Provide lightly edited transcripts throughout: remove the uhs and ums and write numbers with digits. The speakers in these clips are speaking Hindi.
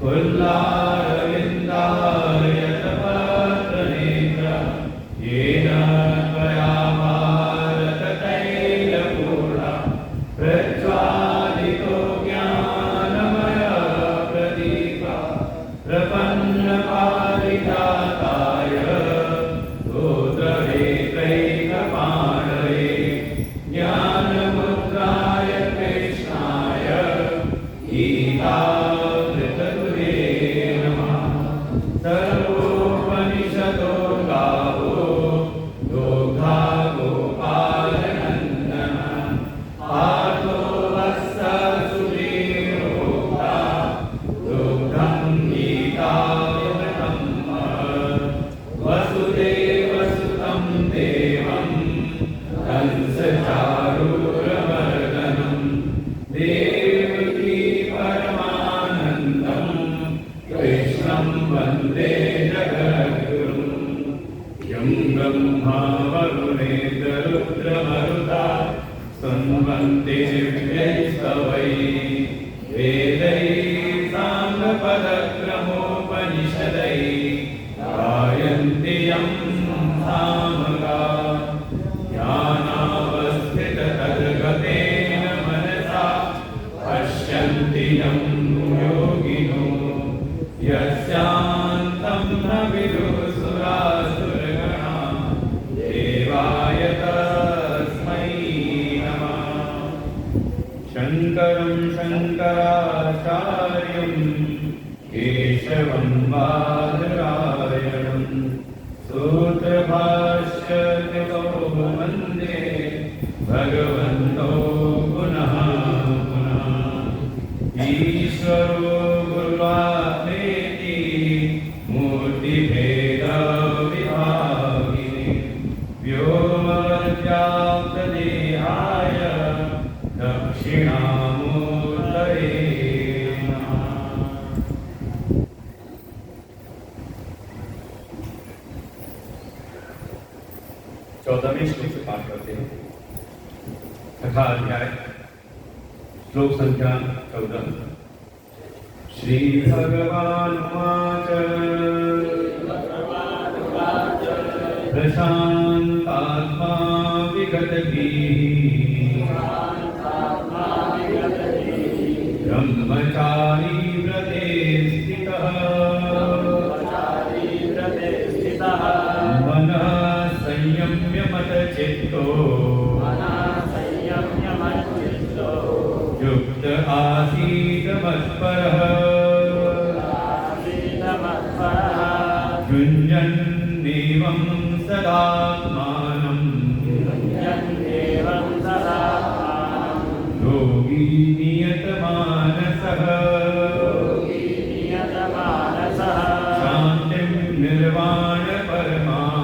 Kulla Ravinda ज्ञानमुद्राय कृष्णाय गीतामृततुले नमः। सर्वोपनिषदो गावो दोग्धा गोपालनन्दनः। पार्थो वत्ससुधीर्भोक्ता दुग्धं गीतामृतं महत्। वसुदेवसुतं देवं कंसचारूरमर्दनं देवकी परमानन्दं कृष्णं वन्दे जगद्गुरुं। यं ब्रह्मा वरुणेन्द्ररुद्रमरुता स्तुवन्ति दिव्यैस्तवैः वेदैः साङ्गपदक्रमोपनिषदैः गायन्ति यं सामगाः। ध्यानावस्थिततद्गतेन मनसा पश्यन्ति यं योगिनो यस्यान्तं न विदुः सुरासुरगणा। देवाय तस्मै नमः। शङ्करं शङ्कराचार्यं केशवं बादरायणं सूत्रभाष्यकृतो वन्दे भगवन्तो पुनः पुनः। ईश्वरो गुरुरात्मेति मूर्तिभेदविभागिने व्योमवद्व्याप्तदेहाय दक्षिणामूर्तये नमः। 14वें श्लोक से पाठ करते हैं। छठा अध्याय श्लोक संख्या 14। श्री भगवानुवाच प्रशान्तात्मा विगतभिः ब्रह्मचारी व्रते स्थितः मनः संयम्य मतचित्तो युक्त आसीत् मत्परः युञ्जन्नेवं सदात्मानं योगी नियतमानसः शान्तिं निर्वाणपरमां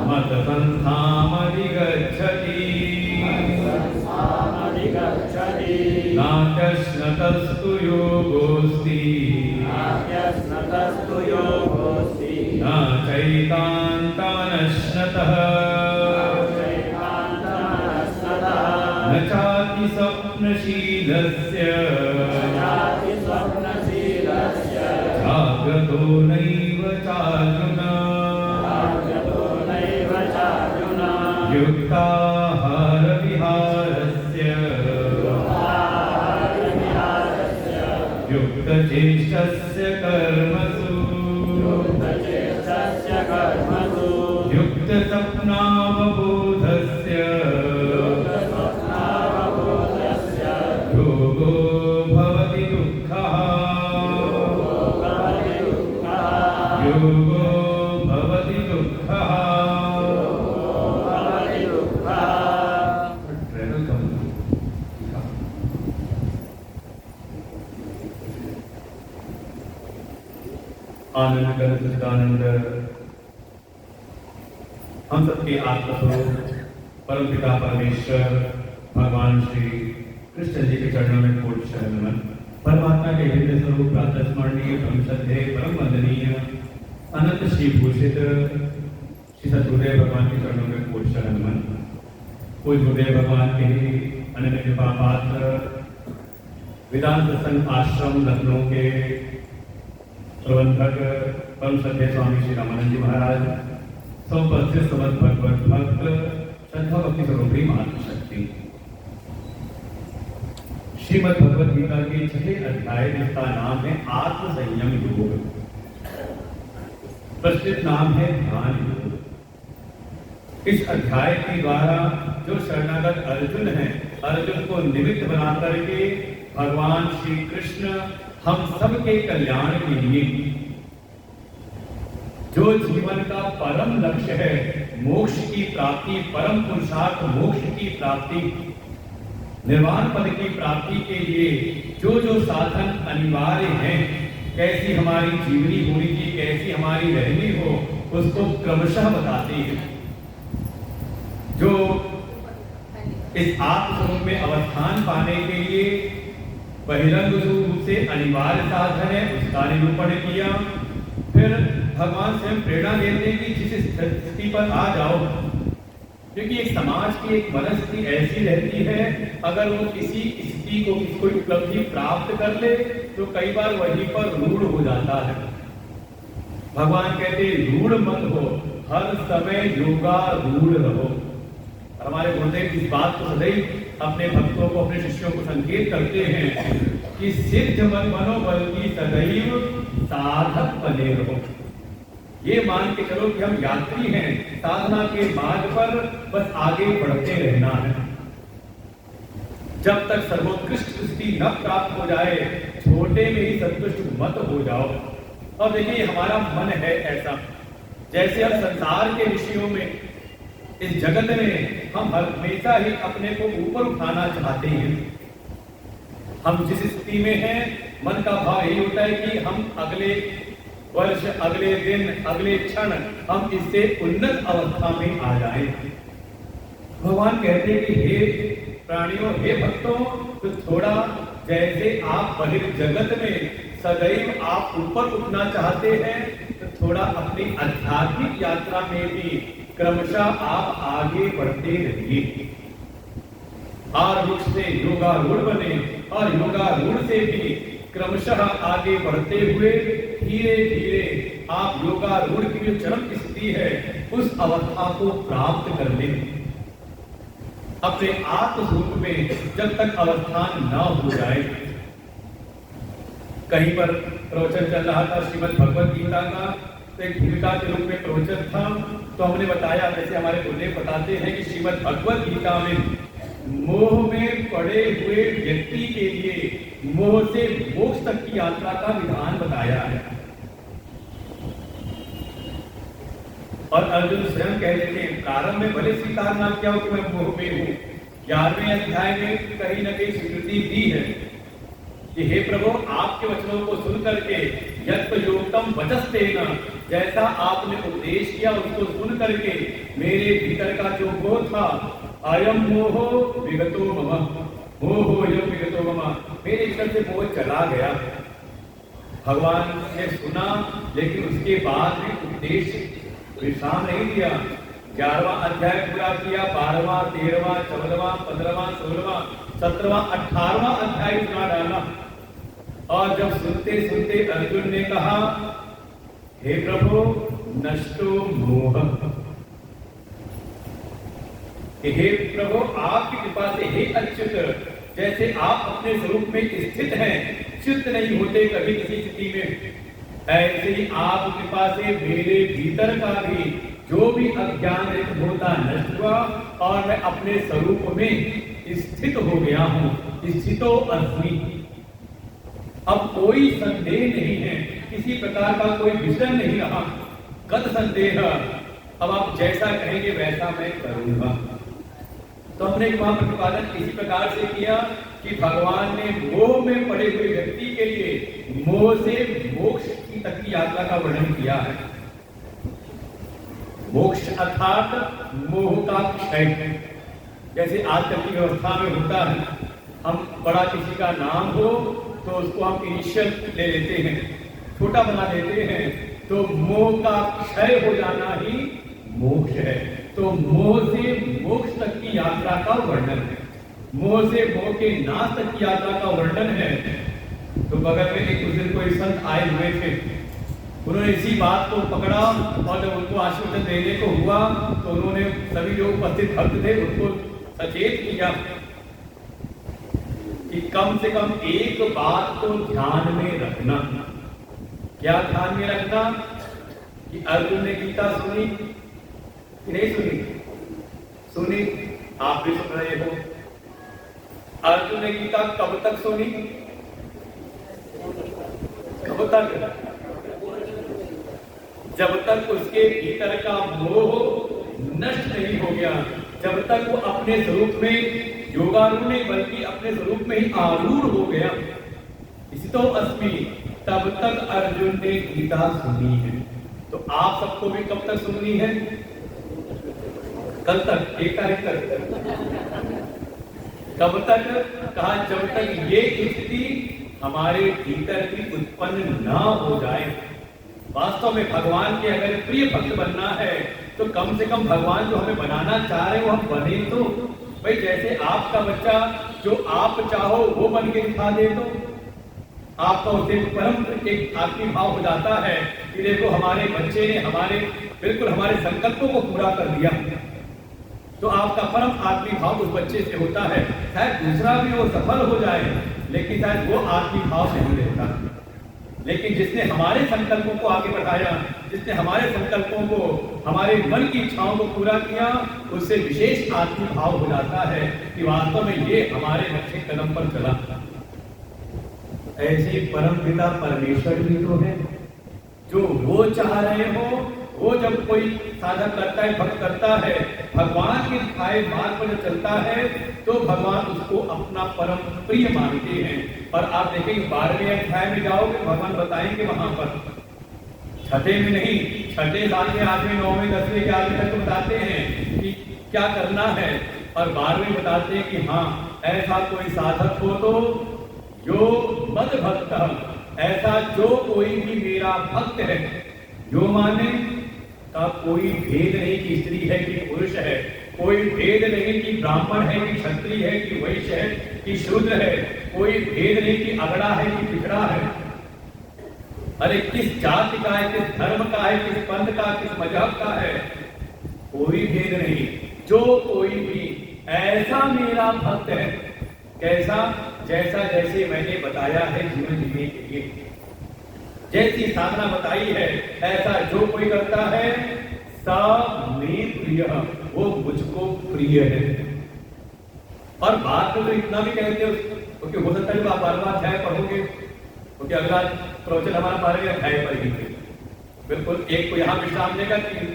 मतसंस्थामधिगच्छति। नात्यश्नतस्तु योगोऽस्ति न चैकान्तमनश्नतः न चाति स्वप्नशीलस्य जाग्रतो नैव चार्जुन। युक्ताहारविहारस्य युक्तचेष्टस्य कर्मसु युक्तस्वप्नावबोधस्य योगो भवति दुःखः। योगो भवति दुःखः। आनंद घन सच्चिदानंद हम सबके आत्मस्वरूप परमपिता परमेश्वर भगवान श्री कृष्ण जी के चरणों में कोटि शरण नमन। परमात्मा के हृदय स्वरूप प्रातः स्मरणीय परम श्रद्धेय परम वंदनीय अनंत श्री भूषित श्री सद्गुरुदेव भगवान के चरणों में कोटि शरण नमन। कोई गुरुदेव भगवान के ही अनन्य कृपा पात्र वेदांत संघ आश्रम लखनऊ के प्रबंधक परम श्रद्धेय स्वामी श्री रामानंद जी महाराज, सौपस्थित समस्त भगवत भक्त श्रद्धा भक्ति स्वरूपी मातृशक्ति, श्रीमद् भगवद गीता के 6 अध्याय जिसका नाम है आत्म संयम योग, प्रस्तुत नाम है ध्यान योग। इस अध्याय के द्वारा जो शरणागत अर्जुन है, अर्जुन को निमित्त बना करके भगवान श्री कृष्ण हम सबके कल्याण के लिए जो जीवन का परम लक्ष्य है, मोक्ष की प्राप्ति, परम पुरुषार्थ मोक्ष की प्राप्ति, निर्वाण पद की प्राप्ति के लिए जो जो साधन अनिवार्य हैं, कैसी हमारी जीवनी होनी चाहिए, कैसी हमारी रहनी हो, उसको क्रमशः बताते हैं। जो इस आत्मस्वरूप में अवस्थान पाने के लिए बहिरंग रूप से अनिवार्य साधन है, उसका निरूपण किया। फिर भगवान स्वयं प्रेरणा देते हैं कि जिस स्थिति पर आ जाओ, क्योंकि एक समाज की एक मनस्थिति ऐसी रहती है, अगर वो किसी स्थिति को, कोई उपलब्धि प्राप्त कर ले तो कई बार वहीं पर रूढ़ हो जाता है। भगवान कहते रूढ़ मत हो, हर समय योगारूढ़ रहो। हमारे गुरुदेव इस बात को सदैव अपने भक्तों को, अपने शिष्यों को संकेत करते हैं कि सिद्ध मत बनो, बल्कि सदैव साधक बने रहो। ये मान के चलो कि हम यात्री हैं, साधना के मार्ग पर बस आगे बढ़ते रहना है। जब तक सर्वोत्कृष्ट स्थिति न प्राप्त हो जाए, छोटे में ही संतुष्ट मत हो जाओ। और देखिए हमारा मन है ऐसा, जैसे हम संसार के विषयों में, इस जगत में हम हमेशा ही अपने को ऊपर उठाना चाहते हैं। हम जिस स्थिति में हैं, मन का भाव यही होता है कि हम अगले वर्ष, अगले दिन, अगले क्षण हम इससे उन्नत अवस्था में आ जाएं। भगवान कहते हैं कि हे प्राणियों, हे भक्तों, तो थोड़ा जैसे आप बहिर्जगत में सदैव आप ऊपर उठना चाहते हैं, तो थोड़ा अपनी आध्यात्मिक यात्रा में भी क्रमशः आप आगे बढ़ते रहिए। आर वृक्ष से योगारूढ़ बने, और योगारूढ़ से भी क्रमशः आगे बढ़ते हुए धीरे धीरे आप योगारूढ़ की जो चरम स्थिति है, उस अवस्था को प्राप्त कर लें। अपने आत्मस्वरूप में जब तक अवस्थान न हो जाए। कहीं पर प्रवचन चल रहा था श्रीमद् भगवद गीता का, तो एक भूमिका के रूप में प्रवचन था। तो हमने बताया, जैसे हमारे गुरुदेव बताते हैं कि श्रीमद् भगवद गीता में मोह में पड़े हुए व्यक्ति के लिए मोह से मोक्ष तक की यात्रा का विधान बताया है। और अर्जुन स्वयं कह देते हैं, प्रारंभ में भले स्वीकार ना किया हो कि मैं मोह में हूं। 11वें अध्याय में कहीं न कहीं स्वीकृति दी है कि हे प्रभु, आपके वचनों को सुन करके यत्योक्तम वचस्तेन, जैसा आपने उपदेश किया उसको सुन करके मेरे भीतर का जो मोह था, अयम मोहो विगतो मम, मोहो यम विगतो मम, मेरे भीतर से मोह चला गया। भगवान ने सुना, लेकिन उसके बाद में उपदेश विश्राम नहीं दिया। 11वां अध्याय पूरा किया, 12वां, 13वां, 14वां, 15वां, 16वां, 17वां, 18वां अध्याय सुना डाला। और जब सुनते सुनते अर्जुन ने कहा, हे प्रभु, नष्टो मोह, हे प्रभु आपकी कृपा से, हे अच्युत, जैसे आप अपने स्वरूप में स्थित हैं, च्युत नहीं होते कभी किसी स्थिति में, ऐसे ही आप कृपा से मेरे भीतर का भी जो भी अज्ञान होता नष्ट हुआ, और मैं अपने स्वरूप में स्थित हो गया हूं। स्थितो अस्मि, अब कोई संदेह नहीं है, किसी प्रकार का कोई विषय नहीं रहा। गत संदेह, अब आप जैसा कहेंगे वैसा मैं करूंगा। तो हमने वहां प्रतिपादन इसी प्रकार से किया कि भगवान ने मोह में पड़े हुए व्यक्ति के लिए मोह से मोक्ष की तक की यात्रा का वर्णन किया है। मोक्ष अर्थात मोह का क्षय। जैसे आजकल की व्यवस्था में होता है, हम बड़ा किसी का नाम हो तो उसको हम इनिशियल ले लेते हैं, छोटा बना देते हैं, तो मोह का क्षय हो जाना ही मोक्ष है। तो मोह से मोक्ष तक की यात्रा का वर्णन है, मोह से मोह के नाश तक की यात्रा का वर्णन है। तो बगल में एक उस दिन कोई संत आए हुए थे, उन्होंने इसी बात को पकड़ा, और जब उनको आशीर्वाद देने को हुआ तो उन्होंने सभी जो उपस्थित भक्त थे उनको सचेत किया कि कम से कम एक बात को ध्यान में रखना। क्या ध्यान में रखना? कि अर्जुन ने गीता सुनी कि नहीं सुनी? सुनी, आप भी सुन रहे हो। अर्जुन ने गीता कब तक सुनी? कब तक? जब तक उसके भीतर का मोह नष्ट नहीं हो गया, जब तक वो अपने स्वरूप में योगारूढ़ नहीं बल्कि अपने स्वरूप में ही आरूढ़ हो गया, इसी तो अस्मि, तब तक अर्जुन ने गीता सुनी है। तो आप सबको भी कब तक सुननी है? कल तक, 1 तारीख तक। कब तक? कहा जब तक ये स्थिति हमारे भीतर की उत्पन्न ना हो जाए। वास्तव में भगवान के अगर प्रिय भक्त बनना है तो कम से कम भगवान जो हमें बनाना चाह रहे हो हम बने तो। भाई जैसे आपका बच्चा जो आप चाहो वो बन के दिखा दे तो आपका उसे परम एक आत्मी भाव हो जाता है कि देखो हमारे बच्चे ने बिल्कुल हमारे संकल्पों को पूरा कर दिया। तो आपका परम आत्मी भाव उस बच्चे से होता है। शायद दूसरा भी वो सफल हो जाए लेकिन शायद वो आत्मी भाव नहीं रहता। लेकिन जिसने हमारे संकल्पों को आगे बढ़ाया, जिसने हमारे संकल्पों को, हमारे मन की इच्छाओं को पूरा किया, उससे विशेष आत्मी भाव हो जाता है कि वास्तव में ये हमारे अच्छे कदम पर चला। ऐसे परम पिता परमेश्वर भी तो है जो वो चाह रहे हो। वो जब कोई साधक करता है, भक्त करता है, भगवान के दिखाए मार्ग पर चलता है तो भगवान उसको अपना परम प्रिय मानते हैं। और आप देखेंगे 12वें अध्याय में जाओगे भगवान बताएंगे वहां पर, छठे में नहीं, छठे, 7वें, 8वें, 9वें, 10वें के आगे तक बताते हैं कि क्या करना है। और 12वें बताते हैं कि हाँ ऐसा कोई साधक हो तो जो मद भक्त, ऐसा जो कोई भी मेरा भक्त है, जो माने का कोई भेद नहीं कि स्त्री है कि पुरुष है, कोई भेद नहीं कि ब्राह्मण है कि क्षत्रिय है कि वैश्य है कि शूद्र है, कोई भेद नहीं कि अगड़ा है कि पिछड़ा है, अरे किस जाति का है, किस धर्म का है, किस पंथ का, किस मजहब का है, कोई भेद नहीं। जो कोई भी ऐसा मेरा भक्त है, कैसा? जैसा जैसे मैंने बताया है जीवन जीने के लिए, जैसी साधना बताई है ऐसा जो कोई करता है सा में प्रिय, वो मुझको प्रिय है। और बात में तो इतना भी कहते हो क्योंकि हो सकता है आप 12वां अध्याय पढ़ोगे क्योंकि अगला प्रवचन हमारा 12वें अध्याय पर ही है। बिल्कुल एक को यहाँ विश्राम देगा कि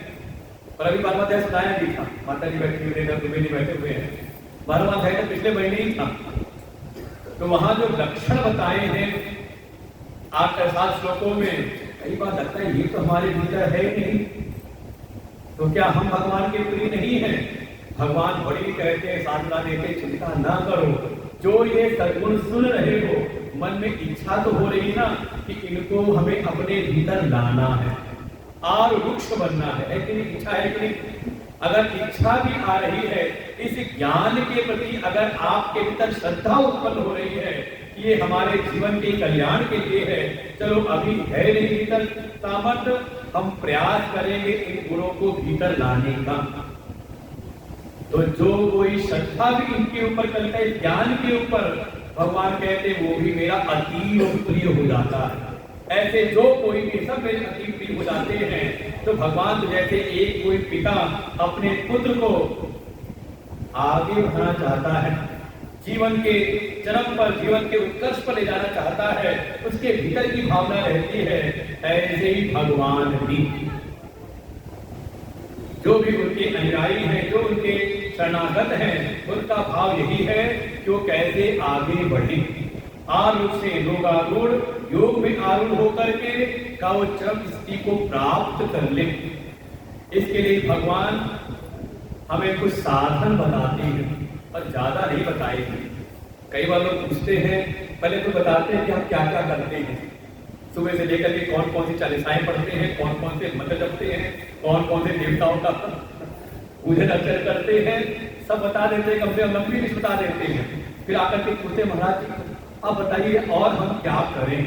पर अभी 12वां अध्याय सुनाया भी था, माता जी बैठी हुई है, तुम्हें नहीं बैठे हुए हैं। 12वां अध्याय तो पिछले महीने ही था। तो वहां जो लक्षण बताए हैं 8 या 7 श्लोकों में, कई बार लगता है ये तो हमारे भीतर है ही नहीं, तो क्या हम भगवान के प्रिय नहीं हैं? भगवान बड़ी कहते हैं साधना देते चिंता ना करो, जो ये सद्गुण सुन रहे हो मन में इच्छा तो हो रही ना कि इनको हमें अपने भीतर लाना है और वृक्ष बनना है कि नहीं? इच्छा है कि नहीं? अगर इच्छा भी आ रही है, इस ज्ञान के प्रति अगर आपके भीतर श्रद्धा उत्पन्न हो रही है कि ये हमारे जीवन के कल्याण के लिए है, चलो अभी है नहीं भीतर सामर्थ्य, हम प्रयास करेंगे इन गुणों को भीतर लाने का। तो जो कोई श्रद्धा भी इनके ऊपर करता है, ज्ञान के ऊपर, भगवान कहते वो भी मेरा अतीव प्रिय हो जाता है। ऐसे जो कोई भी सब मेरे अति प्रिय हो जाते हैं। तो भगवान जैसे एक कोई पिता अपने पुत्र को आगे बढ़ाना चाहता है, जीवन के चरम पर, जीवन के उत्कर्ष पर ले जाना चाहता है, उसके भीतर की भावना रहती है। ऐसे ही भगवान भी जो भी उनके अनुयायी हैं, जो उनके शरणागत हैं, उनका भाव यही है कि वो कैसे आगे बढ़े, आरूढ़ से योगारूढ़, योग में आरूढ़ होकर के का वो चरम स्थिति को प्राप्त कर ले। इसके लिए भगवान हमें कुछ साधन बताते हैं और ज्यादा नहीं बताएंगे। कई बार लोग पूछते हैं, पहले तो बताते हैं कि हम क्या क्या करते हैं, सुबह से लेकर के कौन कौन सी चालीसाएं पढ़ते हैं, कौन कौन से मंत्र जपते हैं, कौन कौन से देवताओं का पूजन अर्चन करते हैं, सब बता देते हैं, कम से कम लंबी लिस्ट बता देते हैं। फिर आकर के पूछते महाराज जी अब बताइए और हम क्या करें?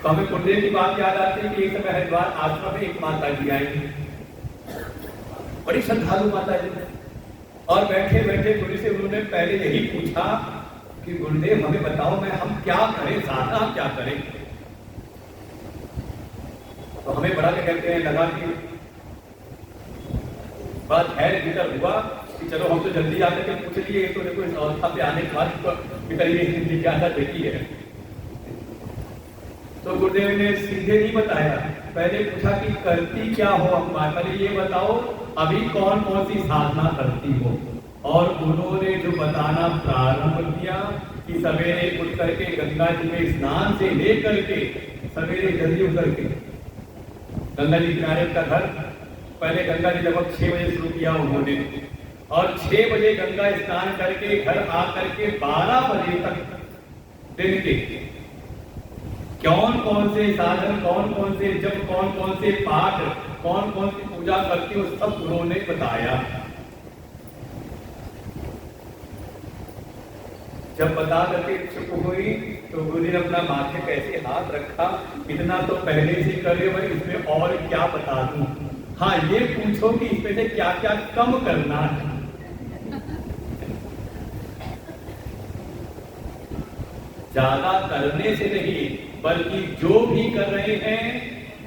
तो हमें कुंडली की बात याद आती है कि एक समय हरिद्वार आश्रम में एक माता जी आई, बड़ी श्रद्धालु माता जी, और बैठे बैठे गुरु से उन्होंने पहले यही पूछा कि गुरुदेव हमें बताओ मैं हम क्या करें, साधना क्या करें? तो हमें बड़ा के कहते हैं लगा कि बात खैर भीतर हुआ कि चलो हम तो जल्दी आकर के पूछ लिए, तो देखो इस अवस्था पे आने के बाद भीतर ये जिज्ञासा देखी है। तो गुरुदेव ने सीधे नहीं बताया, पहले पूछा कि करती क्या हो अम्मा, पहले ये बताओ अभी कौन कौन सी साधना करती हो। और उन्होंने जो बताना प्रारंभ किया कि सवेरे उठ करके गंगा जी में स्नान से लेकर के सवेरे जल्दी उठ करके गंगा जी किनारे का घर, पहले गंगा जी लगभग 6 बजे शुरू किया उन्होंने, और 6 बजे गंगा स्नान करके घर आकर के 12 बजे तक दिन के कौन कौन से साधन, कौन कौन से जप, कौन कौन से पाठ, कौन कौन सी पूजा करती हो, सब उन्होंने बताया। जब बता करके चुप हुई तो गुरु जी ने अपना माथे कैसे हाथ रखा, इतना तो पहले से कर रहे भाई, इसमें और क्या बता दूं। हाँ ये पूछो कि इसमें से क्या क्या कम करना है। ज्यादा करने से नहीं, बल्कि जो भी कर रहे हैं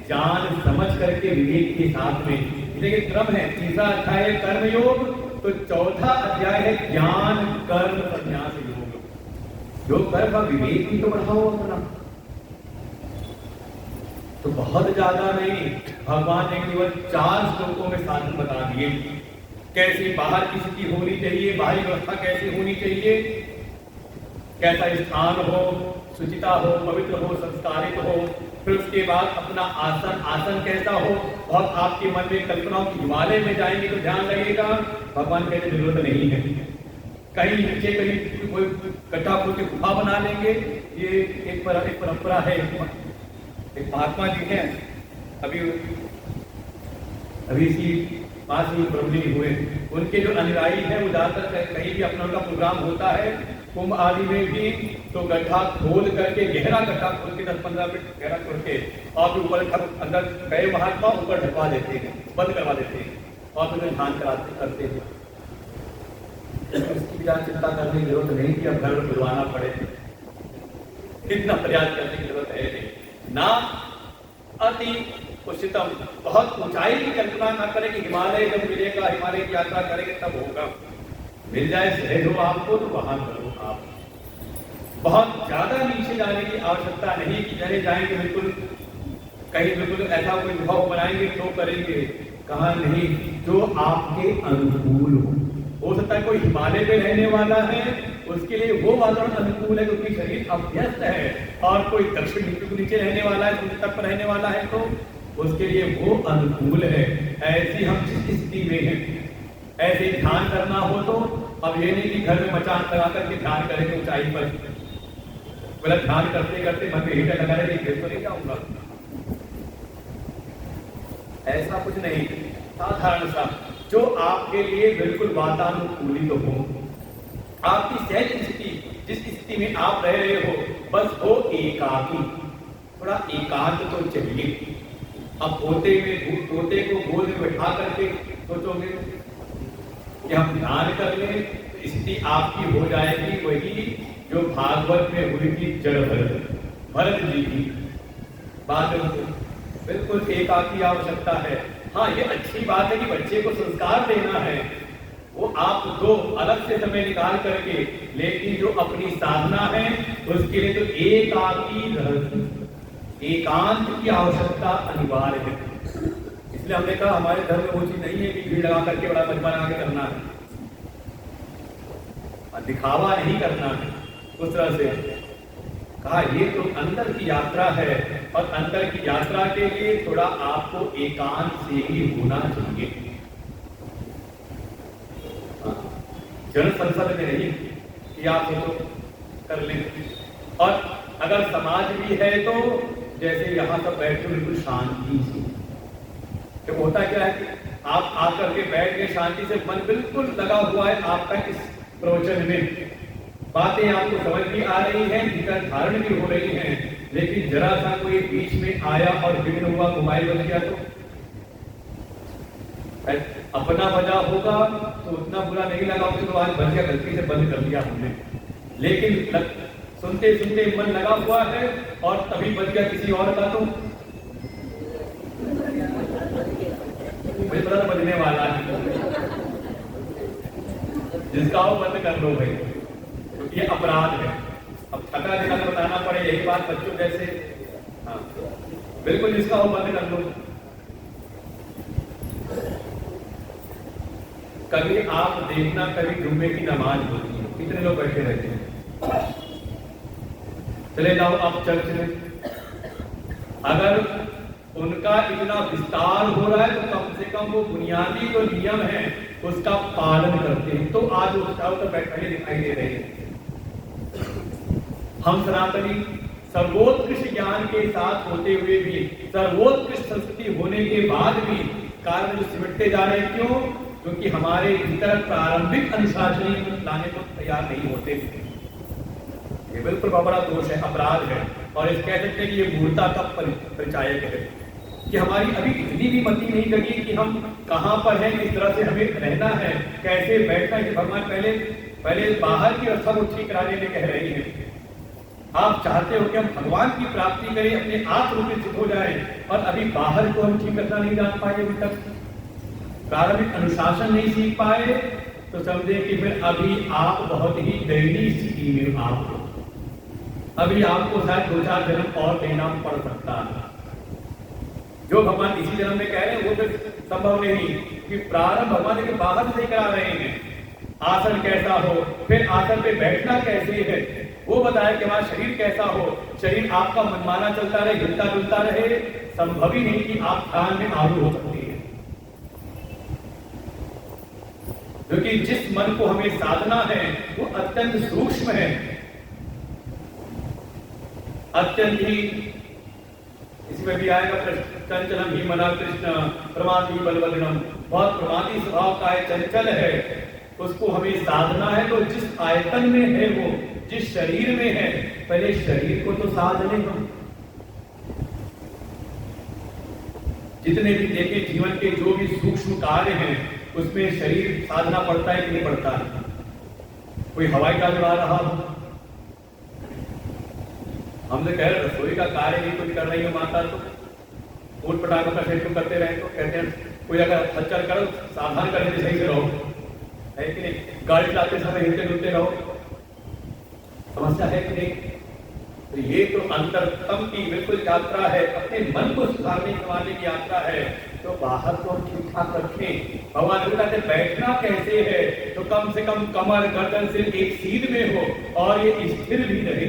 जान समझ करके विवेक के साथ में। देखिए क्रम है, तीसरा अध्याय है कर्म योग, तो चौथा अध्याय है ज्ञान कर्म संन्यास योग। जो कर्म विवेक भी तो बढ़ाओ अपना, तो बहुत ज्यादा नहीं, भगवान ने केवल 4 श्लोकों में साधन बता दिए। कैसे बाहर की स्थिति होनी चाहिए, बाहरी व्यवस्था कैसे होनी चाहिए, कैसा स्थान हो, शुचिता हो, पवित्र हो, संस्कारित हो। फिर उसके बाद अपना आसन कैसा हो। बहुत आपके मन में कल्पनाओं की हिमालय में जाएंगे तो ध्यान लगेगा, भगवान कहते जरूरत नहीं है। कहीं नीचे कहीं कोई गड्ढा खोद के गुफा बना लेंगे, ये एक परंपरा है। एक महात्मा जी हैं, अभी इसी पास ही प्रभु जी हुए, उनके जो अनुयायी हैं वो ज्यादातर कहीं भी अपना उनका प्रोग्राम होता है, कुंभ आदि में भी, तो गड्ढा खोद करके, गहरा गड्ढा खोद के 10-15 फीट गहरा खोद के और ऊपर अंदर गए महात्मा ऊपर ढकवा देते हैं, बंद करवा देते हैं और फिर ध्यान करते हैं। इसकी भी चिंता करने की जरूरत नहीं कि अब घर में बुलवाना पड़े, इतना प्रयास करने की जरूरत है नहीं ना। अति उच्चतम, बहुत ऊंचाई की कल्पना ना करें कि हिमालय जब मिलेगा, हिमालय की यात्रा करेंगे तब होगा। मिल जाए सहज हो आपको तो वहां करो आप। बहुत ज्यादा नीचे जाने की आवश्यकता नहीं कि चले जाएंगे बिल्कुल कहीं, बिल्कुल ऐसा कोई भाव बनाएंगे तो करेंगे, कहा नहीं, जो आपके अनुकूल हो सकता है कोई हिमालय में रहने वाला है, उसके लिए वो वातावरण अनुकूल है क्योंकि शरीर अभ्यस्त है, और कोई दक्षिण नीचे रहने वाला है, समुद्र तट पर रहने वाला है तो उसके लिए वो अनुकूल है। ऐसी हम जिस स्थिति में हैं, ऐसे ध्यान करना हो तो अब ये नहीं कि घर में मचान लगा करके ध्यान करेंगे ऊंचाई पर, बोला ध्यान करते करते मन में हीटर लगा रहे गिर तो नहीं जाऊंगा, ऐसा कुछ नहीं। साधारण सा जो आपके लिए बिल्कुल वातानुकूलित हो, आपकी सहज स्थिति, जिस स्थिति में आप रह रहे हो, बस हो एकाकी, थोड़ा एकांत तो चाहिए। अब पोते को गोद में बैठा करके सोचोगे कि हम ध्यान कर लें, तो स्थिति आपकी हो जाएगी वही जो भागवत में हुई थी जड़ भरत जी की बात। बिल्कुल एकाकी आवश्यकता है। हाँ ये अच्छी बात है कि बच्चे को संस्कार देना है, वो आप दो अलग से समय निकाल करके, लेकिन जो अपनी साधना है उसके लिए तो एकाकी रहती, एकांत की आवश्यकता अनिवार्य है। इसलिए हमने कहा हमारे धर्म में वो चीज नहीं है कि भीड़ लगा करके बड़ा मजमा लगा के करना है, दिखावा नहीं करना है उस तरह से। कहा ये तो अंदर की यात्रा है, और अंदर की यात्रा के लिए थोड़ा आपको एकांत से ही होना चाहिए। जन संसद में नहीं कि आप सोचो कर लें। और अगर समाज भी है तो जैसे यहाँ सब बैठे बिल्कुल शांति से, तो होता क्या है कि आप आकर के बैठ के शांति से, मन बिल्कुल लगा हुआ है आपका इस प्रवचन में, बातें आपको समझ भी आ रही हैं, भीतर धारण भी हो रही हैं, लेकिन जरा सा कोई बीच में आया और विघ्न हुआ, मोबाइल बज गया तो अपना बजा होगा तो उतना बुरा नहीं लगा, तो आज बज गया, गलती से बंद कर दिया हमने, लेकिन सुनते सुनते मन लगा हुआ है और तभी बज गया किसी और का, तो मुझे पता बजने वाला है। जिसका बंद कर लो भाई, क्योंकि ये अपराध है। अब थका दिखा तो बताना पड़े, यही बात बच्चों जैसे। हाँ बिल्कुल, जिसका हो बंद कर लो। कभी आप देखना, कभी जुम्मे की नमाज होती है, कितने लोग बैठे रहते हैं। चले जाओ आप चर्च में, अगर उनका इतना विस्तार हो रहा है तो कम से कम वो बुनियादी जो नियम है उसका पालन करते हैं, तो आज वो तो बैठे दिखाई दे रहे हैं। हम सनातनी सर्वोत्कृष्ट ज्ञान के साथ होते हुए भी, सर्वोत्कृष्ट संस्कृति होने के बाद भी कार्य जो सिमटते जा रहे हैं। क्यों? क्योंकि हमारे भीतर प्रारंभिक अनुशासन लाने को तैयार नहीं होते। ये बिल्कुल बड़ा दोष है, अपराध है, और इस कह सकते हैं कि ये मूर्खता का परिचायक है कि हमारी अभी इतनी भी मति नहीं लगी कि हम कहां पर हैं, किस तरह से हमें रहना है, कैसे बैठना है। भगवान पहले बाहर की अवस्था को ठीक कराने में कह रही है। आप चाहते हो कि हम भगवान की प्राप्ति करें, अपने आप रूपित हो जाए, और अभी बाहर को हम ठीक करना नहीं जान पाए, अभी तक प्रारंभिक अनुशासन नहीं सीख पाए, तो समझे कि फिर अभी आप बहुत ही दयनीय स्थिति में आप हो। अभी आपको शायद 2-4 जन्म और लेना पड़ सकता है। जो भगवान इसी जन्म में कह रहे हैं वो फिर संभव नहीं, कि प्रारंभ भगवान के बाहर से करा रहे हैं। आसन कैसा हो, फिर आसन पे बैठना कैसे है वो बताया, कि हमारा शरीर कैसा हो, शरीर आपका मनमाना चलता रहे, हिलता डुलता रहे, संभव ही नहीं कि आप ध्यान में आरूढ़ हो सकते हैं। क्योंकि जिस मन को हमें साधना है वो अत्यंत सूक्ष्म है, अत्यंत ही, इसमें भी आएगा चंचलम ही मना कृष्ण प्रमादी बलवदनम, बहुत प्रमादी स्वभाव का है, चंचल है, उसको हमें साधना है। तो जिस आयतन में है वो, जिस शरीर में है, पहले शरीर को तो साध लें हम। जितने भी देखे जीवन के जो भी सूक्ष्म कार्य हैं उसमें शरीर साधना पड़ता है कि नहीं पड़ता है। कोई हवाई जहाज उड़ा रहा हो, हम तो कह रहे रसोई का कार्य नहीं कुछ कर रही हो माता, तो ऊट पटाखों का सेट करते रहे तो कहते हैं कोई अगर खच्चर करो सावधान करने से सही से रहो, है कि नहीं। गाड़ी चलाते समय हिलते डुलते रहो, समस्या है कि नहीं। तो ये तो अंतरतम की बिल्कुल यात्रा है, अपने मन को सुधारने संवारने की यात्रा है। तो बाहर को ठीक ठाक रखें। भगवान कहते बैठना कैसे है, तो कम से कम कमर गर्दन से एक सीध में हो और ये स्थिर भी रहे,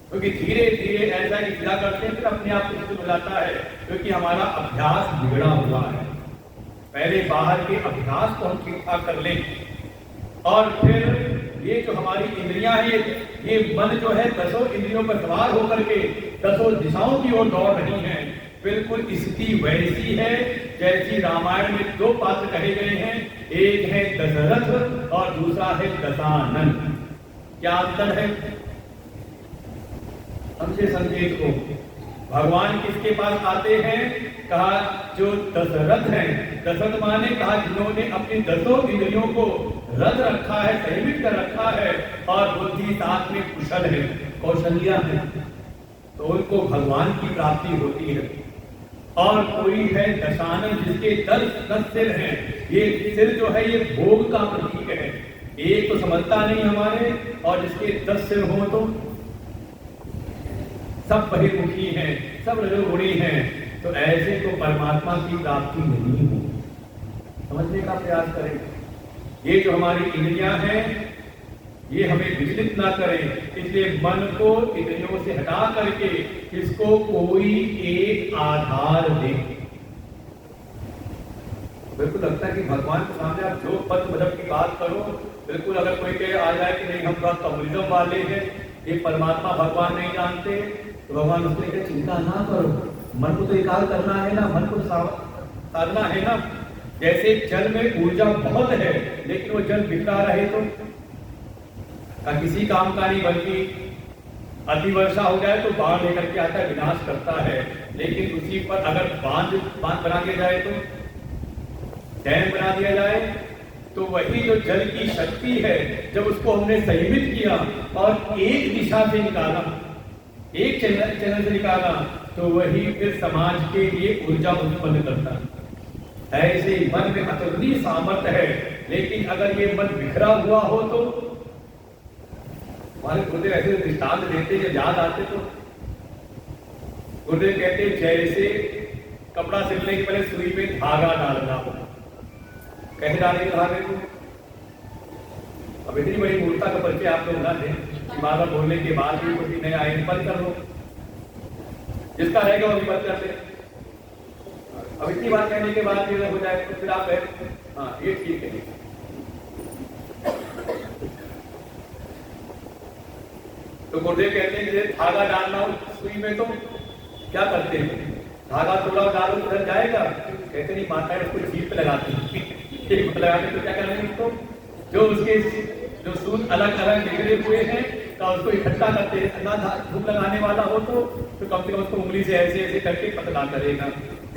क्योंकि धीरे धीरे ऐसा ही सीधा करते हैं फिर अपने आप को मिल जाता है, क्योंकि हमारा अभ्यास बिगड़ा हुआ है। पहले बाहर के अभ्यास को हम ठीक ठाक कर लें, और फिर ये जो हमारी इंद्रियां हैं, ये मन जो है 10 इंद्रियों पर सवार होकर के 10 दिशाओं की ओर दौड़ रही हैं। बिल्कुल स्थिति वैसी है जैसी रामायण में 2 पात्र कहे गए हैं, एक है दशरथ और दूसरा है दशानन। क्या अंतर है? हमसे संकेत को भगवान किसके पास आते हैं? कहा जो दशरथ हैं, दशरथ माने कहा जिन्होंने अपनी 10 इंद्रियों को रद रखा है, संयमित कर रखा है, और बुद्धि साथ में कुशल है, कौशल्या है, तो उनको भगवान की प्राप्ति होती है। और कोई है दशानन जिसके 10 सिर हैं। ये सिर जो है ये भोग का प्रतीक है, एक तो समझता नहीं हमारे, और जिसके 10 सिर हो तो सब बहिर्मुखी हैं, सब रजोगुणी हैं, तो ऐसे को परमात्मा की प्राप्ति नहीं होगी। समझने का प्रयास करें। ये जो हमारी इंद्रियां हैं ये हमें विचलित ना करें, इसलिए मन को इंद्रियों से हटा करके इसको कोई एक आधार दे। बिल्कुल लगता है कि भगवान के सामने आप जो पद मजहब की बात करो, बिल्कुल अगर कोई कहे आ जाए कि नहीं हम थोड़ा कम्युनिज्म वाले हैं, ये परमात्मा भगवान नहीं जानते, तो भगवान उसने कहे चिंता ना करो, मन को तो एकाग्र करना है ना, मन को साधना है ना। जैसे जल में ऊर्जा बहुत है लेकिन वो जल बिखरा रहे तो किसी काम का नहीं, बल्कि अति वर्षा हो जाए तो बाढ़ लेकर के आता है, विनाश करता है। लेकिन उसी पर अगर बांध बना दिया जाए, तो डैम बना दिया जाए, तो वही जो जल की शक्ति है जब उसको हमने संयमित किया और एक दिशा से निकाला, एक चैनल से निकाला, तो वही फिर समाज के लिए ऊर्जा उत्पन्न करता है। ऐसे मन में अतुलनीय सामर्थ्य है लेकिन अगर ये मन बिखरा हुआ हो तो हमारे गुरुदेव ऐसे दृष्टांत देते जब याद आते तो गुरुदेव कहते जैसे कपड़ा सिलने के पहले सुई में धागा डालना हो, कैसे डालेंगे धागे को? अब इतनी बड़ी मूर्खता का परिचय आप लोग ना दें कि बार बार बोलने के बाद भी कुछ नया आए बंद कर लो, जिसका रहेगा वो भी बंद कर ले। अब इतनी बात कहने के बाद भी अगर हो जाए तो फिर आप हाँ ये ठीक है। तो गुरुदेव कहते हैं कि धागा डालना हो सुई में तो क्या करते हैं? धागा थोड़ा डालो तो उधर जाएगा? कहते नहीं, माता है उसको जीभ पे लगाती है। लगाते तो क्या करेंगे उसको? जो उसके जो सूत अलग अलग निकले हुए हैं का उसको इकट्ठा करते हैं। ना धूप लगाने वाला हो तो कम से कम उसको उंगली से ऐसे ऐसे करके पतला करेगा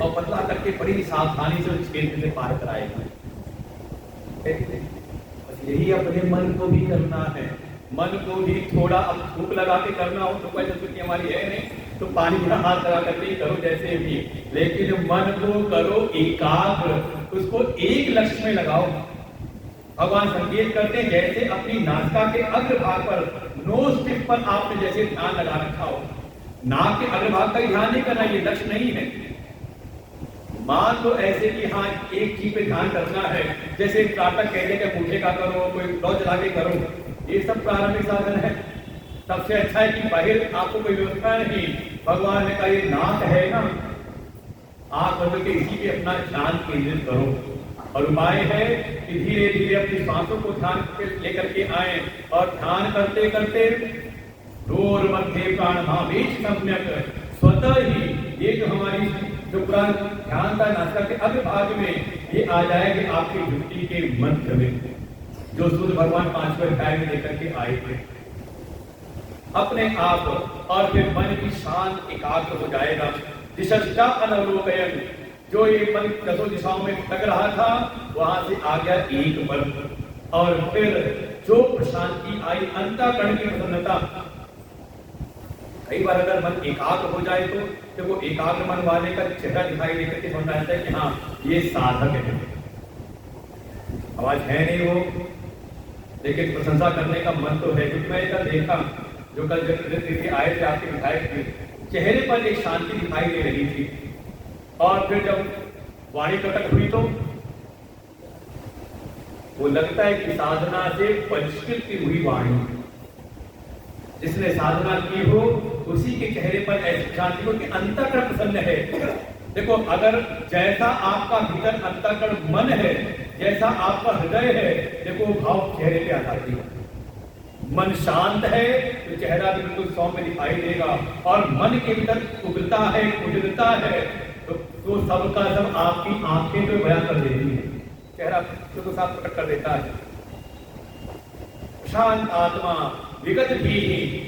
और पतला करके बड़ी सावधानी से उस छेद से पार कराएगा। बस यही अपने मन को भी करना है। मन को भी थोड़ा अब धूप लगा के करना हो तो कोई संस्कृति हमारी है नहीं, तो पानी में हाथ लगा करके ही करो जैसे भी, लेकिन मन को करो एकाग्र, उसको एक लक्ष्य में लगाओ। भगवान संकेत करते हैं जैसे अपनी नासिका के अग्रभाग पर नोज टिप पर आपने जैसे ध्यान लगा रखा हो, नाक के अग्रभाग का ध्यान नहीं करना, ये लक्ष्य नहीं है। मान लो ऐसे कि हाँ एक चीज पे ध्यान करना है, जैसे प्रातः कहते हैं मुझे का करो, कोई लौ जला के करो, ये सब प्रारंभिक साधन है। सबसे अच्छा है कि बाहर आपको कोई व्यवस्था नहीं, भगवान ने कहा ये नाक है ना, आंख बंद के इसी पे अपना ध्यान केंद्रित करो। और उपाय है कि धीरे धीरे अपनी सांसों को ध्यान लेकर के आए और ध्यान करते करते रोर मध्य प्राण भावेश सम्यक स्वतः ही ये जो हमारी जो पूरा ध्यान था नासिका के अग्रभाग में ये आ जाएगी आपकी दृष्टि के मध्य में, जो सूर्य भगवान 5वें अध्याय में लेकर के आए थे अपने आप। और फिर मन की शांत एकाग्र हो जाएगा। दिशा अनवलोकयन, जो ये मन 10 दिशाओं में लग रहा था वहां से आ गया एक मन, और फिर जो प्रशांति आई अंतःकरण की प्रसन्नता। कई बार अगर मन एकाग्र हो जाए तो वो एकाग्र मन वाले का चेहरा दिखाई देकर के समझ आता है कि हाँ ये साधक है। आवाज है नहीं वो, लेकिन प्रशंसा करने का मन तो है। क्योंकि मैंने कल देखा, जो कल जब आए थे आपके विधायक के चेहरे पर एक शांति दिखाई दे रही थी, और फिर जब वाणी प्रकट हुई तो वो लगता है कि साधना से परिष्कृत की हुई वाणी, जिसने साधना की हो उसी के चेहरे पर ऐसी शांति हो कि अंतःकरण प्रसन्न है। देखो, अगर जैसा आपका भीतर अंतःकरण मन है, जैसा आपका हृदय है, देखो भाव चेहरे पे आता है। मन शांत है तो चेहरा भी बिल्कुल सौम्य दिखाई देगा, और मन के भीतर उग्रता है, कुटिलता है, तो सबका सब आपकी आंखें तो बयां कर देती है, चेहरा तो साफ प्रकट कर देता है। शांत आत्मा विगत भी,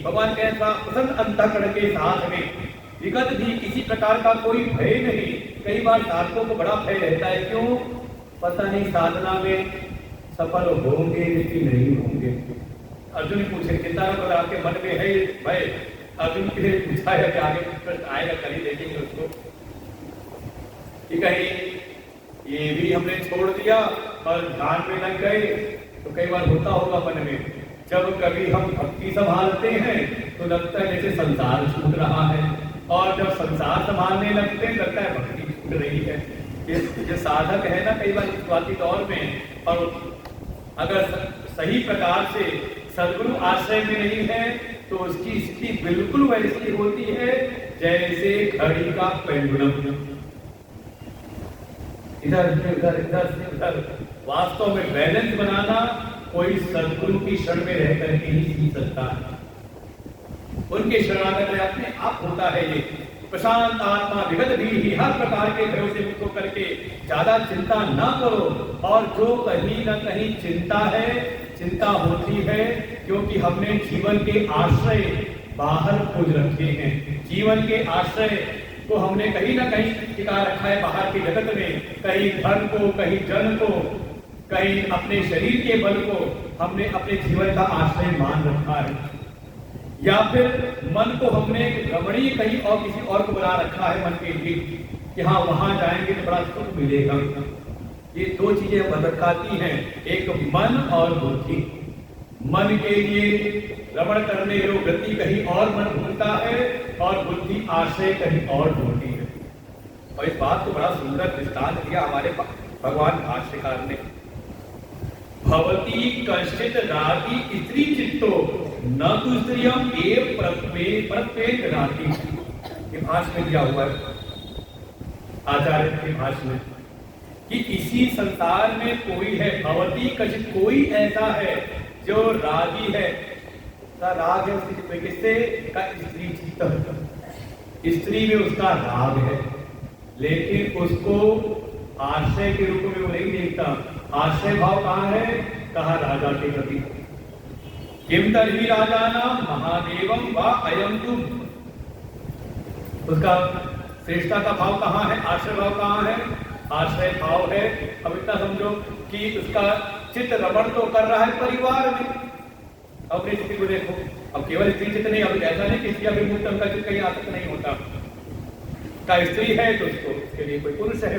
भगवान कहता प्रसन्न अंतःकरण के साथ में विगत भी, किसी प्रकार का कोई भय नहीं। कई बार साधकों को बड़ा भय रहता है, क्यों पता नहीं साधना में सफल होंगे कि नहीं होंगे। अर्जुन पूछे चिंता अगर आपके मन में है भय, अर्जुन के लिए पूछा है कि आगे प्रश्न आएगा, कल ही देखेंगे उसको कि कहीं ये भी हमने छोड़ दिया और ध्यान में लग गए। तो कई बार होता होगा मन में, जब कभी हम भक्ति संभालते हैं तो लगता है जैसे संसार छूट रहा है, और जब संसार संभालने लगते हैं लगता है भक्ति छूट रही है। ये साधक है ना, कई बार शुरुआती दौर में, और अगर सही प्रकार से सद्गुरु आश्रय में नहीं है तो उसकी स्थिति बिल्कुल वैसी होती है जैसे घड़ी का पेंडुलम, इधर से उधर, इधर से उधर। वास्तव में बैलेंस बनाना कोई सद्गुरु की शरण में रह करके ही सीख सकता है। उनके शरणागत में अपने आप होता है ये प्रशांत आत्मा विगत भी, हर प्रकार के भयों से मुक्त होकर के ज्यादा चिंता ना करो। और जो कहीं ना कहीं चिंता है, चिंता होती है क्योंकि हमने जीवन के आश्रय बाहर खोज रखे हैं। जीवन के आश्रय को हमने कहीं ना कहीं टिका रखा है बाहर के जगत में, कहीं धन को, कहीं जन को, कहीं अपने शरीर के बल को हमने अपने जीवन का आश्रय मान रखा है, या फिर मन को हमने रमणीय कहीं और किसी और को बना रखा है मन के लिए कि हाँ वहां जाएंगे तो बड़ा सुख मिलेगा। ये दो चीजें भटकाती हैं, एक मन और बुद्धि। मन के लिए रमण करने योग्य गति कहीं और मन ढूंढता है और बुद्धि आश्रय कहीं और ढूंढती है। और इस बात को बड़ा सुंदर दृष्टांत दिया हमारे भगवान भाष्यकार ने। भवती कश्चित रागी स्त्री चित्तो न तु स्त्रियम एव प्रत्येक रागी। ये भाष्य में दिया हुआ है आचार्य के भाष्य में कि इसी संसार में कोई है, भवती कश्चित कोई ऐसा है जो रागी है। राग है किससे का स्त्री चित्त, स्त्री में उसका राग है, लेकिन उसको आश्रय के रूप में वो नहीं देखता। आश्रय भाव कहाँ है? कहा राजा के प्रति। किम तर्हि राजानां महादेवम वा अयं तुम। उसका श्रेष्ठता का भाव कहाँ है? आश्रय भाव कहाँ है? आश्रय भाव है। अब इतना समझो कि उसका चित्त रमण तो कर रहा है परिवार में। अपनी स्थिति को देखो, अब केवल स्त्री चित्त नहीं, अब ऐसा नहीं कि स्त्री अभिमुक्त उनका चित्त कहीं आसक्त नहीं होता। का स्त्री है तो उसको उसके लिए कोई पुरुष है।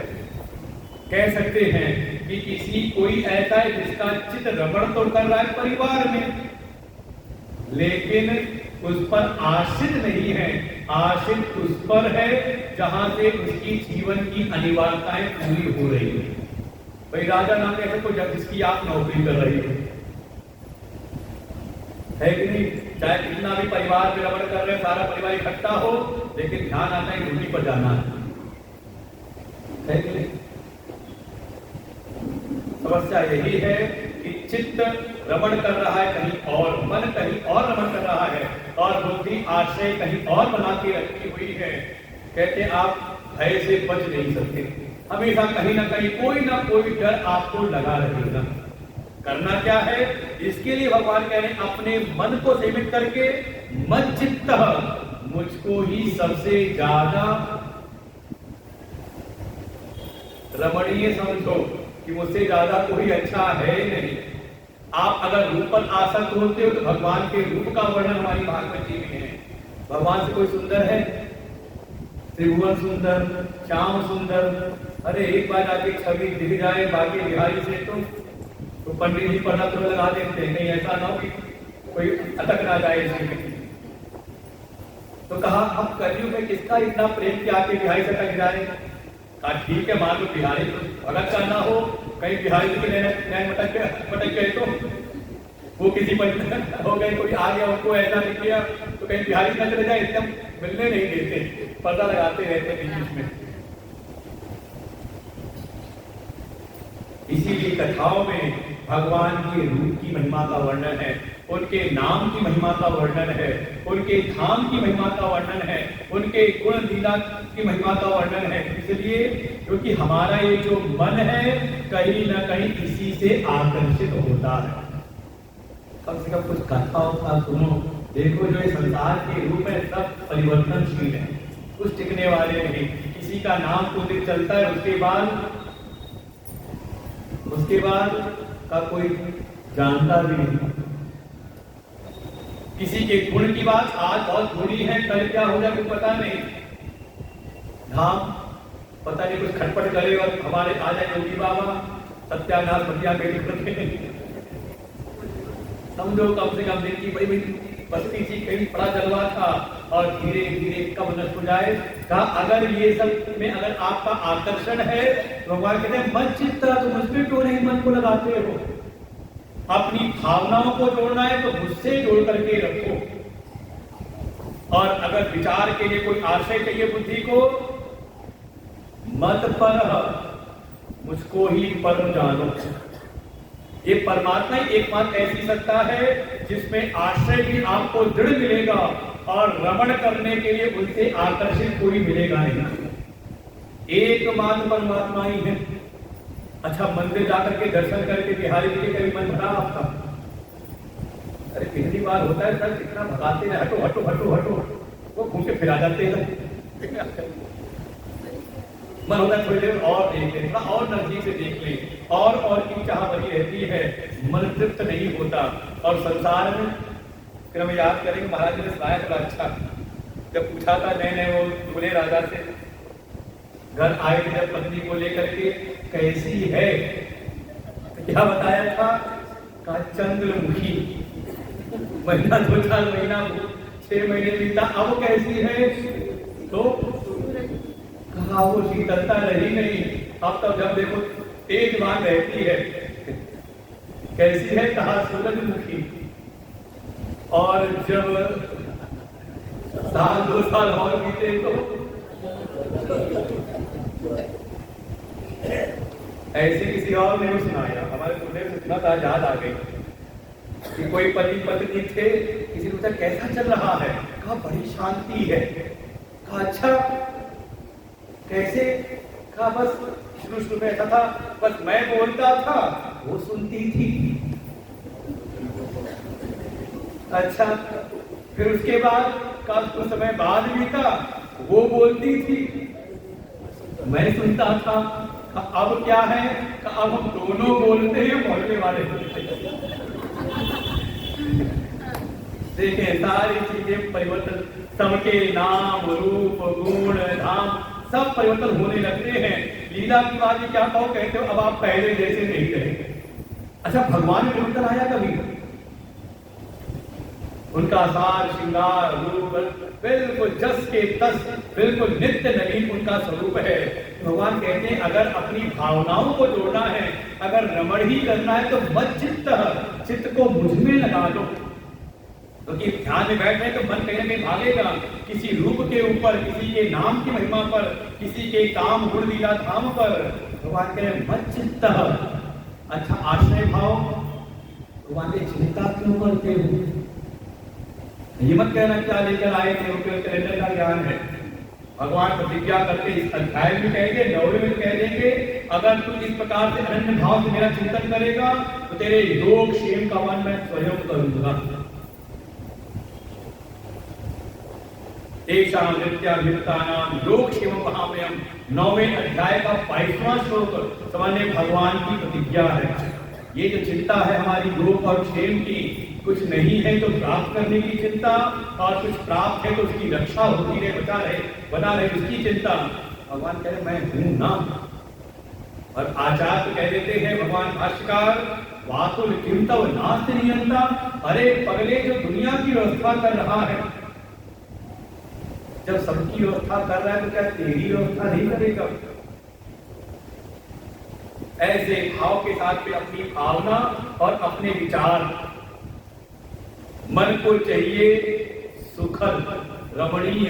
कह सकते हैं कि किसी कोई ऐसा है जिसका चित्त रमण तो कर रहा है परिवार में, लेकिन उस पर आश्रित नहीं है। आश्रित उस पर है जहां से उसकी जीवन की अनिवार्यताएं पूरी हो रही है। भाई राजा नाम ऐसे कोई जिसकी आप नौकरी कर रही हो, है कि नहीं? चाहे कितना भी परिवार में रमण कर रहे हैं, सारा परिवार इकट्ठा हो, लेकिन ध्यान आता है ड्यूटी पर जाना है कि नहीं? समस्या यही है कि चित्त रमण कर रहा है कहीं और, मन कहीं और रमण कर रहा है और बुद्धि आश्रय कहीं और बना के रखी हुई है। कहते आप भय से बच नहीं सकते, हमेशा कहीं ना कहीं कोई ना कोई डर आपको लगा रहेगा। करना क्या है? इसके लिए भगवान कह रहे हैं अपने मन को सीमित करके मच्चित्त, मुझको ही सबसे ज्यादा रमणीय समझो कि मुझसे ज्यादा कोई अच्छा है नहीं। आप अगर रूप पर आसक्त होते हो तो भगवान के रूप का वर्णन हमारी भागवत जी में है। भगवान से कोई सुंदर है? त्रिभुवन सुंदर, श्याम सुंदर। अरे एक बार आके छवि दिख जाए बाकी बिहारी से तो पंडित जी पढ़ना तो लगा देते हैं, कहीं ऐसा ना हो कि कोई अटक ना जाए इसमें। तो कहा अब कलयुग में किसका इतना प्रेम कि आके बिहारी से अटक जाए? कहा ठीक है, मान लो बिहारी तो भगत का ना हो, कहीं बिहारी के नैन मटक गए तो वो किसी पर हो गए, कोई आ गया उनको ऐसा नहीं किया तो कहीं बिहारी न चले जाए, एकदम मिलने नहीं देते, पर्दा लगाते रहते बीच में। इसीलिए कथाओं में भगवान के रूप की महिमा का वर्णन है, उनके नाम की महिमा का वर्णन है, उनके धाम की महिमा का वर्णन है, उनके गुण लीला की महिमा का वर्णन है। इसलिए क्योंकि हमारा ये जो मन है कहीं ना कहीं इसी से आकर्षित होता है। कम से कम कुछ कथाओं का सुनो, देखो जो इस संसार के रूप में सब परिवर्तनशील है, कुछ टिकने वाले नहीं। किसी का नाम कुछ दिन चलता है, उसके बाद का कोई जानता भी नहीं। किसी के गुण की बात आज बहुत बुरी है, कल क्या हो जाए कुछ पता नहीं। धाम पता नहीं कुछ खटपट करे और हमारे आ जाए योगी बाबा, सत्यानाश बतिया के समझो कम से कम दिन की बड़ी बस्ती थी, कहीं बड़ा जलवा था और धीरे धीरे कब नष्ट हो जाए। कहा अगर ये सब में अगर आपका आकर्षण है तो भगवान कहते हैं मन चित्त, तो मुझ पे क्यों नहीं मन को लगाते हो? अपनी भावनाओं को जोड़ना है तो मुझसे जोड़ करके रखो। और अगर विचार के लिए कोई आश्रय चाहिए बुद्धि को, मत पर मुझको ही परम जानो। ये परमात्मा ही एकमात्र ऐसी सत्ता है जिसमें आश्रय भी आपको दृढ़ मिलेगा और रमण करने के लिए उनसे आकर्षित कोई मिलेगा नहीं। एकमात्र परमात्मा ही है। अच्छा, मंदिर जाकर के दर्शन करके बिहारी जी के कभी मन भरा आपका? अरे कितनी बार होता है सर, कितना भगाते हैं, हटो हटो हटो हटो, वो घूम के फिरा जाते हैं। मन होता है थोड़ी देर और देख ले, थोड़ा और नजदीक से देख ले, और की चाह बनी रहती है, मन तृप्त नहीं होता। और संसार में फिर हम याद करेंगे महाराज जी ने सुनाया बड़ा अच्छा, जब पूछा था नए नए वो दूल्हे राजा से, घर आए थे जब पत्नी को लेकर के कैसी है? क्या बताया था? कहा चंद्रमुखी। महीना 2-4 महीना 6 महीने बीता, अब कैसी है? तो कहा वो शीतलता रही नहीं, अब तब जब देखो तेजवान रहती है। कैसी है? कहा सूरजमुखी। और जब 1-2 साल और बीते तो ऐसे किसी और ने सुनाया, हमारे सुनने से सुना था, याद आ गई कि कोई पति पत्नी थे, किसी ने पूछा कैसा चल रहा है? कहा बड़ी शांति है। कहा अच्छा कैसे? कहा बस शुरू में ऐसा था, बस मैं बोलता था वो सुनती थी। अच्छा फिर उसके बाद का कुछ समय बाद बीता, वो बोलती थी मैं सुनता था। अब क्या है? अब हम दोनों बोलते हैं, बोलने वाले देखें सारी चीजें परिवर्तन, सबके नाम रूप गुण धाम सब परिवर्तन होने लगते हैं। लीला की बात क्या कहो, कहते हो अब आप पहले जैसे नहीं रहे। अच्छा भगवान में परिवर्तन आया कभी? उनका सार श्रृंगार रूप बिल्कुल जस के तस, बिल्कुल नित्य नवीन उनका स्वरूप है। भगवान कहते हैं अगर अपनी भावनाओं को जोड़ना है, अगर रमण ही करना है तो मत चित्त को मुझ में लगा दो। क्योंकि ध्यान में बैठे तो मन कहीं ना कहीं भागेगा, किसी रूप के ऊपर, किसी के नाम की महिमा पर, किसी के काम गुण लीला धाम पर। भगवान कह रहे मत चित्त। अच्छा आश्रय भाव, भगवान की चिंता क्यों करते हो? ये मत कहना क्या लेकर आए थे, कैलेंडर का ज्ञान है। भगवान प्रतिज्ञा करके इस अध्याय में कहेंगे, 9वें में कह देंगे अगर तू इस प्रकार से अनन्य भाव से मेरा चिंतन करेगा तो तेरे योग क्षेम का वन मैं स्वयं करूंगा। तेषां नित्याभियुक्तानां योगक्षेमं वहाम्यहम्। 9वें अध्याय का 22वां श्लोक सामान्य भगवान की प्रतिज्ञा है। ये जो चिंता है हमारी योग और क्षेम की, कुछ नहीं है तो प्राप्त करने की चिंता, और कुछ प्राप्त है तो उसकी रक्षा होती रहे, बना रहे उसकी चिंता। भगवान कह रहे मैं हूं ना। और आचार्य कह देते हैं भगवान भाष्यकार, वातुल चिंतव नास्ति नियंता। अरे पगले जो दुनिया की व्यवस्था कर रहा है, जब सबकी व्यवस्था कर रहा है तो क्या तेरी व्यवस्था नहीं करेगा? ऐसे भाव के साथ में अपनी भावना और अपने विचार, मन को चाहिए सुखद रमणीय,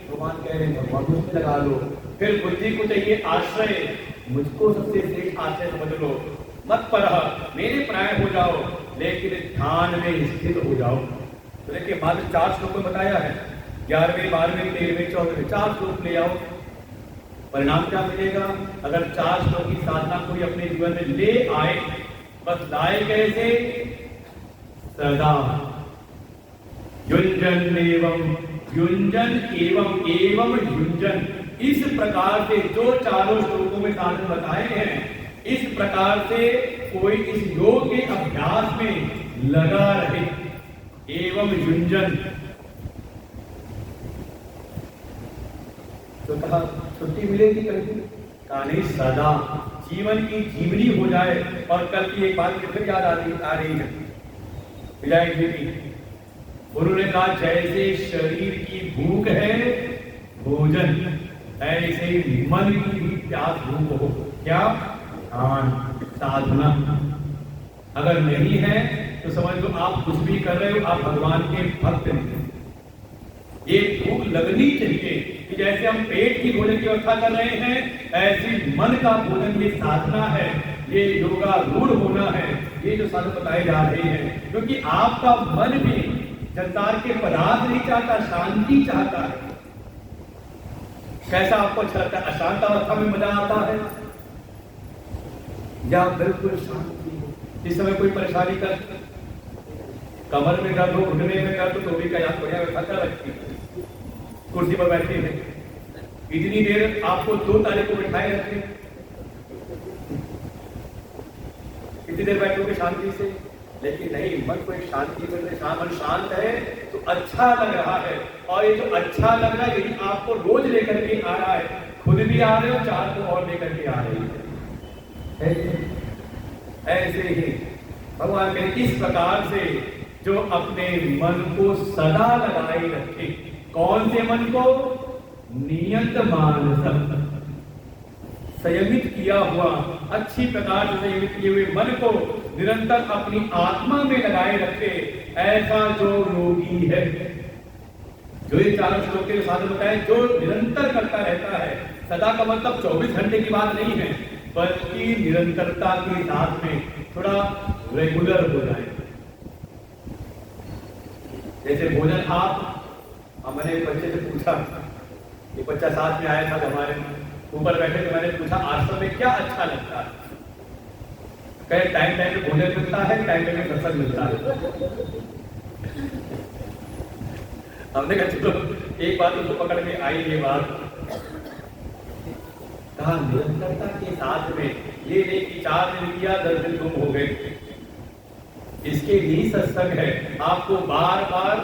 भगवान कह रहे हैं भगवान में लगा लो। फिर बुद्धि को चाहिए आश्रय, मुझको सबसे श्रेष्ठ आश्रय समझ लो। मत पर मेरे प्राय हो जाओ, लेकिन ध्यान में स्थित हो जाओ। तो देखिए बाद 4 श्लोकों में बताया है, 11वें 12वें 13वें 14वें 4 श्लोक ले आओ। परिणाम क्या मिलेगा? अगर 4 श्लोक की साधना कोई अपने जीवन में ले आए, बस लाए कैसे? सदा युंजन एवं युंजन, इस प्रकार से जो चारों श्लोकों में साधन बताए हैं, इस प्रकार से कोई इस योग के अभ्यास में लगा रहे। एवं युंजन तो कहा छुट्टी मिलेगी कभी? कहा नहीं, सदा जीवन की जीवनी हो जाए। और कल की एक बात फिर याद आ रही है विजय जी की। उन्होंने कहा जैसे शरीर की भूख है भोजन, ऐसे ही मन की भी प्यास भूख हो। क्या? ध्यान साधना। अगर नहीं है तो समझ लो आप कुछ भी कर रहे हो, आप भगवान के भक्त नहीं। ये भूख लगनी चाहिए कि जैसे हम पेट की भोजन की व्यवस्था कर रहे हैं, ऐसी मन का भोजन ये साधना है, ये योगा रूढ़ होना है। ये जो साधन बताए जा रहे हैं, क्योंकि आपका मन भी संसार के पदार्थ नहीं चाहता, शांति चाहता है। कैसा आपको अच्छा लगता है? अशांत अवस्था में मजा आता है या बिल्कुल शांति? इस समय कोई परेशानी कर, कमर में दर्द हो, घुटने में दर्द हो, तो भी क्या बढ़िया व्यवस्था कर रखी है, कुर्सी पर बैठे हैं, इतनी देर आपको 2 तारीख को बिठाए रखे, इतनी देर बैठोगे शांति से। लेकिन नहीं, मन को एक शांति मिल रही, मन शांत है तो अच्छा लग रहा है। और ये जो अच्छा लग रहा है, यही आपको रोज लेकर के आ रहा है। खुद भी आ रहे हो, 4 को और लेकर के आ रही है। ऐसे ही भगवान ने इस प्रकार से जो अपने मन को सदा लगाए रखे, कौन से मन को? नियत मानसम, संयमित किया हुआ, अच्छी प्रकार से संयमित किए हुए मन को निरंतर अपनी आत्मा में लगाए रखे, ऐसा जो योगी है, जो ये चारों श्लोक के साधन बताए, जो निरंतर करता रहता है। सदा का मतलब 24 घंटे की बात नहीं है, बल्कि निरंतरता के साथ में थोड़ा रेगुलर हो जाए। जैसे भोजन, मैंने एक बच्चे से पूछा, ये बच्चा साथ में आया था, हमारे ऊपर बैठे थे, मैंने पूछा आश्रम में क्या अच्छा लगता है? कहे टाइम टाइम पे भोजन मिलता है, टाइम टाइम पे सत्संग मिलता है। हमने कहा चलो एक बात उसको पकड़ में आई, ये बात कहा निरंतरता के साथ में, ये नहीं कि 4 दिन किया 10 दिन गुम हो गए, इसके लिए सत्संग है, आपको बार बार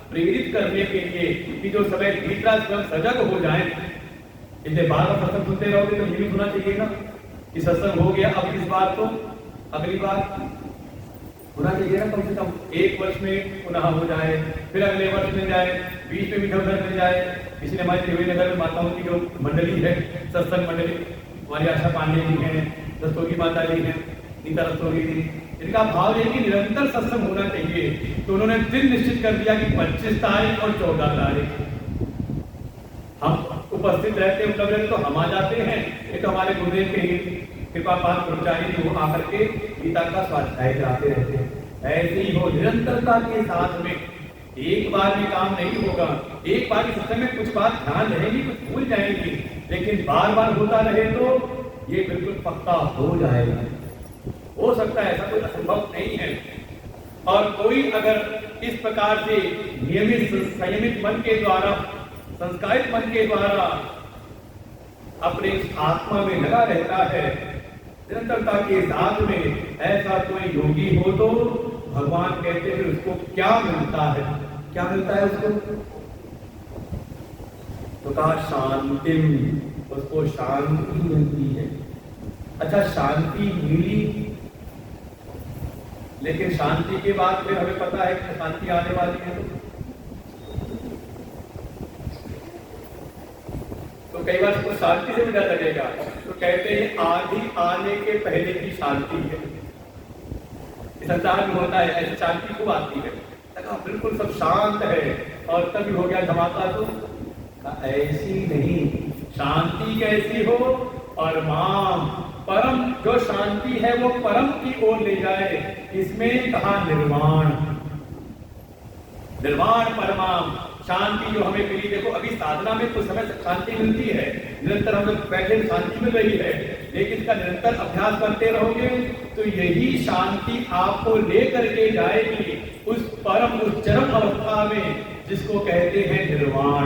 प्रेरित करने के लिए कि जो समय बीत रहा स्वयं सजग हो जाए। इसलिए बार बार सत्संग सुनते रहोगे तो ये भी सुना चाहिए ना कि सत्संग हो गया, अब इस बार तो अगली बार होना चाहिए ना, कम से कम 1 वर्ष में पुनः हो जाए, फिर अगले वर्ष मिल जाए, बीच में भी उधर मिल जाए। किसी ने हमारे त्रिवेणी में माताओं की जो मंडली है, सत्संग मंडली, हमारी आशा पांडे जी हैं, रस्तोगी माता जी हैं, नीता रस्तोगी जी, इनका भाव है कि निरंतर सत्संग होना चाहिए। तो उन्होंने दिन निश्चित कर दिया कि 25 तारीख और 14 तारीख हम उपस्थित रहते हैं, उपलब्ध रहते, तो हम आ जाते हैं। ये तो हमारे गुरुदेव के ही कृपा पाठ ब्रह्मचारी जी, वो आकर के गीता का स्वाध्याय कराते रहते हैं। ऐसे ही हो, निरंतरता के साथ में, एक बार में काम नहीं होगा। एक बार के सत्संग में कुछ बात ध्यान रहेगी, कुछ भूल जाएंगी, लेकिन बार बार होता रहे तो ये बिल्कुल पक्का हो जाएगा। हो सकता है, ऐसा कोई असंभव नहीं है। और कोई अगर इस प्रकार से नियमित संयमित मन के द्वारा, संस्कारित मन के द्वारा अपने आत्मा में लगा रहता है निरंतरता के साथ में, ऐसा कोई योगी हो तो भगवान कहते हैं उसको क्या मिलता है? क्या मिलता है उसको? तो कहा शांति, उसको शांति मिलती है। अच्छा, शांति मिली, लेकिन शांति के बाद फिर हमें पता है कि शांति आने वाली है, तो कई बार उसको शांति से मिला लगेगा। तो कहते हैं आधी आने के पहले की शांति है। संसार में होता है, ऐसी शांति खूब आती है, बिल्कुल सब शांत है और तभी हो गया धमाका। तो ऐसी नहीं, शांति कैसी हो? और माम परम, जो शांति है वो परम की ओर ले जाए। इसमें कहा निर्वाण, निर्वाण परमाम शांति जो हमें मिली। देखो अभी साधना में कुछ समय शांति मिलती है, निरंतर हम लोग बैठे शांति मिल रही है, लेकिन इसका निरंतर अभ्यास करते रहोगे तो यही शांति आपको लेकर के जाएगी उस परम, उस चरम अवस्था में जिसको कहते हैं निर्वाण।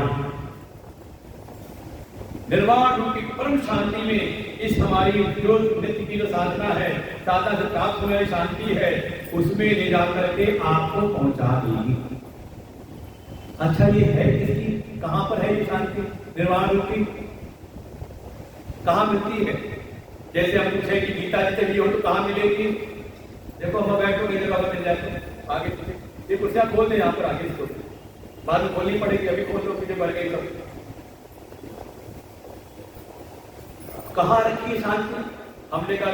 निर्वाण रूपी परम शांति में इस हमारी जो नित्य की जो साधना है, साधना से प्राप्त होने वाली शांति है, उसमें ले जाकर के आपको पहुंचा देगी। अच्छा, ये है किसकी, कहां पर है ये शांति निर्वाण रूपी? कहां मिलती है? जैसे हम पूछे कि गीता जी से भी हो तो कहां मिलेगी? देखो हम बैठो, मेरे बाबा मिल जाते आगे पीछे, ये कुर्सियां खोल दे यहाँ पर आगे, इसको बाद में खोलनी पड़ेगी, अभी खोल लो, पीछे बढ़ गई सब। कहाँ रखी है शांति? हमने कहा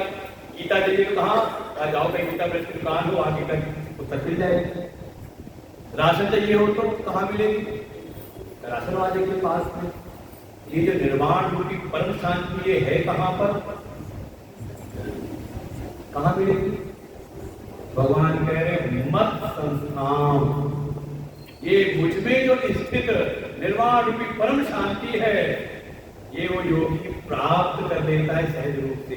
गीता जी को कहा जाओ, कहीं गीता प्रेस की दुकान हो, आगे तक पुस्तक मिल जाएगी। राशन चाहिए हो तो कहाँ मिलेगी? राशन वाले के पास में। ये जो निर्वाण रूपी परम शांति ये है कहाँ पर, कहाँ मिलेगी? भगवान कह रहे मत संस्थान, ये मुझ में जो स्थित निर्वाण रूपी परम शांति है, ये वो योगी प्राप्त कर लेता है सहज रूप से।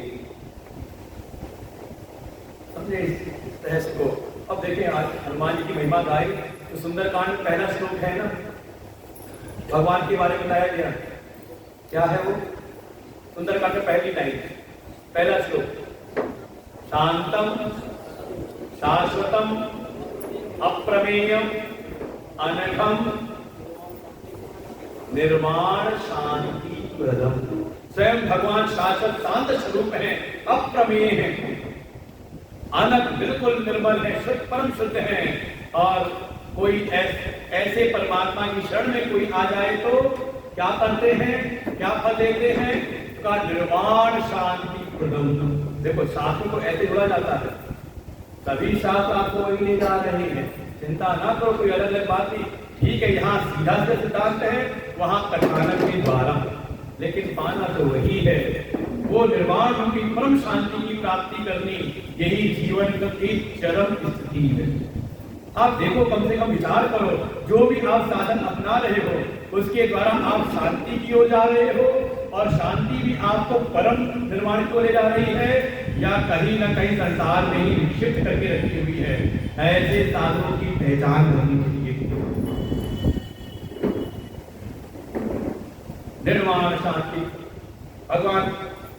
समझे इस रहस्य को? अब देखें, आज हनुमान जी की महिमा गाई तो सुंदरकांड पहला श्लोक है ना, भगवान के बारे में बताया गया। क्या है वो? सुंदरकांड में पहली लाइन, पहला श्लोक, शांतम शाश्वतम अप्रमेयम अनघम निर्वाण शांति प्रदम। स्वयं भगवान शाश्वत शांत स्वरूप है अप्रमेय हैं, अनक बिल्कुल निर्मल है, शुद्ध परम शुद्ध है। और कोई ऐसे परमात्मा की शरण में कोई आ जाए तो क्या करते हैं, क्या फल देते हैं? का निर्वाण शांति प्रदम। देखो शास्त्र को ऐसे जोड़ा जाता है, सभी शास्त्र आपको वही ले जा रहे हैं, चिंता ना करो, कोई अलग अलग बात नहीं। ठीक है, यहाँ सीधा से सिद्धांत है, वहां कथानक के द्वारा, लेकिन पाना तो वही है। वो निर्वाण रूपी परम शांति की प्राप्ति करनी, यही जीवन की चरम स्थिति है। आप देखो, कम से कम विचार करो, जो भी आप साधन अपना रहे हो उसके द्वारा आप शांति की ओर जा रहे हो, और शांति भी आपको परम निर्वाण को ले जा रही है, या कहीं ना कहीं संसार में ही निक्षिप्त करके रखी हुई है। ऐसे साधनों की पहचान करनी चाहिए। निर्वाण शांति, भगवान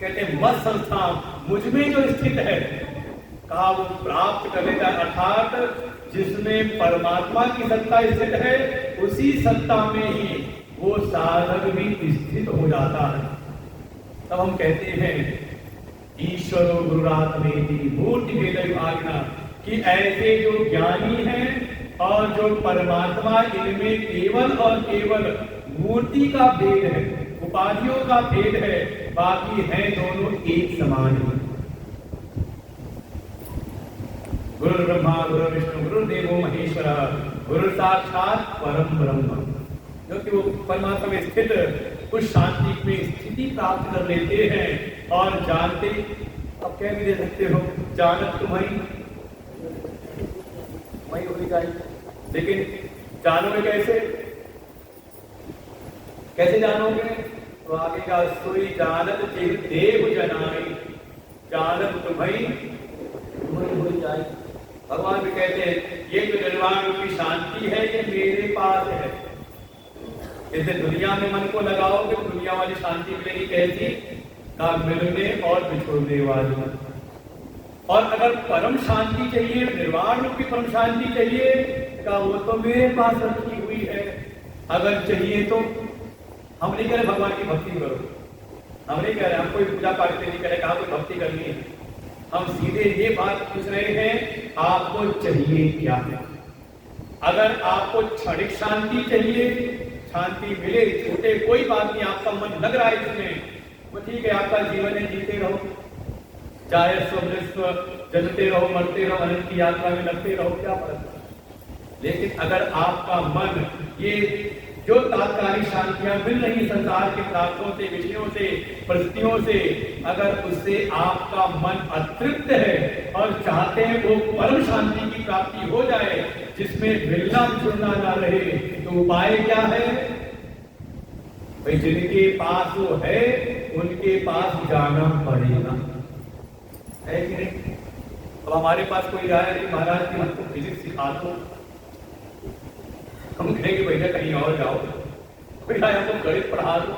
कहते हैं मत संस्था मुझ में जो स्थित है, कहा वो प्राप्त कर लेता है। अर्थात जिसमें परमात्मा की सत्ता स्थित है, उसी सत्ता में ही वो साधक भी स्थित हो जाता है। तब हम कहते हैं ईश्वरो गुरुरात्मेति मूर्ति भेद आज्ञा, कि ऐसे जो ज्ञानी हैं और जो परमात्मा, इनमें केवल और केवल मूर्ति का भेद है, उपाधियों का भेद है, बाकी है दोनों एक समान ही। गुरु ब्रह्मा गुरु विष्णु गुरुदेवो महेश्वर, गुरु साक्षात परम ब्रह्म। क्योंकि वो परमात्मा में स्थित उस शांति में स्थिति प्राप्त कर लेते हैं और जानते, अब कह भी दे सकते हो, जानत तुम्हारी वही हो जाए, लेकिन जानोगे कैसे? कैसे जानोगे? तो आगे का सोई जानत चिर देव जनाई, जानत तुम्हारी हो जाए। भगवान भी कहते हैं ये जो निर्वाण रूपी शांति है, ये मेरे पास है। इसे दुनिया में मन को लगाओगे, दुनिया वाली शांति मिलेगी कैसी? का मिलने और बिछोड़ने वाली। और अगर परम शांति चाहिए, निर्वाण रूपी परम शांति चाहिए, का वो तो मेरे पास रखी हुई है। अगर चाहिए तो हम नहीं कह रहे भगवान की भक्ति करो, हम नहीं कह रहे, हम कोई पूजा पाठ नहीं करे, कहा कोई भक्ति करनी है। हम सीधे ये बात पूछ रहे हैं आपको चाहिए क्या है। अगर आपको क्षणिक शांति चाहिए, शांति मिले, छूटे, कोई बात नहीं, आपका मन लग रहा है इसमें, वो ठीक है, आपका जीवन है, जीते रहो, चाहे स्वमृष्व जलते रहो, मरते रहो, अनंत की यात्रा में लगते रहो, क्या फर्क। लेकिन अगर आपका मन ये जो तात्कालिक शांतियां मिल रही संसार के पदार्थों से, विषयों से, परिस्थितियों से, अगर उससे आपका मन अतृप्त है और चाहते हैं वो परम शांति की प्राप्ति हो जाए जिसमें मिलना जुड़ना ना रहे, तो उपाय क्या है भाई? जिनके पास वो है उनके पास जाना पड़ेगा, है कि नहीं? अब हमारे पास कोई आया कि महाराज की हमको फिजिक्स सिखा दो, हम कहेंगे भैया कहीं और जाओ। कोई आया हमको गणित पढ़ा दो,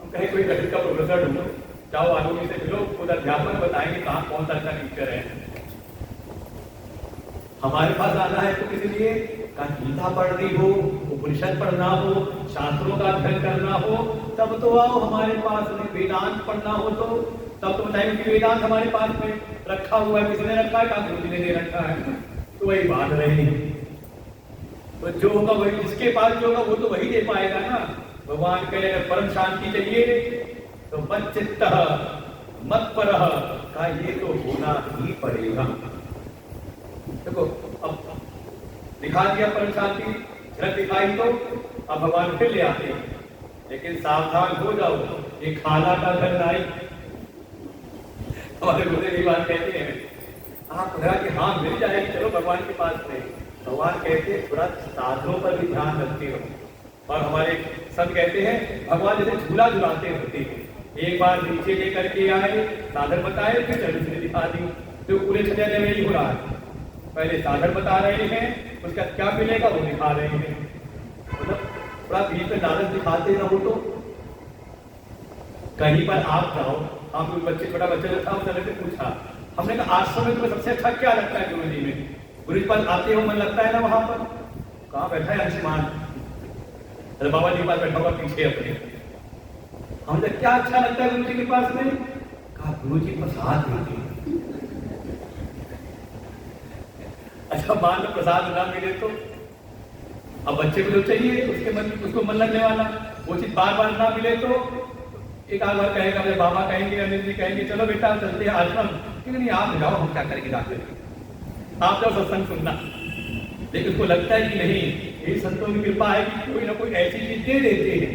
हम कहें कोई गणित का प्रोफेसर ढूंढो, जाओ आदमी से मिलो, खुद अध्यापन बताएंगे कहाँ कौन सा अच्छा टीचर है। हमारे पास आना है तो किसी लिए गीता पढ़नी हो, उपनिषद पढ़ना हो, शास्त्रों का अध्ययन करना हो, तब तो आओ हमारे पास में। वेदांत पढ़ना हो तो तब तो बताएंगे कि वेदांत हमारे पास में रखा हुआ है, किसने रखा है? कहा गुरु जी ने दे रखा है। तो वही बात रही, तो जो होगा वही, जिसके पास जो होगा वो तो वही दे पाएगा ना। भगवान कह रहे परम शांति चाहिए तो मत चित्त मत पर का, ये तो होना ही पड़ेगा। देखो अब दिखा दिया परम शांति, झलक दिखाई, तो अब भगवान फिर ले आते हैं, लेकिन सावधान हो जाओ, ये खाला का घर नहीं। हमारे गुरुदेव ये बात कहते हैं, आप कहा कि हाँ मिल जाएगी, चलो भगवान के पास में। भगवान कहते हैं थोड़ा साधनों पर भी ध्यान रखते हो। और हमारे संत कहते हैं भगवान जैसे झूला झुलाते होते हैं, एक बार नीचे लेकर के आए, साधन बताए, फिर चरण से दिखा दी। तो पूरे छठे में ही हो रहा है, पहले साधन बता रहे हैं, उसका क्या मिलेगा वो दिखा रहे हैं। मतलब थोड़ा बीच में लालच दिखाते रहो। तो कहीं पर आप जाओ, आप कोई बच्चे, छोटा बच्चा जो था उसने पूछा, हमने कहा आश्रम में तुम्हें सबसे अच्छा क्या लगता है? गुरु जी में गुरु जी पास आते हो मन लगता है ना वहां पर? कहाँ बैठा है अंशुमान? अरे बाबा जी पास बैठा हुआ पीछे अपने। हमने क्या अच्छा लगता है गुरु जी के पास में? कहा गुरु जी प्रसाद देते हैं। अच्छा मान लो प्रसाद ना मिले तो अब बच्चे को जो चाहिए उसके मन उसको मन लगने वाला, वो चीज बार बार ना मिले तो एक आध बार कहेगा, मेरे बाबा कहेंगे, अनिल जी कहेंगे चलो बेटा चलते हैं आश्रम, क्योंकि नहीं आप जाओ, हम क्या करेंगे जाते, आप जाओ सत्संग सुनना। लेकिन उसको लगता है कि नहीं, ये संतों की कृपा है कि कोई ना कोई ऐसी चीज दे देते हैं,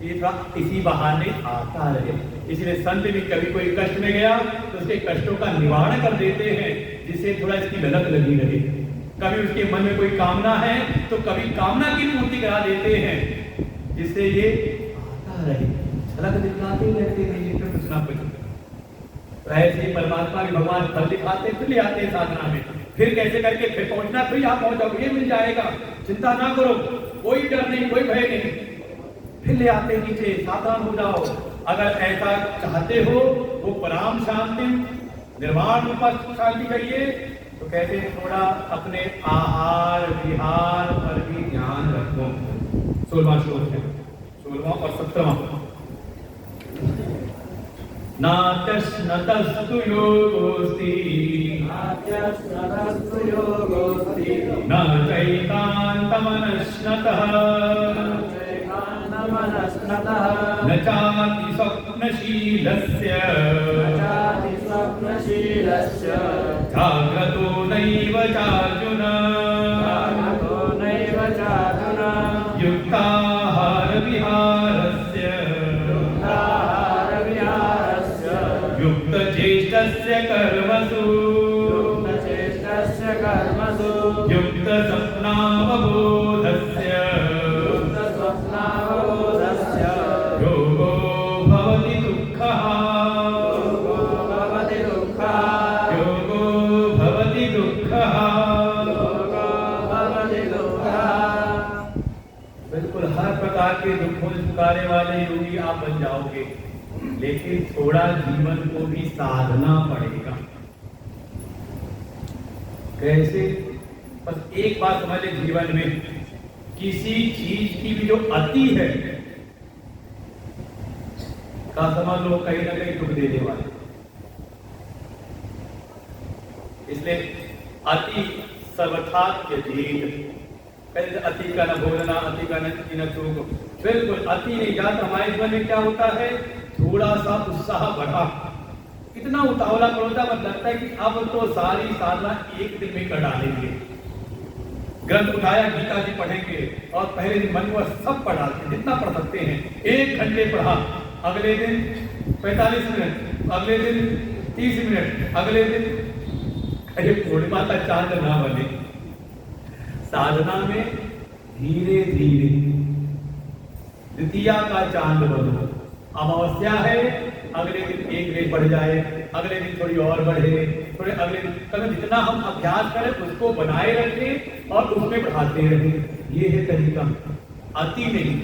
ये थोड़ा इसी बहाने आता रहे। इसलिए संत भी कभी कोई कष्ट में गया तो उसके कष्टों का निवारण कर देते हैं, जिससे थोड़ा इसकी ललक लगी रहे। कभी उसके मन में कोई कामना है तो कभी कामना की पूर्ति करा देते हैं, जिससे ये आता रहे, झलक दिखलाते ही रहते हैं, ये फिर कुछ ना कुछ। तो ऐसे परमात्मा के भगवान फल दिखाते फिर ले आते हैं साधना में, फिर कैसे करके फिर पहुंचना, फिर यहाँ पहुंचोगे, ये मिल जाएगा, चिंता ना करो, कोई डर नहीं, कोई भय नहीं, फिर ले आते नीचे, सावधान हो जाओ। अगर ऐसा चाहते हो वो पराम शांति निर्वाण रूप शांति चाहिए तो कहते हैं थोड़ा अपने आहार विहार पर भी ध्यान रखो। 16वां श्लोक है, 16वां और 17वां। नात्यश्नतस्तु योगोस्ति न चैकान्तमनश्नतः न चाति स्वप्नशीलस्य जाग्रतो नैव चार्जुन युक्ताहार विहारस्य युक्तचेष्टस्य कर्मसु युक्तस्वप्नावबोधस्य योगो भवति दुःखः योगो भवति दुःखः। बिल्कुल हर प्रकार के दुखों से पुकारे वाले योगी आप बन जाओगे, लेकिन थोड़ा जीवन को भी साधना पड़ेगा। कैसे? बस एक बात समझ ले, जीवन में किसी चीज की भी जो अति है का समझ लो कहीं ना कहीं दुख देने वाले। इसलिए अति सर्वथा त्यजेत, अति का न भोजना, अति का न चूक। बिल्कुल अति नहीं जाता। हमारे जीवन में क्या होता है, थोड़ा सा उत्साह बढ़ा, इतना उतावला पड़ोता मत लगता है कि अब तो सारी साधना एक दिन में कर डालेंगे। ग्रंथ उठाया, गीता जी पढ़ेंगे और पहले दिन मन में सब पढ़ा, जितना पढ़ सकते हैं। 1 घंटे पढ़ा, अगले दिन 45 मिनट, अगले दिन 30 मिनट, अगले दिन पूर्णिमा का चांद ना बने। साधना में धीरे धीरे द्वितीया का चांद बनो। अमावस्या है, अगले दिन 1 ग्रेड बढ़ जाए, अगले दिन थोड़ी और बढ़े, थोड़े अगले दिन, कभी जितना हम अभ्यास करें उसको बनाए रखें और उसमें बढ़ाते रहें। ये है तरीका, अति नहीं।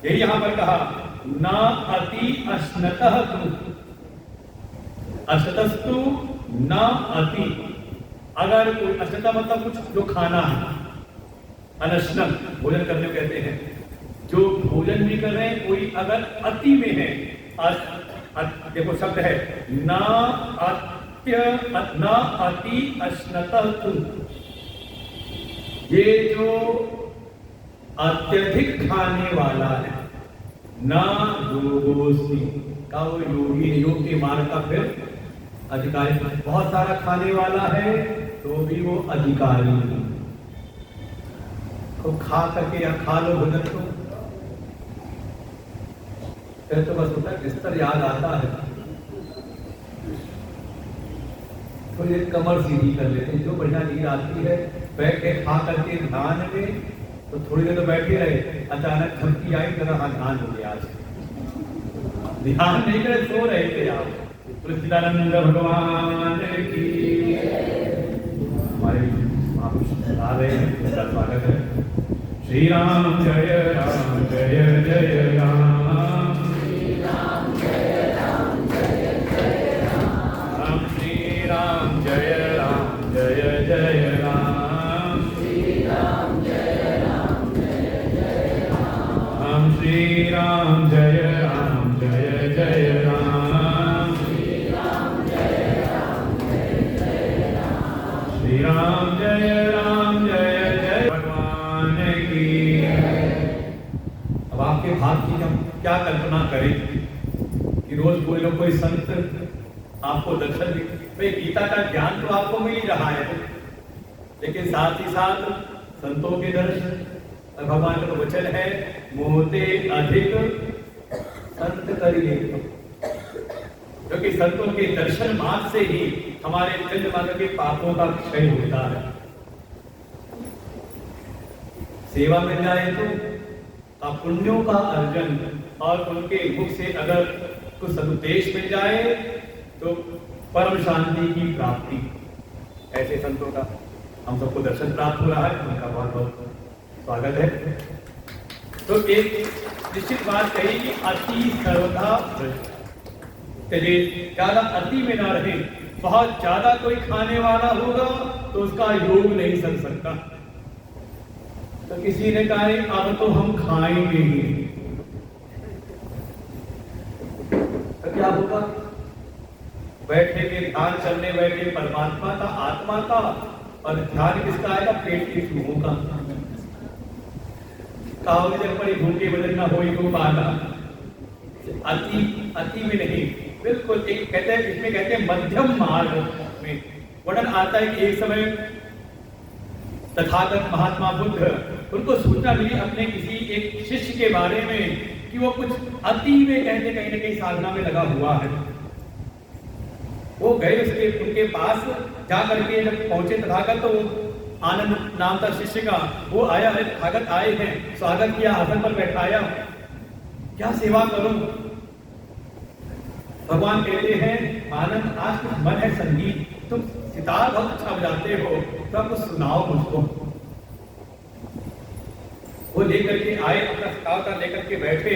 यही यहां पर कहा, न अति अश्नतः तु, अश्नतस्तु न अति। अगर कोई अश्नता मतलब कुछ जो खाना है, अनशनम भोजन करने को कहते हैं, जो भोजन भी कर रहे हैं कोई अगर अति में है, देखो शब्द है न अति अश्नतः तु, ये जो अत्यधिक खाने वाला है, न योगोस्ति का वो योगी, योग के मार्ग का फिर अधिकारी। बहुत सारा खाने वाला है तो भी वो अधिकारी नहीं। तो खा करके या खा लो भोजन तो फिर तो बस होता है बिस्तर याद आता है, तो ये कमर सीधी कर लेते हैं। जो बढ़िया नींद आती है बैठ के खा करके ध्यान में, तो थोड़ी देर तो बैठे रहे, अचानक झपकी आई, जरा हाँ ध्यान हो गया, आज ध्यान नहीं करे, सो रहे थे आप। सच्चिदानंद भगवान की। हमारे महापुरुष आ रहे हैं, उनका स्वागत है। श्री राम जय राम जय जय राम, श्री राम जय राम जय जय राम, श्री राम जय राम जय जय राम, श्री राम जय राम जय जय राम, श्री राम जय राम जय जय राम, श्री राम राम जय जय भगवान की। अब आपके भाग की हम क्या कल्पना करें कि रोज कोई ना कोई संत आपको दर्शन दे। भाई गीता का ज्ञान तो आपको मिल ही रहा है, लेकिन साथ ही साथ संतों के दर्शन। भगवान का वचन है, मोते अधिक संत करिए, क्योंकि संतों के दर्शन मात्र से ही हमारे जन्म मात्र के पापों का क्षय होता है। सेवा मिल जाए तो पुण्यों का अर्जन, और उनके मुख से अगर कुछ सदुपदेश मिल जाए तो परम शांति की प्राप्ति। ऐसे संतों का हम सबको दर्शन प्राप्त हो रहा है, उनका बहुत बहुत स्वागत है। तो एक निश्चित बात कही कि अति सर्वथा चलिए, ज्यादा अति में ना रहे। बहुत ज्यादा कोई खाने वाला होगा तो उसका योग नहीं चल सकता। तो किसी ने कहा अब तो हम खाएंगे ही, तो क्या होगा? बैठेंगे, ध्यान करने बैठे परमात्मा का, आत्मा का, और ध्यान किसका आएगा? पेट के चूहों का। कहोगे जब बड़ी भूखे बदल ना हो तो पाना। अति में नहीं, बिल्कुल एक कहते हैं, इसमें कहते हैं मध्यम मार्ग में वर्णन आता है कि एक समय तथागत महात्मा बुद्ध, उनको सूचना मिली अपने किसी एक शिष्य के बारे में कि वो कुछ अति में कहते कहीं ना कहीं साधना में लगा हुआ है। वो गए उनके पास जा करके जब पहुंचे तथागत, तो आनंद नाम था शिष्य का, वो आया है, तथागत आए हैं, स्वागत किया, आसन पर बैठाया, क्या सेवा करूं? भगवान कहते हैं, आनंद आज कुछ मन है संगीत, तुम सितार बहुत अच्छा बजाते हो, तो कुछ सुनाओ मुझको। वो लेकर के आए, अपना सितार लेकर के बैठे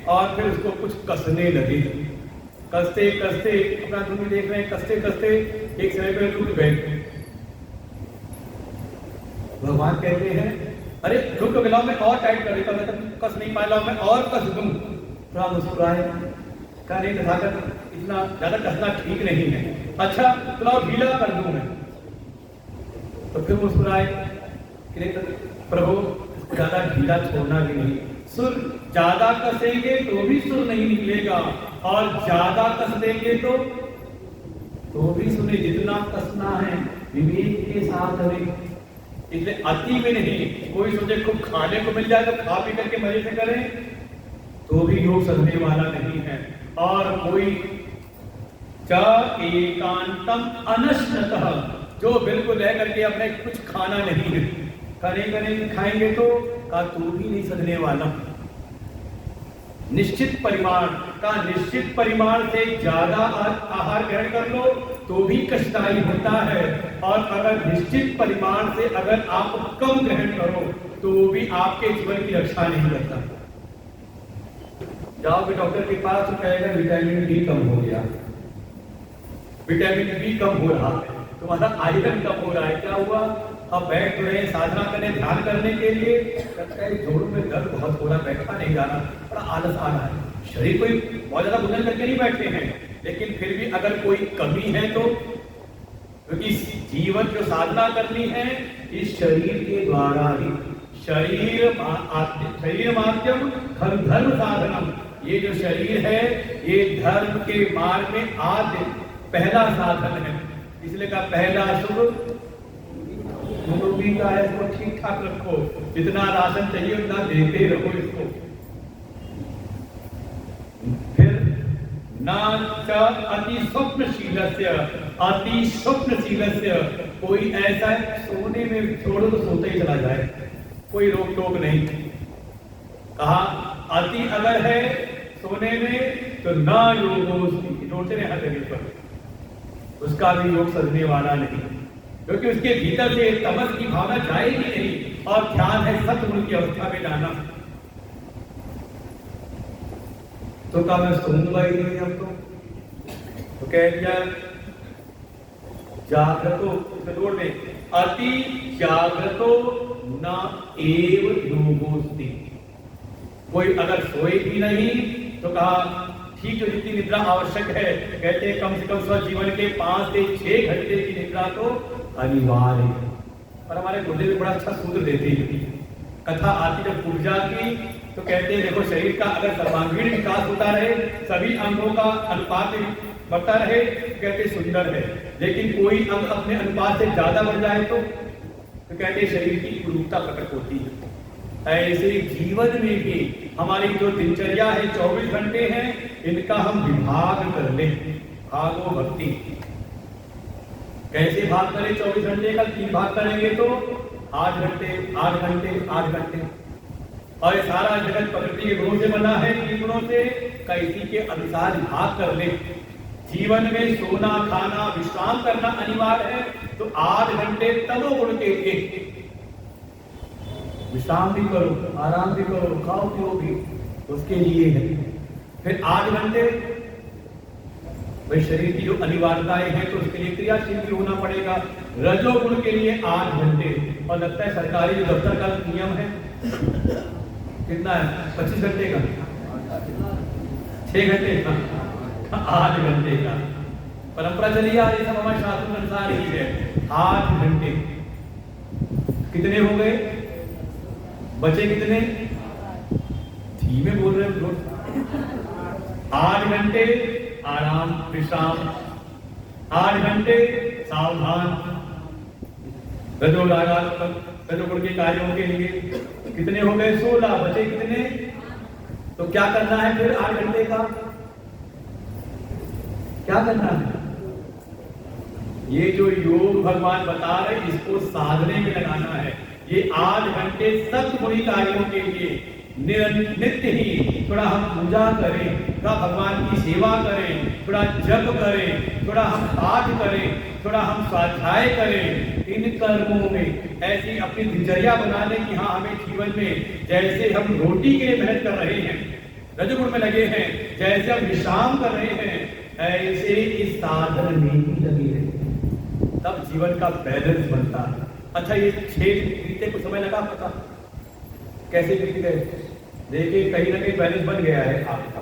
और फिर उसको कुछ कसने लगे। कसते कसते अपना धुन देख रहे हैं, कसते कसते एक समय पे रुक गए। भगवान कहते हैं, अरे रुक तो मिलाओ, मैं और टाइट कर देता हूं, कस नहीं पा रहा, मैं और कस दूं। थोड़ा मुस्कुराए, कहा नहीं तथागत, इतना ज्यादा कसना ठीक नहीं है, अच्छा थोड़ा ढीला कर दूं मैं। तो फिर मुस्कुराए, प्रभु ज्यादा ढीला छोड़ना भी नहीं, सुर ज्यादा कसेंगे तो भी सुर नहीं निकलेगा, और ज्यादा कस देंगे तो भी सुने। जितना कसना है विवेक के साथ हमें, इसलिए अति में नहीं। कोई सोचे खूब खाने को मिल जाए तो खा पी करके मजे से करें, तो भी योग सधने वाला नहीं है। और कोई च एकांतम अनश्नतः, जो बिल्कुल रह करके अपने कुछ खाना नहीं है, करें खाएंगे तो का तो भी नहीं सधने वाला। निश्चित परिमाण का, निश्चित परिमाण से ज्यादा आहार ग्रहण कर लो तो भी कष्टदायी होता है, और अगर निश्चित परिमाण से अगर आप कम ग्रहण करो तो भी आपके जीवन की रक्षा नहीं करता। जाओगे डॉक्टर के पास तो कहेगा विटामिन डी कम हो गया, विटामिन बी कम हो रहा है, तुम्हारा आयरन कम हो रहा है। क्या हुआ? अब बैठ तो रहे साधना करने, ध्यान करने के लिए, लगता है जोड़ों में दर्द बहुत हो रहा, बैठा नहीं जा रहा, बड़ा आलस आ रहा है। शरीर कोई बहुत ज्यादा बुझन करके नहीं बैठे हैं, लेकिन फिर भी अगर कोई कमी है तो, क्योंकि जीवन जो साधना करनी है इस शरीर के द्वारा ही, शरीर माध्यम धर्म साधनम। ये जो शरीर है ये धर्म के मार्ग में आद्य पहला साधन है। इसलिए का पहला सुख रोगी का है, इसको ठीक ठाक रखो, जितना राशन चाहिए उतना देते रहो इसको। फिर ना अति स्वप्नशीलस्य, अति स्वप्नशीलस्य, कोई ऐसा सोने में छोड़ो तो सोते ही चला जाए, कोई रोक टोक नहीं। कहा अति अगर है सोने में तो ना योगोस्ति, रोते रहे हर जगह पर, उसका भी योग सधने वाला नहीं, क्योंकि उसके भीतर से तमस की भावना जाएगी नहीं, और ध्यान है सत्गुण की अवस्था में जाना। तो क्या मैं सोऊंगा ही नहीं अब तो कह दिया जागृतो, जोड़ में अति जागृतो न एव योगोस्ति। कोई अगर सोए भी नहीं तो कहा ठीक जो जितनी निद्रा आवश्यक है, कहते हैं कम से कम स्वस्थ जीवन के 5 से 6 घंटे की निद्रा तो अनिवार्य है। और हमारे गुरुदेव बड़ा अच्छा सूत्र देते हैं, कथा आती जब ऊर्जा की तो कहते हैं देखो शरीर का अगर सर्वांगीण विकास होता रहे, सभी अंगों का अनुपात बढ़ता रहे, कहते सुंदर है। लेकिन कोई अंग अपने अनुपात से ज्यादा बढ़ जाए तो कहते शरीर की कुरूपता प्रकट होती है। ऐसे जीवन में भी हमारी जो दिनचर्या है 24 घंटे हैं, इनका हम विभाग कर ले। भागो भक्ति कैसे भाग करें? 24 घंटे का 3 भाग करेंगे तो 8 घंटे 8 घंटे 8 घंटे। और ये सारा जगत प्रकृति के गुणों से बना है, 3 गुणों से। कैसी के अनुसार भाग कर ले। जीवन में सोना खाना विश्राम करना अनिवार्य है, तो 8 घंटे तमोगुण के लिए विश्राम भी करो, आराम भी करो, खाओ पियो भी, उसके लिए है। फिर 8 घंटे भाई शरीर की जो अनिवार्यताएं हैं तो उसके लिए क्रियाशील भी होना पड़ेगा। रजोगुण के लिए 8 घंटे। और लगता है सरकारी जो दफ्तर का नियम है कितना है? 25 घंटे का, 6 घंटे का, 8 घंटे का। परंपरा चली आ रही, सब हमारे शास्त्र के अनुसार ही है। 8 घंटे कितने हो गए? बचे कितने? धीमे बोल रहे हो। 8 घंटे आराम विश्राम, 8 घंटे सावधान रजोगुण के कार्यों के लिए। कितने हो गए? 16। बचे कितने? तो क्या करना है फिर 8 घंटे का? क्या करना है? ये जो योग भगवान बता रहे इसको साधने में लगाना है। ये 8 घंटे सत्गुणी कार्यों के लिए नित्य ही थोड़ा हम पूजा करें, थोड़ा भगवान की सेवा करें, थोड़ा जप करें, थोड़ा हम पाठ करें, थोड़ा हम स्वाध्याय करें। इन कर्मों में ऐसी अपनी दिनचर्या बना लें कि हाँ हमें जीवन में जैसे हम रोटी के लिए मेहनत कर रहे हैं, रजोगुण में लगे हैं, जैसे हम विश्राम कर रहे हैं, ऐसे इस साधन में ही लगे हैं, तब जीवन का बैलेंस बनता है। अच्छा ये 6 बीते को समय लगा, पता कैसे बीत गए? देखिए कहीं ना कहीं बैलेंस बन गया है आपका,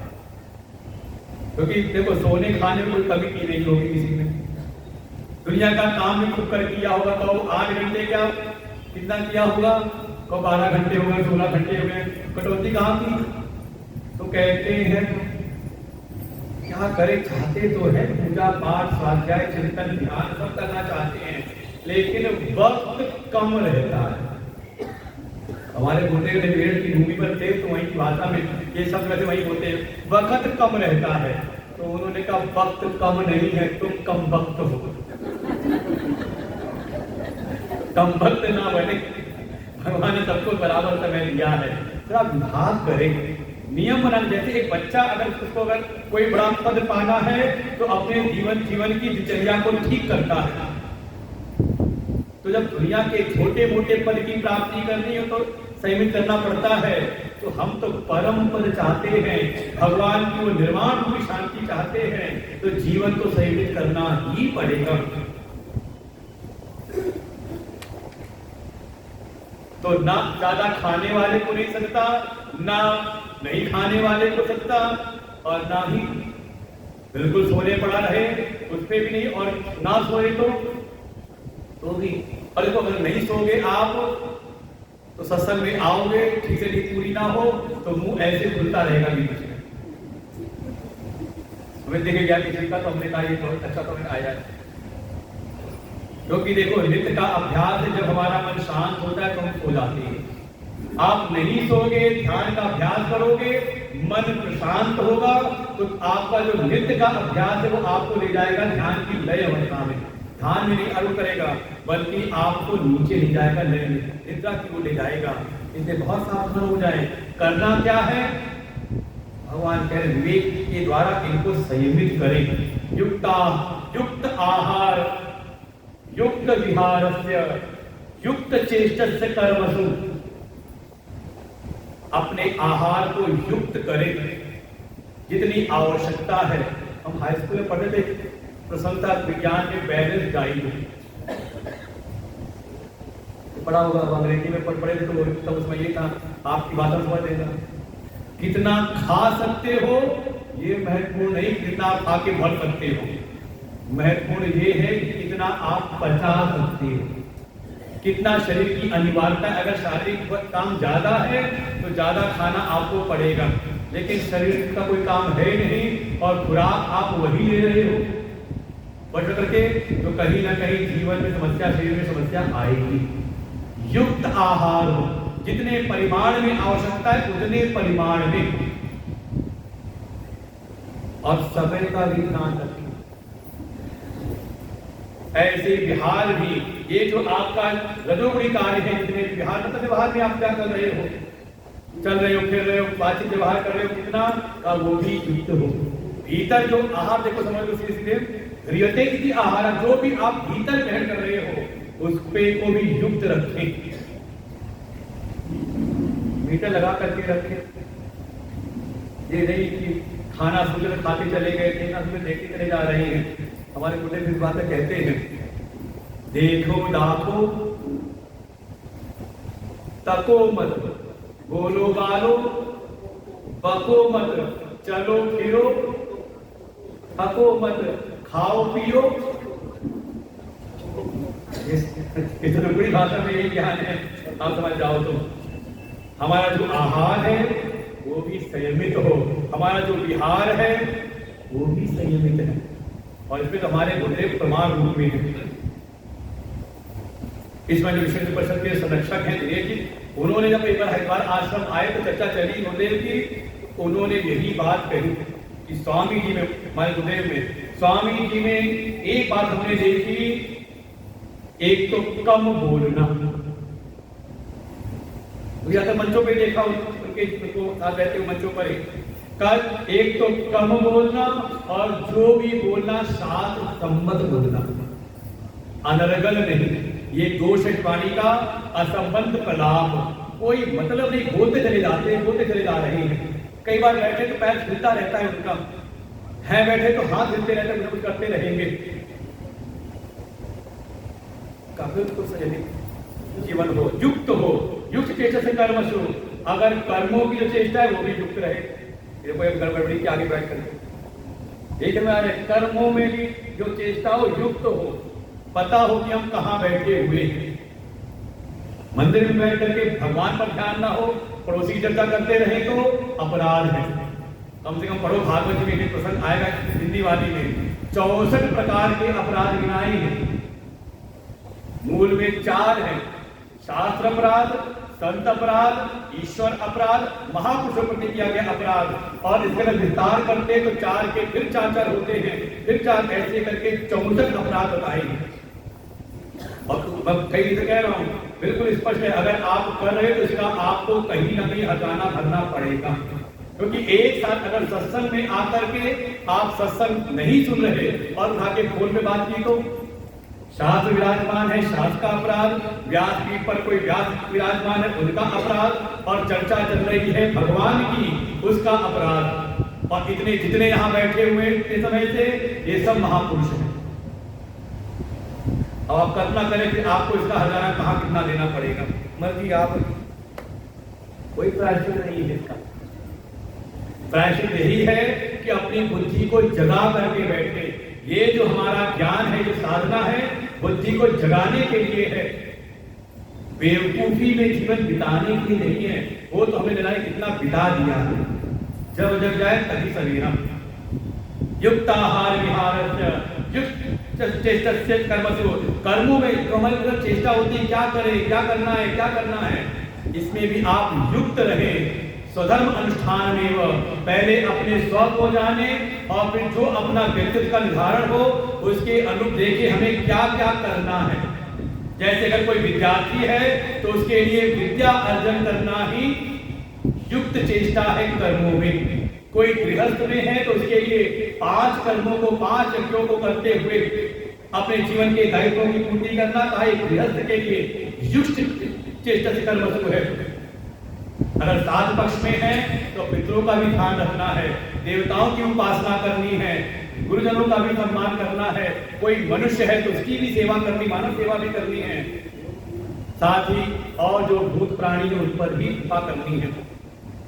क्योंकि देखो सोने खाने में कोई कमी की नहीं होगी किसी ने। दुनिया का काम भी खूब कर किया होगा तो 8 घंटे क्या कितना किया होगा? को 12 घंटे हो गए, 16 घंटे हो गए, कटौती कहाँ की? तो कहते हैं क्या करे, चाहते तो है पूजा पाठ स्वाध्याय चिंतन ध्यान सब करना चाहते हैं, लेकिन वक्त कम रहता है। हमारे गुरुदेव ने मेरठ की भूमि पर थे तो वहीं की भाषा में ये सब वैसे वही होते हैं, वक्त कम रहता है। तो उन्होंने कहा वक्त कम नहीं है, तुम कम वक्त हो। कम वक्त ना बने, भगवान ने सबको बराबर समय दिया है। थोड़ा विभाग करें, नियम बनाना। जैसे एक बच्चा अगर उसको अगर कोई बड़ा पद पाना है तो अपने जीवन की दिनचर्या को ठीक करता है। तो जब दुनिया के छोटे मोटे पद की प्राप्ति करनी हो तो संयमित करना पड़ता है। तो हम तो परम पद चाहते हैं, भगवान की वो निर्वाण रूपी शांति चाहते हैं, तो जीवन को संयमित करना ही पड़ेगा। तो ना ज्यादा खाने वाले को नहीं सकता, ना नहीं खाने वाले को सकता, और ना ही बिल्कुल सोने पड़ा रहे उस पे भी नहीं, और ना सोए तो भी। और देखो अगर नहीं सोगे आप तो सत्संग में आओगे, ठीक से नींद पूरी ना हो तो मुंह ऐसे खुलता रहेगा बीच में। हमें देखे गया किसी का तो हमने कहा ये बहुत अच्छा तो आया है, क्योंकि देखो नित्य का अभ्यास है। जब हमारा मन शांत होता है तो हम सो जाते हैं। आप नहीं सोगे, ध्यान का अभ्यास करोगे, मन प्रशांत होगा तो आपका जो नित्य का अभ्यास है वो आपको ले जाएगा ध्यान की लय अवस्था में। ध्यान में नहीं आरूढ़ करेगा बल्कि आपको नीचे ले जाएगा, लय निद्रा की ओर ले जाएगा। इससे बहुत सावधान हो जाए। करना क्या है? भगवान कह रहे विवेक के द्वारा इनको संयमित करें। युक्त आहार युक्त विहारस्य युक्त चेष्टस्य कर्मसु। अपने आहार को युक्त करें जितनी आवश्यकता है। हम हाई स्कूल में पढ़े थे प्रसन्नता विज्ञान में बैलेंस डाइट पढ़ा होगा, अंग्रेजी में पढ़े थे तो तब उसमें ये था, आपकी बात समझ देगा। कितना खा सकते हो ये महत्वपूर्ण नहीं कितना आप खा के भर सकते हो, महत्वपूर्ण ये है कि कितना आप पचा सकते हो, कितना शरीर की अनिवार्यता। अगर शारीरिक काम ज्यादा है तो ज्यादा खाना आपको पड़ेगा, लेकिन शरीर का कोई काम है नहीं और खुराक आप वही ले रहे हो बढ़ करके, तो कहीं ना कहीं जीवन में समस्या, शरीर में समस्या आएगी। युक्त आहार हो, जितने परिमाण में आवश्यकता है उतने परिमाण में, और समय का भी ध्यान रखें। ऐसे बिहार भी, ये जो आपका रजोगुणी कार्य है, जितने बिहार मतलब व्यवहार में आप क्या कर रहे हो, चल रहे हो, फिर रहे हो, बातचीत व्यवहार कर रहे हो, कितना का वो भी युक्त हो। भीतर जो आहार, देखो समझ लो सीधे, ह्रियते इति आहार, जो भी आप भीतर ग्रहण कर रहे हो उस पे को भी युक्त रखें, मीटर लगा करके रखें। ये नहीं कि खाना सोच खाते चले गए, देखना सुबह देखते चले जा रहे हैं। हमारे बुढ़े इस बात कहते हैं, देखो दाखो तको मत, बोलो गालो बको मत, चलो फिरो थको मत, खाओ पियो। इस टुकड़ी भाषा में यही ज्ञान है, आप समझ जाओ तो। हमारा जो आहार है वो भी संयमित हो, हमारा जो विहार है वो भी संयमित है, और इसमें तो हमारे गुरुदेव प्रमाण रूप में है। इसमें जो विशेष परिषद के संरक्षक हैं दिनेश जी, उन्होंने जब एक बार हरिद्वार आश्रम आए तो चर्चा चली गुरुदेव की, उन्होंने यही बात कही कि स्वामी जी में, हमारे गुरुदेव में, स्वामी जी में एक बात हमने देखी, एक तो कम बोलना, या तो मंचों पे देखा उनके साथ रहते हुए मंचों पर ही, कल एक तो कम बोलना और जो भी बोलना शास्त्र सम्मत बोलना, अनर्गल नहीं। ये दोष है वाणी का, असंबद्ध प्रलाप, कोई मतलब नहीं, बोलते चले जाते हैं, बोलते चले जा रहे हैं। कई बार बैठे तो पैर हिलता रहता है उनका, है बैठे तो हाथ हिलते रहते हैं, कुछ करते रहेंगे। काफी जीवन हो, युक्त हो, युक्त चेष्टा से कर्म शुरू। अगर कर्मों की जो चेष्टा है वो भी युक्त रहे, देखो एक गड़बड़ी के आगे बैठ कर देख में आ रहे, कर्मों में भी जो चेष्टा हो युक्त हो, पता हो कि हम कहाँ बैठे हुए हैं। मंदिर में बैठ करके भगवान पर ध्यान ना हो, पड़ोसी चर्चा करते रहे तो अपराध है। कम से कम पढ़ो, भागवत में प्रसंग आएगा हिंदी वाली में, 64 प्रकार के अपराध गिनाए हैं। मूल में 4 है, शास्त्र अपराध, संत अपराध, ईश्वर अपराध, महापुरुषों प्रति किया गया अपराध, और इसके अंदर विस्तार करते तो 4 के फिर 4 होते हैं, फिर 4 ऐसे करके 64 अपराध बताए हैं। और कई से कह रहा हूं, बिल्कुल स्पष्ट है, अगर आप कर रहे हो तो इसका आपको कहीं ना कहीं हटाना भरना पड़ेगा, क्योंकि एक साथ अगर सत्संग में आकर के आप सत्संग नहीं सुन रहे और उठा के फोन में बात की तो शास्त्र विराजमान है, शास्त्र का अपराध, व्यास पीठ पर कोई व्यास विराजमान है उनका अपराध, और चर्चा चल रही है भगवान की उसका अपराध। और इतने जितने यहाँ बैठे हुए इतने समय से ये सब महापुरुष हैं। अब आप कल्पना करें कि आपको इसका हजारा कहाँ कितना देना पड़ेगा, मर्जी आप, कोई प्रायश्चित नहीं है इसका। प्रायश्चित यही है कि अपनी बुद्धि को जगा करके बैठे। ये जो हमारा ज्ञान है, जो साधना है, बुद्धि को जगाने के लिए है, बेवकूफी में जीवन बिताने के लिए नहीं है। वो तो हमें लेना है कितना बिता दिया है, जब जग जाए तभी सवेरा। युक्त आहार विहार चेष्टस्य कर्मसु, कर्मों में तो हमारी मतलब चेष्टा होती है, क्या करें, क्या करना है, क्या करना है, इसमें भी आप युक्त रहे। स्वधर्म अनुष्ठान में पहले अपने स्व को जाने और फिर जो अपना व्यक्तित्व का निर्धारण हो उसके अनुरूप देखे हमें क्या क्या करना है। जैसे अगर कोई विद्यार्थी है तो उसके लिए विद्या अर्जन करना ही युक्त चेष्टा है कर्मों में। कोई गृहस्थ में है तो उसके लिए 5 कर्मों को, 5 यज्ञों को करते हुए अपने जीवन के दायित्वों की पूर्ति करना का एक गृहस्थ के लिए युक्त चेष्टा से कर्म शुरू है। अगर साध पक्ष में है तो पितरों का भी ध्यान रखना है, देवताओं की उपासना करनी है, गुरुजनों का भी सम्मान करना है, कोई मनुष्य है तो उसकी भी सेवा करनी, मानव सेवा भी करनी है, साथ ही और जो भूत प्राणी है उन पर भी कृपा करनी है।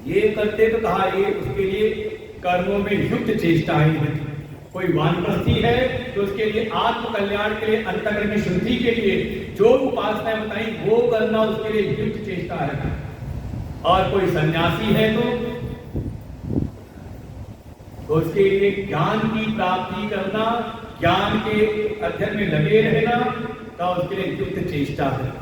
ये करते तो कहा ये उसके लिए कर्मों में युक्त चेष्टाएं हैं। कोई वानप्रस्थी है तो उसके लिए आत्म कल्याण के लिए, अंतःकरण की शुद्धि के लिए जो उपासनाएं बताई वो करना उसके लिए युक्त चेष्टा है। और कोई सन्यासी है तो उसके लिए ज्ञान की प्राप्ति करना, ज्ञान के अध्ययन में लगे रहना का उसके लिए युक्त चेष्टा है।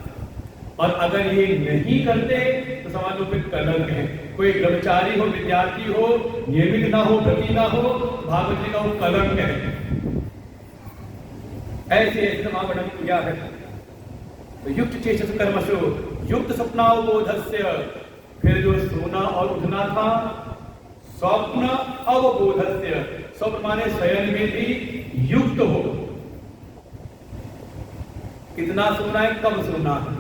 और अगर ये नहीं करते तो समाज में कलंक है। कोई ब्रह्मचारी हो, विद्यार्थी हो, नियमित ना हो, व्रती ना हो, भागवत जी का वो कलंक है। ऐसे समागम किया है। तो युक्त चेष्टा कर्मसु युक्त स्वप्नावबोधस्य, फिर जो सोना और उठना था, स्वप्न अवबोधस्य, स्वप्न माने शयन में भी युक्त हो। कितना सोना है, कब सोना है,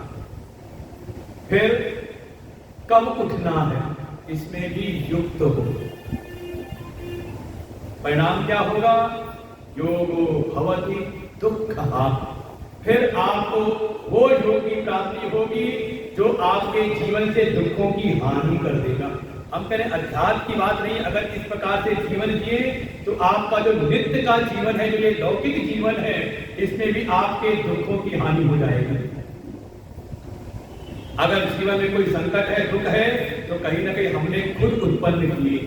फिर कब उठना है, इसमें भी युक्त हो। परिणाम क्या होगा? योगो भवति दुःखः। फिर आपको वो योग की प्राप्ति होगी जो आपके जीवन से दुखों की हानि कर देगा। हम कह रहे हैं अध्यात्म की बात नहीं, अगर इस प्रकार से जीवन जिए तो आपका जो नित्य का जीवन है, जो ये लौकिक जीवन है, इसमें भी आपके दुखों की हानि हो जाएगी। अगर जीवन में कोई संकट है, दुख है, तो कहीं ना कहीं हमने खुद उत्पन्न किए।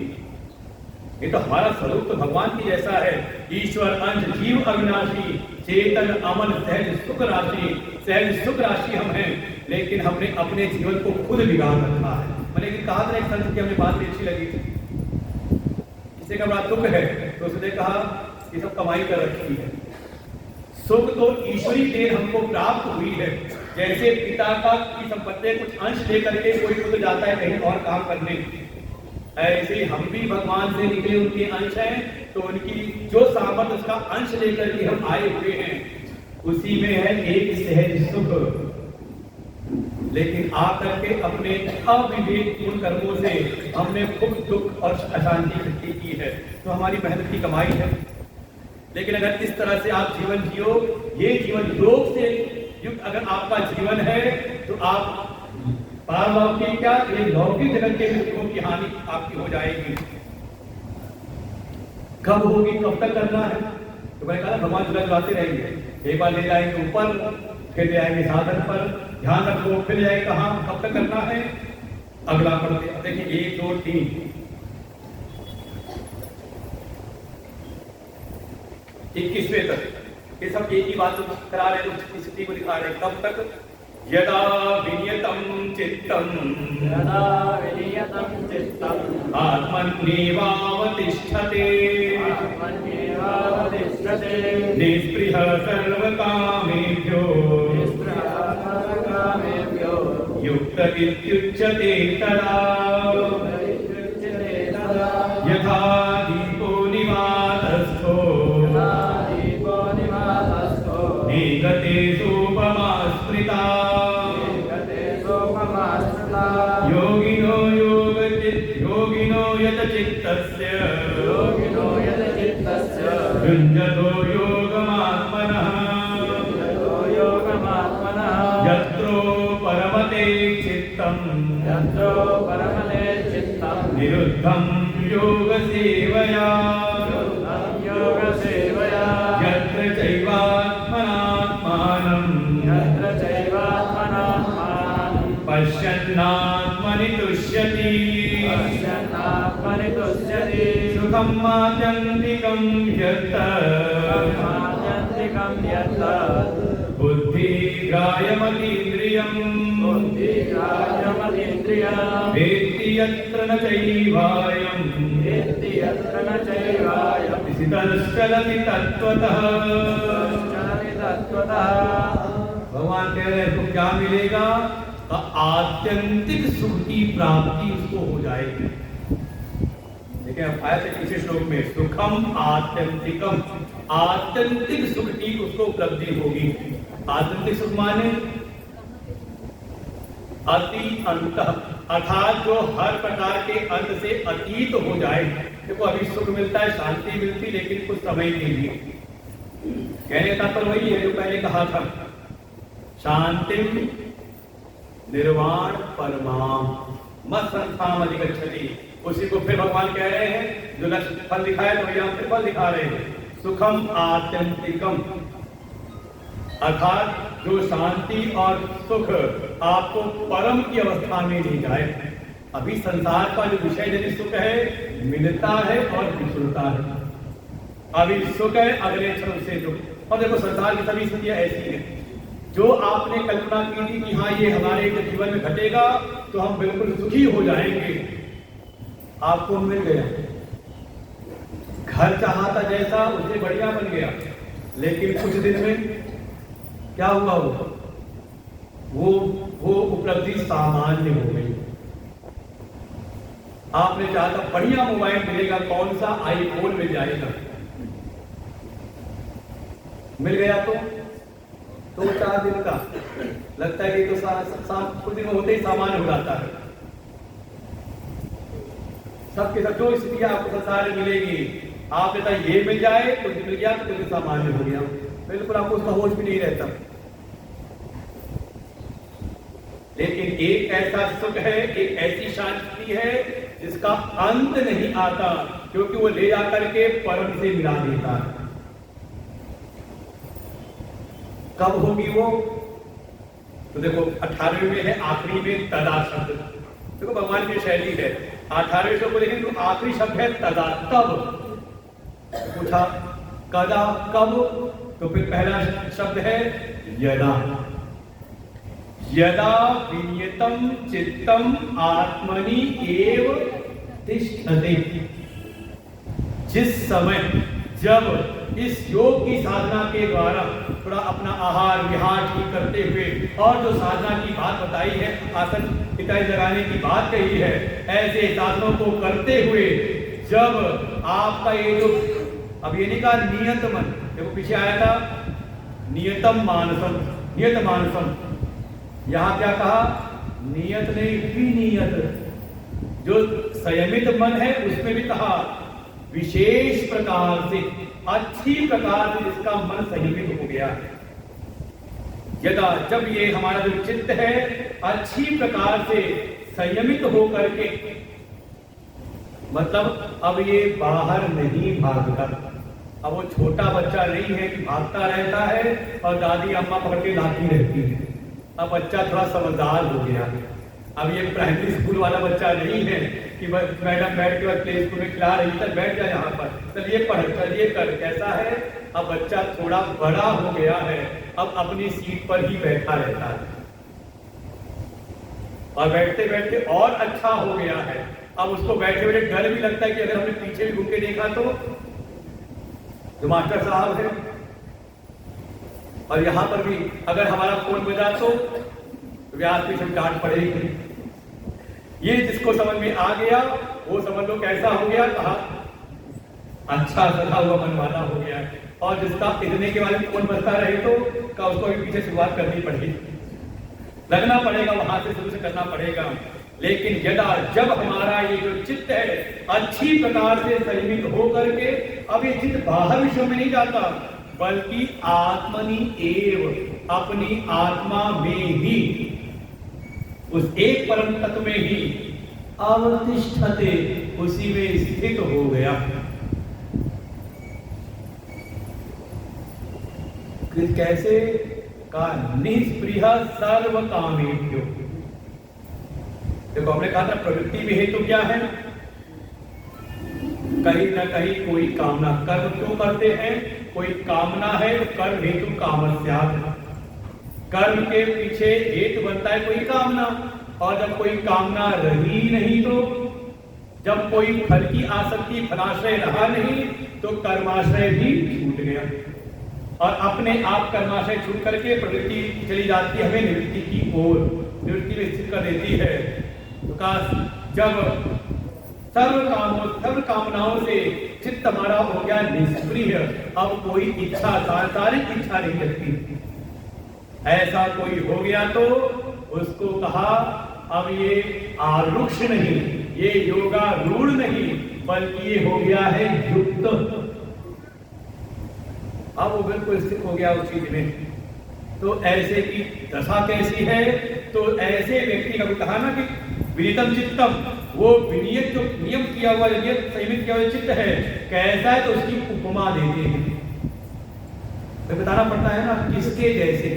ये तो हमारा स्वरूप तो भगवान की जैसा है। ईश्वर अंश जीव अविनाशी, चेतन अमन सहज सुख राशि। सहज सुख राशि हम हैं, लेकिन हमने अपने जीवन को खुद बिगाड़ रखा है। मैंने कहा था एक संत की, हमें बात भी अच्छी लगी थी। किसी का बड़ा दुख है तो उसने कहा ये सब कमाई कर रखी है। सुख तो ईश्वरी देन हमको प्राप्त हुई है। जैसे पिता का की संपत्ति कुछ अंश लेकर के कोई खुद जाता है कहीं और काम करने, ऐसे ही हम भी भगवान से निकले उनके अंश हैं, तो उनकी जो सामर्थ्य उसका अंश लेकर के हम आए हुए हैं, उसी में है एक सहज सुख। लेकिन आकर के अपने अविवेकपूर्ण कर्मों से हमने खूब दुख और अशांति इकट्ठी की है, तो हमारी मेहनत की कमाई है। लेकिन अगर इस तरह से आप जीवन जियो, ये जीवन योग से युक्त अगर आपका जीवन है, तो आप पारलौकिक क्या, ये लौकिक जगत के दुखों की हानि आपकी हो जाएगी। कब होगी, कब तक करना है? तो मैंने कहा भगवान जुलाते रहेंगे। एक बार ले जाएंगे ऊपर, फिर ले आएंगे साधन पर, ध्यान रखो, फिर जाए कहाँ, कब तक करना है? अगला पढ़ते देखिए 1 2 3 21वें तक ये सब एक ही बात करा रहे, तो स्थिति को दिखा रहे। कब तक? यदा विनियतं चित्तम् आत्मन्येवावतिष्ठते निःस्पृहः सर्वकामेभ्यो युक्त इत्युच्यते तदा यथा दीपो निवातस्थो निगते सोपमा स्मृता योगिनो यत चित्तस्य युञ्जतो योगमात्मनः यत्रो परमते चित्तम् निरुद्धं योगसेवया यत्र चैवात्मनात्मानं पश्यन्नात्मनि तुष्यति सुखं आत्यन्तिकं यत् बुद्धिग्राह्यमतीन्द्रियम् वेत्ति यत्र न चैवायम् स्थितश्चलति तत्त्वतः। भगवान कह रहे हैं तो क्या मिलेगा? आत्यंतिक सुख की प्राप्ति उसको हो जाएगी। देखिए आया था किसी श्लोक में, सुखम आत्यंतिकम, आत्यंतिक सुख की उसको उपलब्धि होगी। आत्यंतिक सुख माने अति अंत, अर्थात जो हर प्रकार के अंत से अतीत हो जाए। देखो अभी सुख मिलता है, शांति मिलती, लेकिन कुछ समय के लिए। कहने का तो वही है जो पहले कहा था, शांति निर्वाण परमाम मत संस्थाम अधिगच्छति। उसी को फिर भगवान कह रहे हैं जो लक्ष्य फल दिखाए तो यहाँ पे फल दिखा रहे हैं। सुखम आत्यंतिकम, अर्थात जो शांति और सुख आपको परम की अवस्था में ले जाए। अभी संसार का जो विषय जनित सुख है मिलता है और बिछुड़ता है। अभी सुख है, अगले क्षण से दुख। और देखो संसार की सभी स्थितियां ऐसी हैं, जो आपने कल्पना की थी कि हाँ ये हमारे जीवन में घटेगा तो हम बिल्कुल सुखी हो जाएंगे, आपको मिल गया। घर चाहा था जैसा, उससे बढ़िया बन गया, लेकिन कुछ दिन में क्या हुआ? वो उपलब्धि सामान्य हो गई। आपने चाहा था बढ़िया मोबाइल मिलेगा, कौन सा? आईफोन मिल जाएगा, मिल गया तो 4 दिन का लगता है कि तो कुछ दिन में होते ही सामान्य हो जाता है। सबके साथ जो स्थितियां आपको संसार में मिलेगी, आपने कहा ये मिल जाए तो मिल गया तो कुछ सामान्य हो गया, बिल्कुल आपको उसका होश भी नहीं रहता। लेकिन एक ऐसा सुख है, एक ऐसी शांति है जिसका अंत नहीं आता, क्योंकि वो ले जाकर के परम से मिला देता है। कब होगी वो? तो देखो 18वें में है, आखिरी में तदा शब्द। देखो भगवान की शैली है, 18वें श्लोक को देखें तो आखिरी शब्द है तदा, तब। पूछा कदा, कब? तो फिर पहला शब्द है यदा। यदा विनियतम चित्तम आत्मनि एव तिष्ठते। जिस समय, जब इस योग की साधना के द्वारा थोड़ा अपना आहार विहार ठीक करते हुए और जो साधना की बात बताई है, आसन इत्यादि लगाने की बात कही है, ऐसे साधनों को करते हुए जब आपका ये जो, अब ये नहीं कहा नियत मन, देखो पीछे आया था नियतम मानसम, नियत मानसम, यहां क्या कहा? नियत नहीं, विनियत। जो संयमित मन है उसमें भी कहा विशेष प्रकार से, अच्छी प्रकार से जिसका मन संयमित हो गया है। यदा, जब ये हमारा जो चित्त है अच्छी प्रकार से संयमित हो करके, मतलब अब ये बाहर नहीं भागता। अब वो छोटा बच्चा नहीं है कि भागता रहता है और दादी अम्मा पकड़ के लाती रहती है। अब बच्चा थोड़ा समझदार हो गया है। अब ये प्राइमरी स्कूल वाला बच्चा नहीं है कि मैडम बैठ के प्ले स्कूल में खिला रही है, बैठ जा यहाँ पर, चलिए पढ़, चलिए कर। कैसा है? अब बच्चा थोड़ा बड़ा हो गया है, अब अपनी सीट पर ही बैठा रहता है और बैठते बैठते और अच्छा हो गया है। अब उसको बैठे बैठे डर भी लगता है कि अगर हमने पीछे भी घूम के देखा तो जो मास्टर साहब है, और यहाँ पर भी अगर हमारा फोन बजा तो व्यास पीछे डांट पड़ेगी। ये जिसको समझ में आ गया वो समझ लो कैसा हो गया, कहा अच्छा सदा हुआ मन वाला हो गया। और जिसका इतने के बारे में फोन बजता रहे तो का उसको भी पीछे शुरुआत करनी पड़ेगी, लगना पड़ेगा, वहां से शुरू से करना पड़ेगा। लेकिन यदा, जब हमारा ये जो चित्त है अच्छी प्रकार से संयमित हो करके, अब ये चित्त बाहर विषयों में नहीं जाता, बल्कि आत्मनि एव, अपनी आत्मा में ही, उस एक परम तत्व में ही अवतिष्ठते, उसी में स्थित हो गया। कैसे? का निष्प्रिय सर्व कामेभ्यो। देखो हमने कहा था प्रवृत्ति में हेतु क्या है? कहीं ना कहीं कोई कामना। कर्म क्यों करते हैं? कोई कामना है तो कर्म हेतु कामस्यात्। कर्म के पीछे हेतु बनता है कोई कामना, और जब कोई कामना रही नहीं तो, जब कोई फल की आसक्ति, फलाश्रय रहा नहीं, तो कर्माश्रय भी छूट गया और अपने आप कर्माशय छूट करके प्रवृत्ति चली जाती है हमें निवृत्ति की ओर, निवृत्ति में स्थित कर देती है। तो जब सर्व कामनाओं से चित्त हमारा हो गया निष्क्रिय, अब कोई इच्छा, सांसारिक इच्छा नहीं लगती, ऐसा कोई हो गया तो उसको कहा अब ये आरुक्ष नहीं, ये योगारूढ़ नहीं, बल्कि ये हो गया है युक्त। अब वो बिल्कुल स्थित हो गया उस चीज में। तो ऐसे की दशा कैसी है? तो ऐसे व्यक्ति का कहा ना कि विनितम चित्तम, वो विनियत जो नियम किया हुआ, नियत संयमित किया हुआ चित्त है कैसा है, तो उसकी उपमा देते हैं। तो बताना पड़ता है ना किसके जैसे।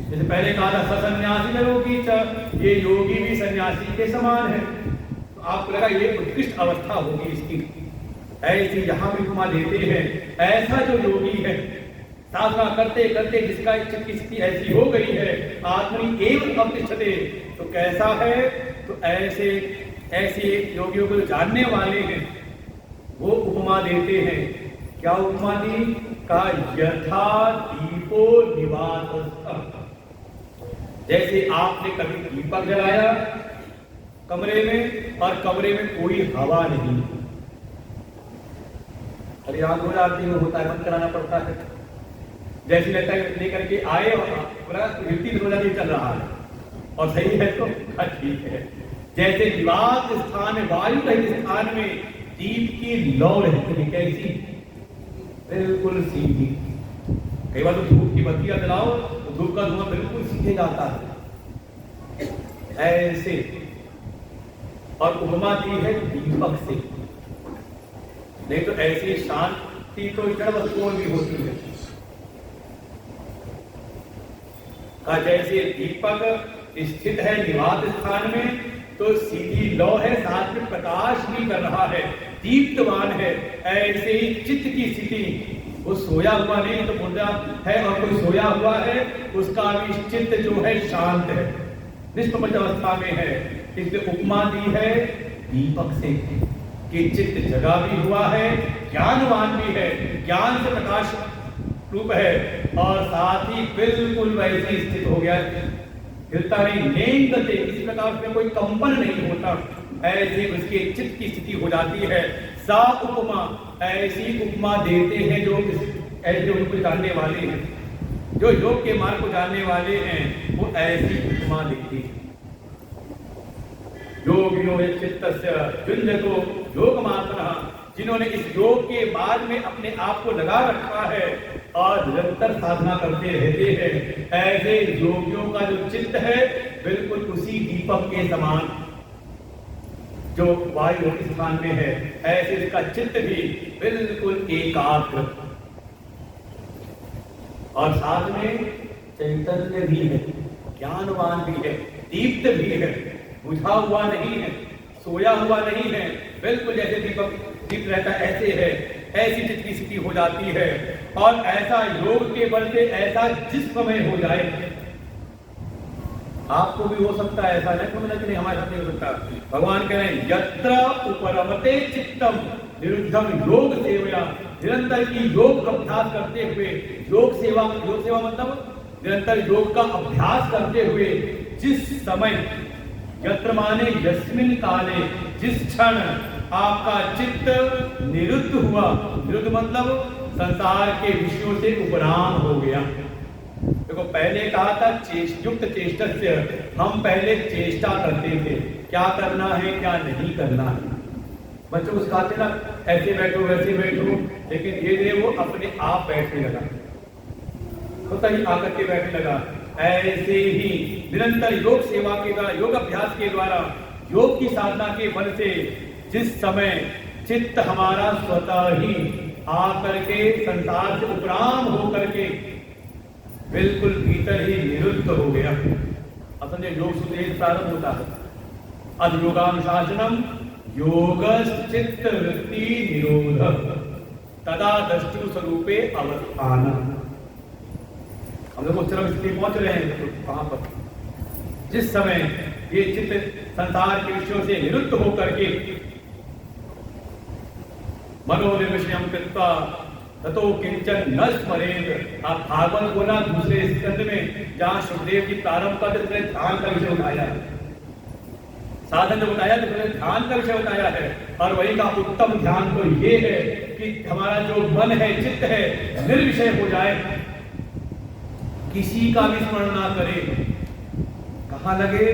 जैसे पहले कहा था सन्यासी में योगी, ये योगी भी सन्यासी के समान है, तो आपको लगा ये उत्कृष्ट अवस्था होगी इसकी। ऐसी यहाँ भी उपमा देते हैं, ऐसा जो योगी है साधना करते करते जिसका चित्त की स्थिति ऐसी हो गई है, आत्मनि एवं अवतिष्ठते, तो कैसा है, तो ऐसे योगियों को जानने वाले हैं वो उपमा देते हैं। क्या उपमा दी? का यथा दीपो निवातः, जैसे आपने कभी दीपक जलाया कमरे में और कमरे में कोई हवा नहीं, अरे आग हो जाती है, होता है, बंद कराना पड़ता है। जैसे लगता है लेकर के आए और पूरा चल रहा है और सही है तो ठीक है। जैसे निवास स्थान में, वायु रहित स्थान में दीप की लौ रहती है, कैसी? बिल्कुल सीधी। कई बार तो धूप की बत्तियां जलाओ तो धूप का धुआं बिल्कुल सीधे जाता है, ऐसे। और उपमा दी है दीपक से, नहीं तो ऐसी शांति तो जड़ वस्तुओं भी होती है। का जैसे दीपक स्थित है निवास स्थान में तो सीधी लौ है, साथ में प्रकाश भी कर रहा है, दीप्तवान है, ऐसे ही चित्त की स्थिति। वो सोया हुआ नहीं तो मुर्दा है, और कोई सोया हुआ है उसका भी चित्त जो है शांत है, निष्प्रपंच अवस्था में है। इसलिए उपमा दी है दीपक से कि चित्त जगा भी हुआ है, ज्ञानवान भी है, ज्ञान से प्रकाश रूप है, और साथ ही बिल्कुल वैसे स्थित हो गया, हिलता नहीं, नेंगते, इस प्रकार उसमें कोई कंपन नहीं होता, ऐसी उसके चित्त की स्थिति हो जाती है। सा उपमा, ऐसी उपमा देते हैं जो ऐसे उनको जानने वाले हैं, जो योग के मार्ग को जानने वाले हैं, वो ऐसी उपमा देती है। योगिनो चित्तस्य युञ्जतो योगमात्मनः, जिन्होंने इस योग के बाद में अपने आप को लगा रखा है और निरंतर साधना करते रहते हैं, ऐसे योगियों का जो चित्त है बिल्कुल उसी दीपक के समान जो वायु स्थान में है, ऐसे इसका चित्त भी बिल्कुल एकाग्र, और साथ में चैतन्य भी है, ज्ञानवान भी है, दीप्त भी है, बुझा हुआ नहीं है, सोया हुआ नहीं है, बिल्कुल जैसे दीपक दीप रहता ऐसे है, ऐसी चित्त की स्थिति हो जाती है। और ऐसा योग के बल से ऐसा जिस समय हो जाए, आपको भी हो सकता है, ऐसा नहीं हमारे साथ नहीं हो सकता। भगवान कह रहे हैं यत्र उपरमते चित्तम निरुद्धम योग सेवया, निरंतर की योग अभ्यास करते हुए, योग सेवा मतलब निरंतर योग का अभ्यास करते हुए जिस समय, यत्र माने यस्मिन काले, जिस क्षण आपका चित्त निरुद्ध हुआ, निरुद्ध मतलब संसार के विषयों से उपराम हो गया। देखो पहले कहा था युक्त चेष्टस्य, हम पहले चेष्टा करते थे क्या करना है क्या नहीं करना है, बच्चों को सिखाते ना ऐसे बैठो वैसे बैठो, लेकिन धीरे धीरे वो अपने आप बैठने लगा, होता ही आकर के बैठने लगा। ऐसे ही निरंतर योग सेवा के द्वारा, योग अभ्यास के द्वारा, योग की साधना के बल से जिस समय चित्त हमारा स्वतः ही आकर के संसार से उपराम होकर के बिल्कुल भीतर ही निरुद्ध हो गया। असल में योग सूत्र प्रारंभ होता है, अध योगानुशासनम योगश्चित्त वृत्ति निरोध तदा दृष्टि स्वरूपे अवस्थान। हम लोग उस तरह स्थिति पहुंच रहे हैं, तो कहां पर जिस समय ये चित्त संसार के विषयों से निरुद्ध होकर के मनोनिर्विषयम कृत्वा ततो किंचन न स्मरेत। आप भागवत बोला दूसरे स्कंद में, जहां सुखदेव जी प्रारंभ का ध्यान का विषय उठाया, साधन जो बताया तो ध्यान का विषय बताया है, और वही का उत्तम ध्यान तो ये है कि हमारा जो मन है, चित्त है, निर्विषय हो जाए, किसी का भी स्मरण ना करे। कहाँ लगे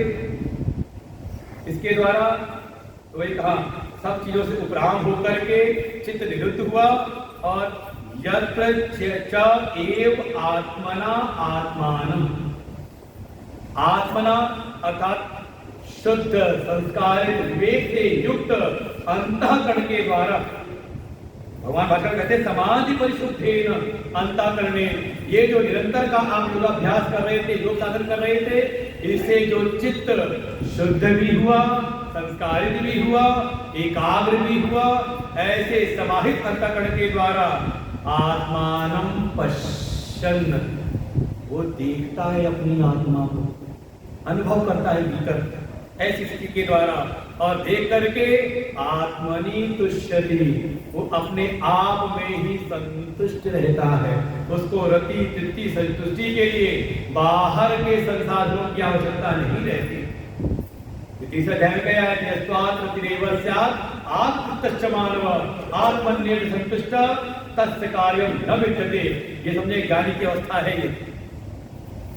इसके द्वारा? तो वही कहा सब चीजों से उपराम होकर के चित्त निरुद्ध हुआ, और यत्र च एव आत्मना आत्मानम, आत्मना अर्थात शुद्ध संस्कारित विवेक से युक्त अंतःकरण के द्वारा, भगवान भास्कर कहते हैं समाधि परिशुद्धेन अंतःकरणे, ये जो निरंतर का आप योगाभ्यास कर रहे थे, योग साधन कर रहे थे, इससे जो चित्त शुद्ध भी हुआ, संस्कारित भी हुआ, एकाग्र भी हुआ, ऐसे समाहित अंतःकरण के द्वारा आत्मानं पश्यन्, वो देखता है अपनी आत्मा को, अनुभव करता है भीतर ऐसी स्थिति के द्वारा, और देख करके आत्मनि तुष्यति, वो अपने आप में ही संतुष्ट रहता है। उसको रति तृप्ति संतुष्टि के लिए बाहर के संसाधनों की आवश्यकता नहीं रहती। तीसरा ध्यान गया है आत्मतश्च मानव आत्मन्येन संतुष्ट तस्य कार्यं न विद्यते। ये समझे ज्ञानी की अवस्था है। ये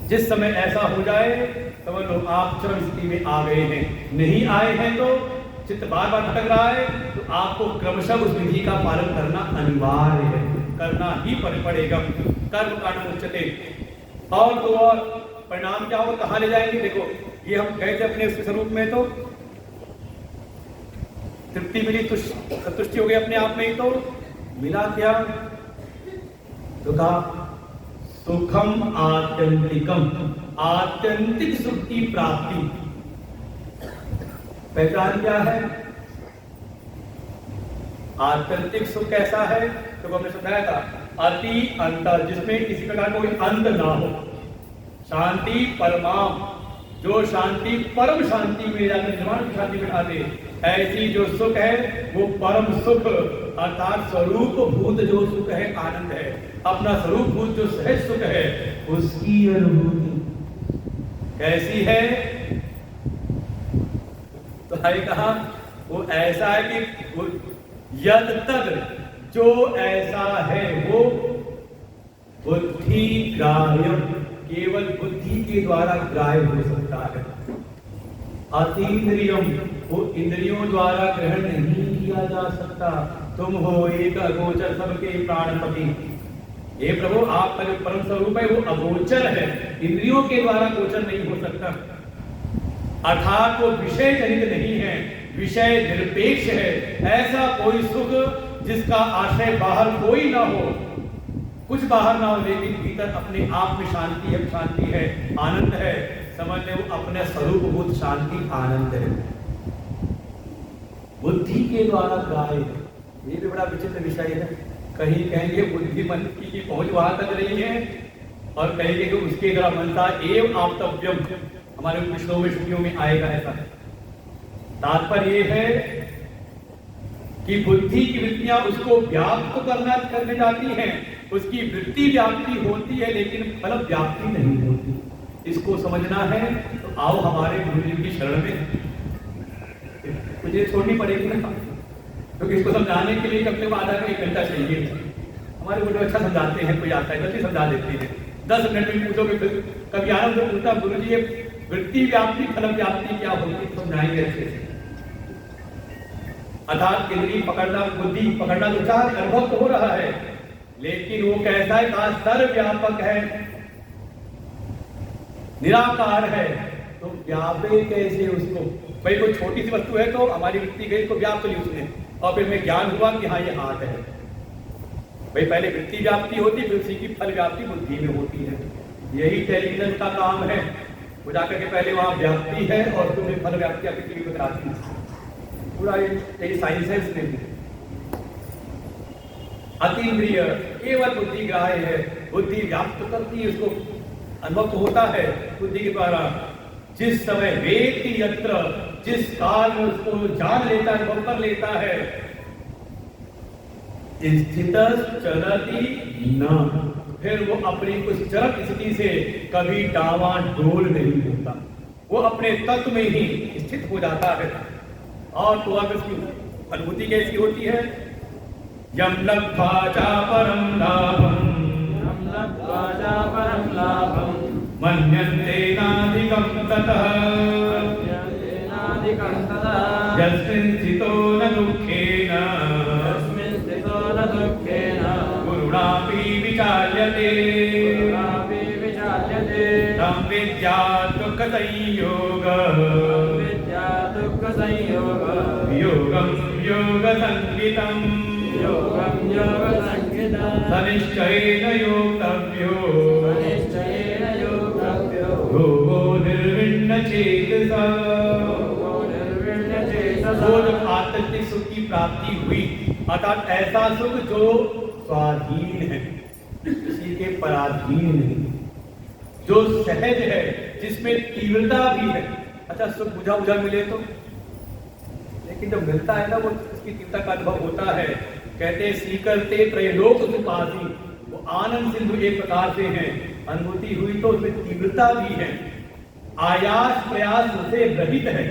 जिस समय ऐसा हो जाए समझ लो आप चरम स्थिति में आ गए हैं। नहीं आए हैं तो चित्त बार बार भटक रहा है, तो आपको क्रमशः उस विधि का पालन करना अनिवार्य है, करना ही पड़ेगा। कर्म कांड उच्यते। और तो और परिणाम क्या होगा, कहाँ ले जाएंगे? देखो ये हम गए थे अपने स्वरूप में, तो तृप्ति मिली, संतुष्टि हो गई अपने आप में ही, तो मिला क्या? तो कहा सुखम आत्यंतिकम, आत्यंतिक सुख की प्राप्ति। पहचान क्या है? आत्यंतिक सुख कैसा है? तो हमने समझाया था, अति अंतर, जिसमें किसी प्रकार कोई अंत ना हो। शांति परमाम, जो शांति परम शांति में जाकर निर्वाण की शांति में आते, ऐसी जो सुख है वो परम सुख, अर्थात स्वरूप भूत जो सुख है, आनंद है, अपना स्वरूप भूत जो सहज सुख है, उसकी अनुभूति कैसी है? तो भाई कहा वो ऐसा है कि वो यद तद, जो ऐसा है वो बुद्धि ग्राह्य, केवल बुद्धि के द्वारा ग्राह्य हो सकता है। अतीन्द्रियम, वो इंद्रियों द्वारा ग्रहण नहीं किया जा सकता। तुम हो एक अगोचर सबके प्राणपति। हे प्रभु, आपका जो परम स्वरूप है वो अगोचर है, इंद्रियों के द्वारा गोचर नहीं हो सकता। अर्थात वो विषय जनित नहीं है, विषय निरपेक्ष है। ऐसा कोई सुख जिसका आश्रय बाहर कोई ना हो, कुछ बाहर ना हो, लेकिन भीतर अपने आप में शांति है, शांति है, आनंद है। समझ ले वो अपने स्वरूप भूत शांति आनंद है, बुद्धि के द्वारा ग्राह्य है। ये भी बड़ा विचित्र विषय है। कहीं कहेंगे बुद्धिमन की पहुंच वहां तक नहीं है, और कहेंगे कि उसके द्वारा मनसा एवं आप्तव्यम, हमारे विष्णु में श्रुतियों में आएगा ऐसा। तात्पर्य ये है कि बुद्धि की वृत्तियां उसको व्याप्त करने जाती हैं, उसकी वृत्ति व्याप्ति होती है, लेकिन फल व्याप्ति नहीं होती। इसको समझना है तो आओ हमारे गुरु जी की शरण में, मुझे छोड़नी पड़ेगी ना, क्योंकि इसको समझाने के लिए कम से कम आधा एक घंटा चाहिए। हमारे गुरु अच्छा समझाते हैं, कोई आता है जल्दी समझा देते हैं, 10 मिनट में पूछोगे, कभी आनंद से पूछता गुरु जी ये वृत्ति व्याप्ति फल व्याप्ति क्या होगी, समझाएंगे अच्छे से। अर्थात इंद्रिय पकड़ना, बुद्धि पकड़ना तो चाह, अनुभव तो हो रहा है, लेकिन वो कैसा है? कहा सर्वव्यापक है, निराकार है, तो व्यापे कैसे उसको? भाई कोई छोटी सी वस्तु है तो हमारी वृत्ति गई, तो व्याप्त ली उसने, और फिर में ज्ञान हुआ कि हाँ ये हाथ है। भाई पहले वृत्ति व्याप्ति होती, फिर उसी की फल व्याप्ति बुद्धि में होती है। यही टेलीविजन का काम है, वो जाकर के पहले वहां व्याप्ति है और तुम्हें फल व्याप्ति आपकी टीवी पर आती है। पूरा ये साइंस है इसमें भी। अतीन्द्रिय, केवल बुद्धि ग्राह्य है, बुद्धि व्याप्त करती है, उसको अनुभव तो होता है बुद्धि के द्वारा। जिस समय वेति यत्र, जिस काल में उसको जान लेता है, अनुभव कर लेता है, स्थित चलती न, फिर वो अपनी उस चरम स्थिति से कभी डावाडोल नहीं होता, वो अपने तत्व में ही स्थित हो जाता है। और तो अब इसकी अनुभूति कैसी होती है? यम लब्ध्वा च परम लाभम, मन्यन्ते नाधिकं ततः, यस्मिन् स्थितो न दुःखेन, गुरुणापि विचाल्यते, तं विद्यात् दुःखसंयोग, योगम योग संगीतम योगं योगसंज्ञितम् सनिश्चयेन योक्तव्यो निश्चयेन योक्तव्यो योगो निर्विण्ण चेतसा। योगो निर्विण्णचेतसा। वो जब आत्मिक सुख की प्राप्ति हुई, अर्थात ऐसा सुख जो स्वाधीन है, किसी के पराधीन नहीं, जो सहज है, जिसमें तीव्रता भी है। अच्छा, सुख बुझा बुझा मिले तो, लेकिन जब मिलता है ना, वो उसकी तीव्रता का अनुभव होता है। कहते स्वीकरते त्रैलोक सुपासी, वो आनंद सिंधु एक प्रकार से है। अनुभूति हुई तो उसमें तीव्रता भी है, आयास प्रयास से रहित है।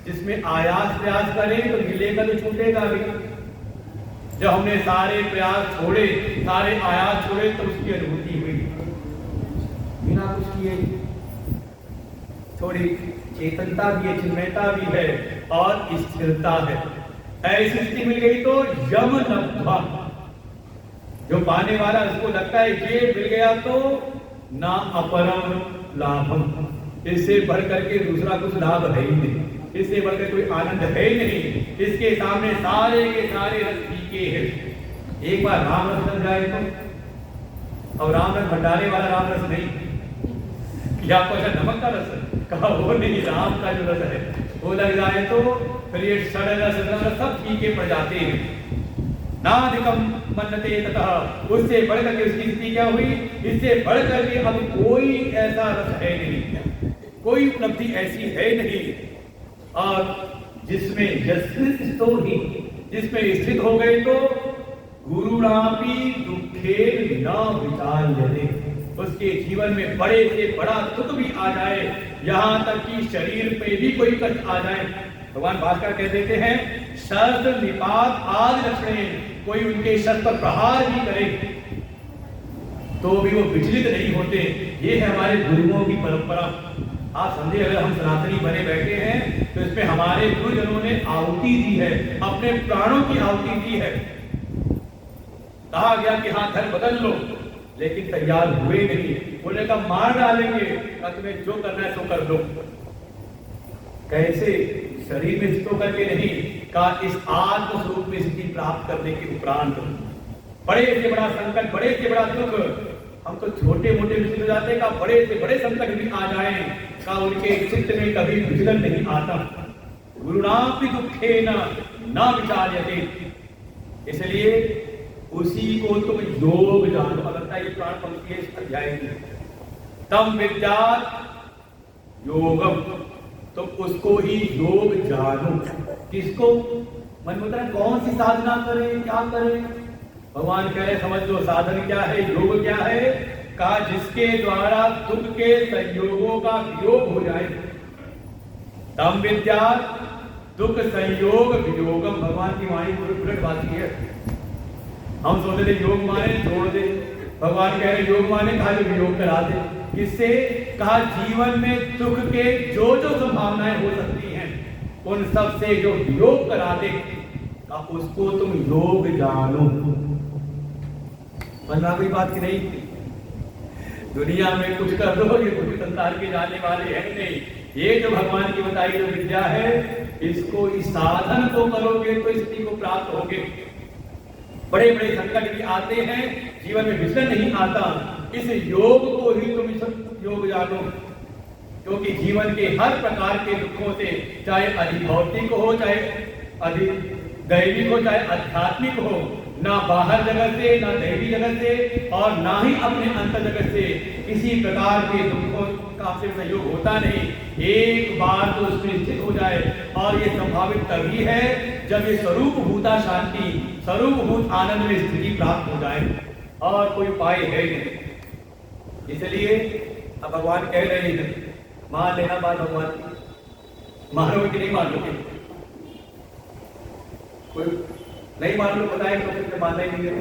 जिसमें आयास प्रयास करें तो मिलेगा तो छूटेगा भी। जब हमने सारे प्रयास छोड़े, सारे आयास छोड़े, तो उसकी अनुभूति हुई बिना कुछ किए। थोड़ी चेतनता भी है, चिन्मयता भी है और स्थिरता है। ऐसी स्थिति मिल गई तो यम लब्ध्वा, जो पाने वाला उसको लगता है ये मिल गया तो ना अपरम लाभम, इससे बढ़ करके दूसरा कुछ लाभ है ही नहीं, इससे बढ़कर कोई आनंद है ही नहीं। इसके सामने सारे के सारे रस फीके हैं। एक बार राम रस बन जाए तो, और राम रस भंडारे वाला राम रस नहीं कि आपको अच्छा नमक का रस है, कहा वो नहीं, राम का जो रस है वो लग जाए तो फिर ये षड रस सब फीके पड़ जाते हैं। नाधिकम मन्नते ततः, उससे बढ़कर के उसकी स्थिति क्या हुई, इससे बढ़कर के अब कोई ऐसा रस है नहीं, कोई उपलब्धि ऐसी है नहीं। और जिसमें यस्मिन् स्थितो ही, जिसमें स्थित हो गए तो गुरुणापि दुखेन न विचार्यते, उसके जीवन में बड़े से बड़ा दुख भी आ जाए, यहाँ तक कि शरीर पे भी कोई कष्ट आ जाए। भगवान भास्कर कह देते हैं शस्त्र निपात आदि लक्षण, कोई उनके शस्त्र पर प्रहार भी करे तो भी वो विचलित नहीं होते। ये है हमारे गुरुओं की परंपरा। आप समझे, अगर हम सनातनी बने बैठे हैं तो इसमें हमारे गुरुजनों ने आहुति दी है, अपने प्राणों की आहुति दी है। कहा गया कि हाँ धर्म बदल लो, लेकिन तैयार हुए नहीं। बोले का मार डालेंगे, तुम्हें जो करना है सो कर लो। कैसे? शरीर में स्थित करके नहीं, का इस आत्म स्वरूप में स्थिति प्राप्त करने के उपरांत बड़े से बड़ा संकट, बड़े से बड़ा दुख, हम तो छोटे मोटे विचलित हो जाते, का बड़े से बड़े संकट भी आ जाए, का उनके चित्त में कभी विचलन नहीं आता। गुरुणापि दुखेन न विचार्यते, इसलिए उसी को तुम योग जानो। लगता है ये प्राण पंक्ति है इस अध्याय की। तम विद्यात् योगम, तो उसको ही योग जानो। किसको? मन में होता है कौन सी साधना करें, क्या करें? भगवान कह रहे समझ लो साधन क्या है, योग क्या है। का जिसके द्वारा दुख के संयोगों का वियोग हो जाए। तम विद्यात् दुख संयोग वियोगम, भगवान की वाणी पूरी उलट बात की है। हम सोचते थे योग माने छोड़ दे, भगवान कह रहे योग माने खाली वियोग करा दे। किससे? कहा जीवन में दुख के जो जो संभावनाएं हो सकती हैं उन सब से जो वियोग करा दे, कहा उसको तुम योग जानो। बनना कोई बात की नहीं, दुनिया में कुछ कर दो, ये कुछ संसार के जाने वाले हैं नहीं। ये जो भगवान की बताई जो विद्या है, इसको इस साधन को करोगे तो स्थिति को प्राप्त होगे। बड़े बड़े संकट भी आते हैं, जीवन में विचलन नहीं आता। इस योग को ही तुम योग जानो, क्योंकि जीवन के हर प्रकार के दुखों से, चाहे अधिभौतिक हो, चाहे अधिदैविक हो, चाहे आध्यात्मिक हो, ना बाहर जगत से, ना दैवी जगत से, और ना ही अपने अंतर जगत से किसी प्रकार के दुखों का से सहयोग होता नहीं। एक बार तो उसमें स्थित हो जाए, और ये संभावित तभी है जब ये स्वरूप भूता शांति, स्वरूप भूत आनंद में स्थिति प्राप्त हो जाए, और कोई उपाय है नहीं। इसलिए अब भगवान कह रहे हैं मान लेना बात भगवान की, मानोगे कि नहीं मानोगे? कोई नहीं मान लो, बताए तो फिर मानना ही नहीं है।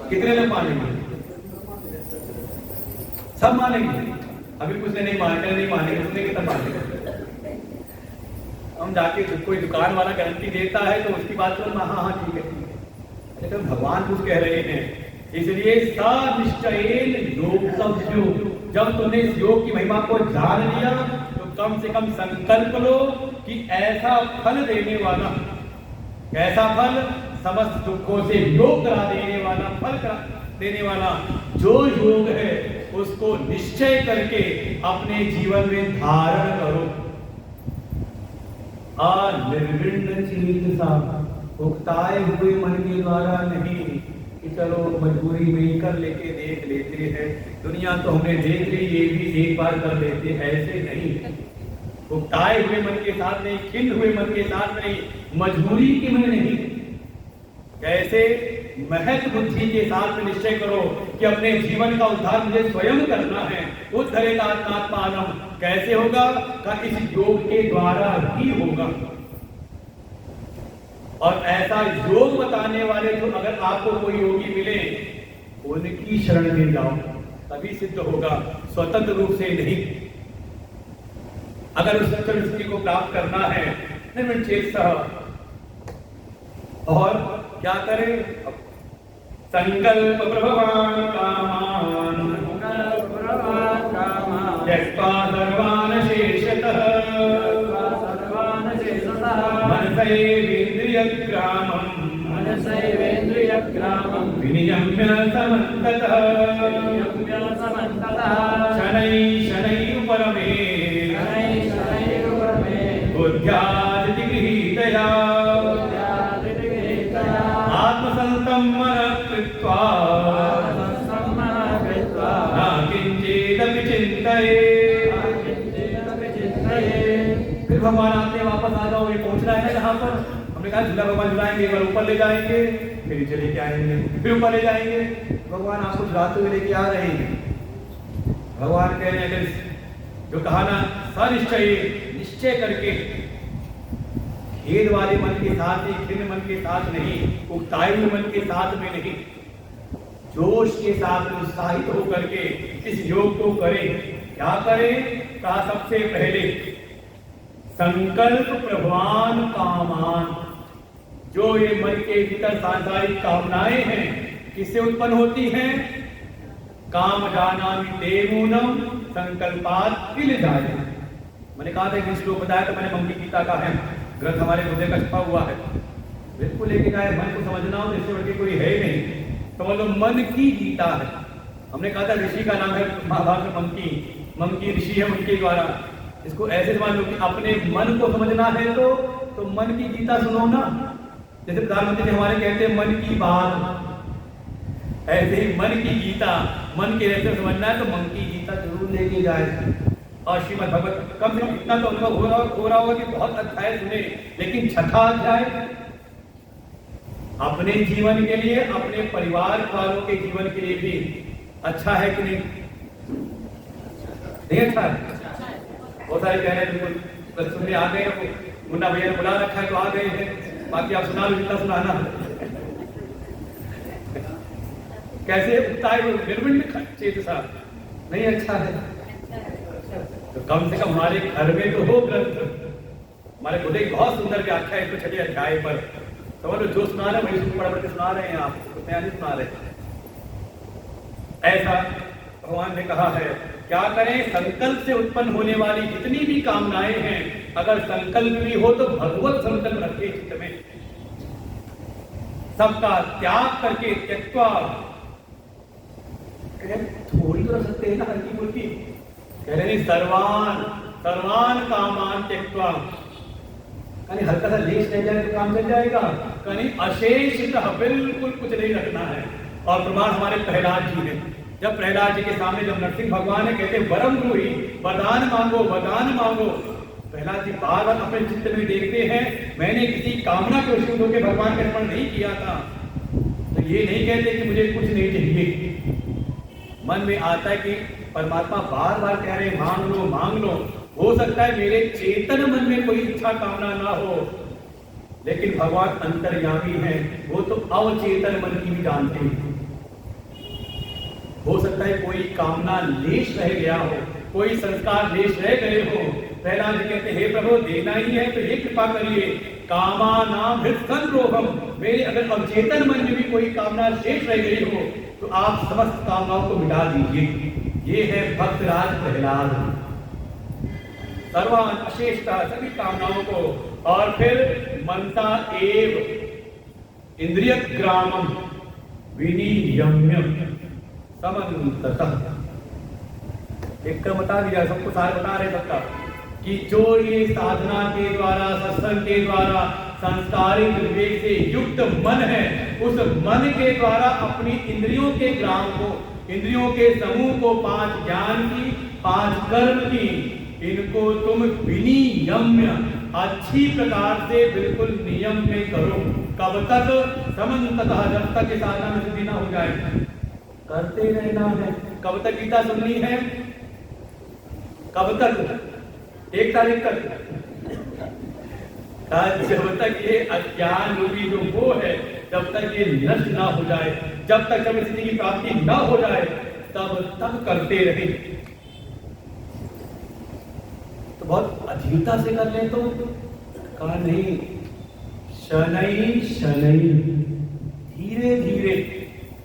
कितने लोग मानेंगे? सब मानेंगे। अभी कुछ ने नहीं मानेंगे, नहीं मानेंगे, उसने कितना मानेंगे? हम जाके कोई दुकान वाला गारंटी देता है तो उसकी बात करो, हाँ हाँ ठीक है। तो भगवान कुछ कह रहे हैं, इसलिए सनिश्चयेन योक्तव्यो, जब तुमने इस योग की महिमा को जान लिया तो कम से कम संकल्प लो कि ऐसा फल देने वाला, कैसा फल, समस्त दुखों से योग करा देने वाला, फल करा देने वाला जो योग है उसको निश्चय करके अपने जीवन में धारण करो। निर्विण्ण चित्त सा, उकताए हुए मन के द्वारा नहीं कि चलो मजबूरी में कर लेके देख लेते हैं, दुनिया तो हमने देख ली, ये भी एक बार कर लेते, ऐसे नहीं। उकताए हुए मन के साथ नहीं, खिन्न हुए मन के साथ नहीं, मजबूरी के मन नहीं, कैसे महत बुद्धि के साथ में निश्चय करो कि अपने जीवन का उद्धार मुझे स्वयं करना है। उद्धरेत आत्मात्मानम, कैसे होगा? का इस योग के द्वारा ही होगा। और ऐसा योग बताने वाले तो अगर आपको कोई योगी मिले, उनकी शरण में जाओ, तभी सिद्ध होगा, स्वतंत्र रूप से नहीं। अगर उस स्थिति को प्राप्त करना है निर्विण्ण चेत सह, और क्या करें? संकल्प प्रभवान कामान, त्यक्त्वा सर्वान् शेषतः, मनसैवेन्द्रियग्रामं विनियम्य समन्ततः शनैः परमे बुद्ध्यादिगृहीतया आत्मसंतं मनः कृत्वा न किंचिदपि चिन्तयेत्। फिर भगवान आपने वापस आ जाओ, ये पहुंचना है ना जहाँ पर हमने कहा झूला भगवान झुलाएंगे, एक बार ऊपर ले जाएंगे, फिर नीचे लेके आएंगे, फिर ऊपर ले जाएंगे। भगवान आपको झुलाते हुए लेके आ रहे हैं। भगवान कह रहे हैं जो कहा ना, सनिश्चय, निश्चय करके, खेद वाले मन के साथ ही, खिन्न मन के साथ नहीं, उकताए हुए मन के साथ में नहीं, जोश के साथ उत्साहित होकर के इस योग को करें। क्या करें? कहा सबसे पहले संकल्प प्रभवान कामान, जो ये मन के भीतर सांसारिक कामनाएं हैं, किससे उत्पन्न होती हैं? काम जानामि ते मूलम संकल्पात् किल जाय। मैंने कहा था कि श्लोक बताया तो मैंने मंगी गीता का है ग्रंथ, हमारे हृदय का छपा हुआ है, बिल्कुल लेके जाए, मन को समझना हो, इससे बढ़ के कोई है नहीं, तो बोलो मन की गीता है। हमने कहा था ऋषि का नाम है महाभारत में मंकी ऋषि है, उनके द्वारा इसको ऐसे मान लो कि अपने मन को समझना है तो मन की गीता सुनो ना। जैसे प्रधानमंत्री जी हमारे कहते हैं मन की बात, ऐसे ही मन की गीता, मन के रहते समझना है तो मन की गीता जरूर लेके जाए। और श्रीमद् भगवत, कम से कम इतना तो अनुभव हो रहा होगा कि बहुत अध्याय सुने, लेकिन छठा अध्याय अपने जीवन के लिए, अपने परिवार वालों के जीवन के लिए भी अच्छा है कि नहीं? नहीं अच्छा है? बहुत सारे कह रहे हैं बिल्कुल सुनने आ गए, मुन्ना भैया ने बुला रखा है तो आ गए हैं, बाकी आप सुना लो जितना सुनाना। कैसे उगता है निर्विण्ण चेत सा, नहीं अच्छा है? तो कम से कम हमारे घर में तो हो ग्रंथ, हमारे खुद एक बहुत सुंदर व्याख्या है इसको छठे अध्याय पर, समझ लो जो सुना रहे वही पढ़ के सुना रहे हैं, आप कुछ नया नहीं सुना रहे। ऐसा भगवान ने कहा है। क्या करें? संकल्प से उत्पन्न होने वाली जितनी भी कामनाएं हैं, अगर संकल्प भी हो तो भगवत संकल्प रखे चित्त में, सबका त्याग करके, त्यक्त्वा, थोड़ी तो रख सकते हैं ना हल्की फुल्की, कह रहे नहीं सर्वान कामान त्यक्त्वा, कहीं हल्का सा लेश रह जाए तो काम चल जाएगा, कहीं अशेष बिल्कुल कुछ नहीं रखना है। और प्रमाण हमारे प्रहलाद जी ने, जब प्रहलाद जी के सामने जब नरसिंह भगवान ने कहते वरम ब्रूहि, वरदान मांगो, वरदान मांगो, प्रहलाद जी बार बार अपने चित्त में देखते हैं मैंने किसी कामना के वशीभूत होकर भगवान का अर्पण नहीं किया था, तो ये नहीं कहते कि मुझे कुछ नहीं चाहिए। मन में आता है कि परमात्मा बार बार कह रहे मांग लो, हो सकता है मेरे चेतन मन में कोई इच्छा कामना ना हो, लेकिन भगवान अंतर्यामी है, वो तो अवचेतन मन की भी जानते हैं। हो सकता है कोई कामना लेश रह गया हो, कोई संस्कार लेश रह गए हो, प्रहलाद जी कहते हे प्रभु देना ही है तो ये कृपा करिए, कामा नाम हृदय, मेरे अगर अवचेतन मन में भी कोई कामना शेष रह गई हो तो आप समस्त कामनाओं को मिटा दीजिए। ये है भक्तराज प्रहलाद। सर्वान अशेषतः सभी कामनाओं को, और फिर मनता एव इंद्रिय ग्रामम विनियम्य समन्ततः। एक क्रम बता दिया, सबको सारे बता रहे सबका, कि जो ये साधना के द्वारा, सत्संग के द्वारा संस्कारिक विवेक से युक्त मन है, उस मन के द्वारा अपनी इंद्रियों के ग्राम को, इंद्रियों के समूह को, 5 ज्ञान की, 5 कर्म की, इनको तुम विनियम्य अच्छी प्रकार से बिल्कुल नियम में करो। कब तक? समन्ततः, जब तक इस साधना में सिद्धि ना हो जाए, करते रहना है। कब तक गीता सुननी है? कब तक? 1 तारीख तक। जब तक ये अज्ञान रूपी जो वो है, जब तक ये नष्ट ना हो जाए, जब तक हमें सिद्धि की प्राप्ति ना हो जाए, तब तक करते रहे। तो बहुत अधीरता से कर ले तो कहा नहीं, शनै शनै, धीरे धीरे,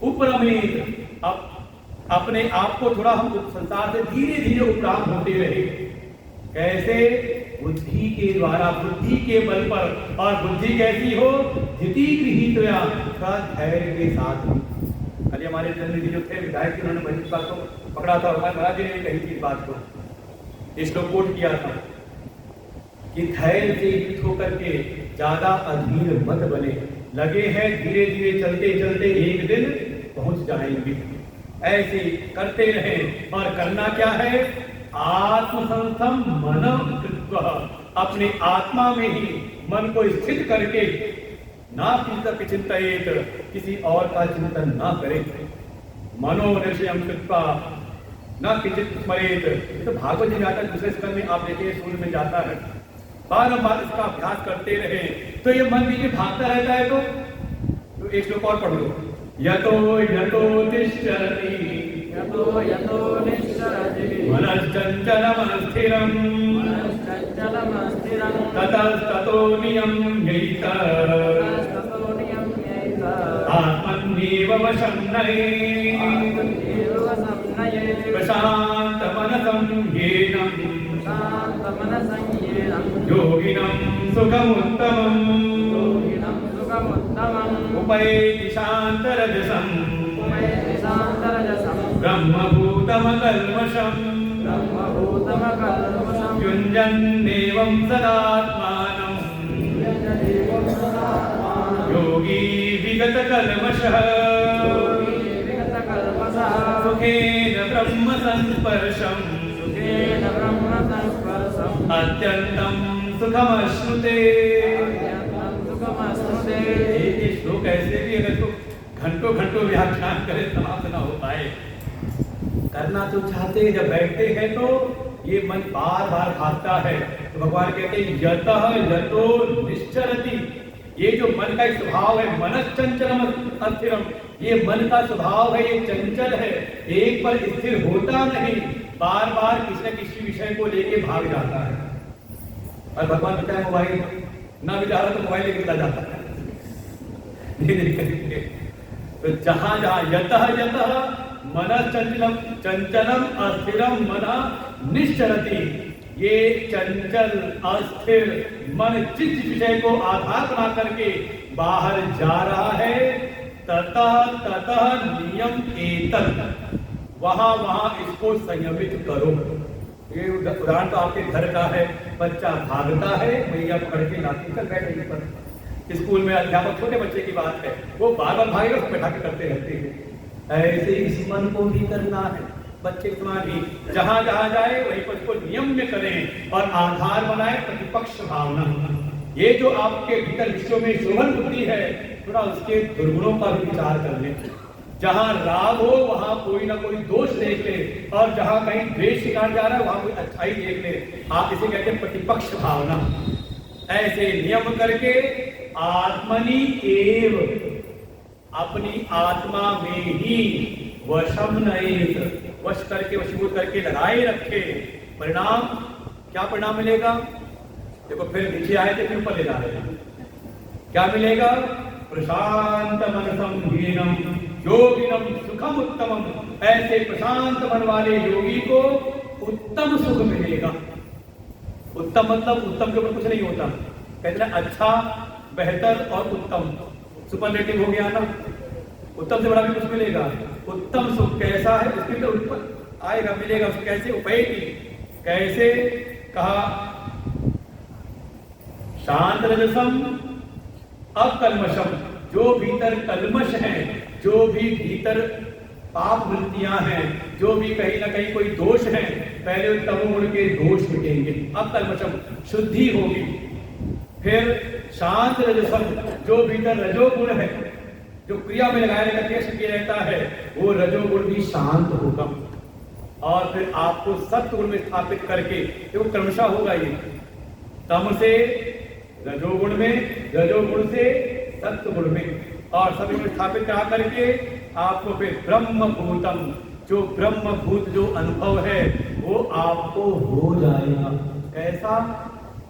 उपरमेत, अपने आप को थोड़ा हम संसार से धीरे धीरे उपराम होते रहे। कैसे? बुद्धि के द्वारा, बुद्धि के बल पर। और बुद्धि कैसी हो? धृति गृहीतया, धैर्य के साथ। अरे हमारे जनरल जो थे विधायक, उन्होंने बड़ी बात को पकड़ा था, और महाराज जी ने कही थी बात को, इसको कोट किया था कि धैर्य से युक्त होकर के ज्यादा अधीर मत बने, लगे हैं धीरे धीरे चलते चलते एक दिन पहुंच जाएंगे। ऐसे करते रहे। और करना क्या है? आत्मसंस्थम मन कृत्वा, अपने आत्मा में ही मन को स्थित करके, ना चिंतित, किसी और का चिंतन ना करे। मनोनिश्चयं कृत्वा न किंचित स्मरेत। तो भागवत जी जाता है, दूसरे स्कंद में आप देखिए, सूर्य में जाता है, बार इसका अभ्यास करते रहे तो ये मन भी भागता रहता है। तो एक श्लोक और पढ़ लो, यतो यतो निश्चरति, यतो यतो निश्चरति, मनश्चञ्चलमस्थिरं, मनश्चञ्चलमस्थिरं, ततस्ततो नियम्यैत, ततस्ततो नियम्यैत, आत्मन्येव वशं नयेत्, आत्मन्येव वशं नयेत्, प्रशान्तमनसं येनं, शान्तमनसं येनं, योगिनं सुखमुत्तमम्, योगिनं सुखमुत्तमम्, उपैति शान्तरजसम्, उपैति शान्तरजसम्, ब्रह्मभूतमकल्मषम्, ब्रह्मभूतमकल्मषम्, युञ्जन्नेवं सदात्मानं, यजदेवं सदात्मानं, योगी विगतकल्मषः, योगी विगतकल्मषः, सुखेन ब्रह्म संस्पर्शम्, सुखेन ब्रह्म संस्पर्शम्, अत्यन्तं सुखमश्नुते। अत्यन्तं सुखमश्नुते। ये श्लोक ऐसे भी अगर तो घंटों घंटों व्याख्यान करे समाप्त ना हो पाए। करना तो चाहते हैं, जब बैठते हैं तो ये मन बार बार भागता है। तो भगवान कहते हैं यतः यतो निश्चरति, ये जो मन का स्वभाव है, मनश्चंचलम अस्थिरम, ये मन का स्वभाव है, ये चंचल है, एक पर स्थिर होता नहीं, बार बार किसी न किसी विषय को लेके भाग जाता है। और भगवान कहता है मोबाइल ना भी जा रहा तो मोबाइल लेके चला जाता है। तो जहां जहां यतः यतः मनश्चंचलम, चंचलम अस्थिरम मनः निश्चरति, ये चंचल अस्थिर मन जिस विषय को आधार बना करके बाहर जा रहा है, ततः ततः नियम एतत्, वहां वहां इसको संयमित करो। ये उदाहरण तो आपके घर का है, बच्चा भागता है, भैया पकड़ के लाठी कर बैठे पर। स्कूल में अध्यापक छोटे बच्चे की बात है, वो बार बार भागेगा, उसको बैठा के करते रहते हैं। ऐसे इस मन को भी करना है, बच्चे के समान ही जहां जहां जाए वहीं पर उसको नियम में करें और आधार बनाए प्रतिपक्ष भावना। ये जो आपके भीतर विश्व में शोभन बुद्धि है, थोड़ा उसके दुर्गुणों का भी विचार कर ले। जहां राग हो वहां कोई ना कोई दोष देख ले, और जहां कहीं द्वेष शिकार जा रहा है वहां कोई अच्छाई देख ले। आप इसे कहते हैं प्रतिपक्ष भावना। ऐसे नियम करके आत्मनि एव, अपनी आत्मा में ही वशम नयेत, वश करके, वशीभूत करके लगाए रखे। परिणाम क्या? परिणाम मिलेगा देखो, फिर नीचे आए थे, फिर ऊपर ले जा रहे हैं। क्या मिलेगा? प्रशांत मनसं हीनम योगिनम सुखम उत्तमम। ऐसे प्रशांत मन वाले योगी को उत्तम सुख मिलेगा। उत्तम मतलब उत्तम के ऊपर कुछ नहीं होता, कहते हैं अच्छा, बेहतर और उत्तम, सुपरलेटिव हो गया ना। उत्तम से बड़ा भी कुछ मिलेगा। उत्तम सुख कैसा है उसके तो ऊपर आएगा, मिलेगा उसको कैसे, उपैति, कैसे कहा, शांत रजसम अकल्मषम, जो भीतर कल्मश है, जो भी भीतर पाप वृत्तियां हैं, जो भी कहीं ना कहीं कोई दोष है, पहले तमोगुण के दोष मिटेंगे, अकल्मषम शुद्धि होगी। फिर शांत रजसम, जो भीतर रजोगुण है, जो क्रिया में लगाए रहकर के किया रहता है, वो रजोगुण भी शांत होगा। और फिर आपको सत्वगुण में स्थापित करके वो क्रमशः होगा। ये तम से रजोगुण में, रजोगुण से सत्वगुण में, और सभी में स्थापित करा करके आपको फिर ब्रह्म भूतम, जो ब्रह्म भूत जो अनुभव है वो आपको हो जाएगा। कैसा?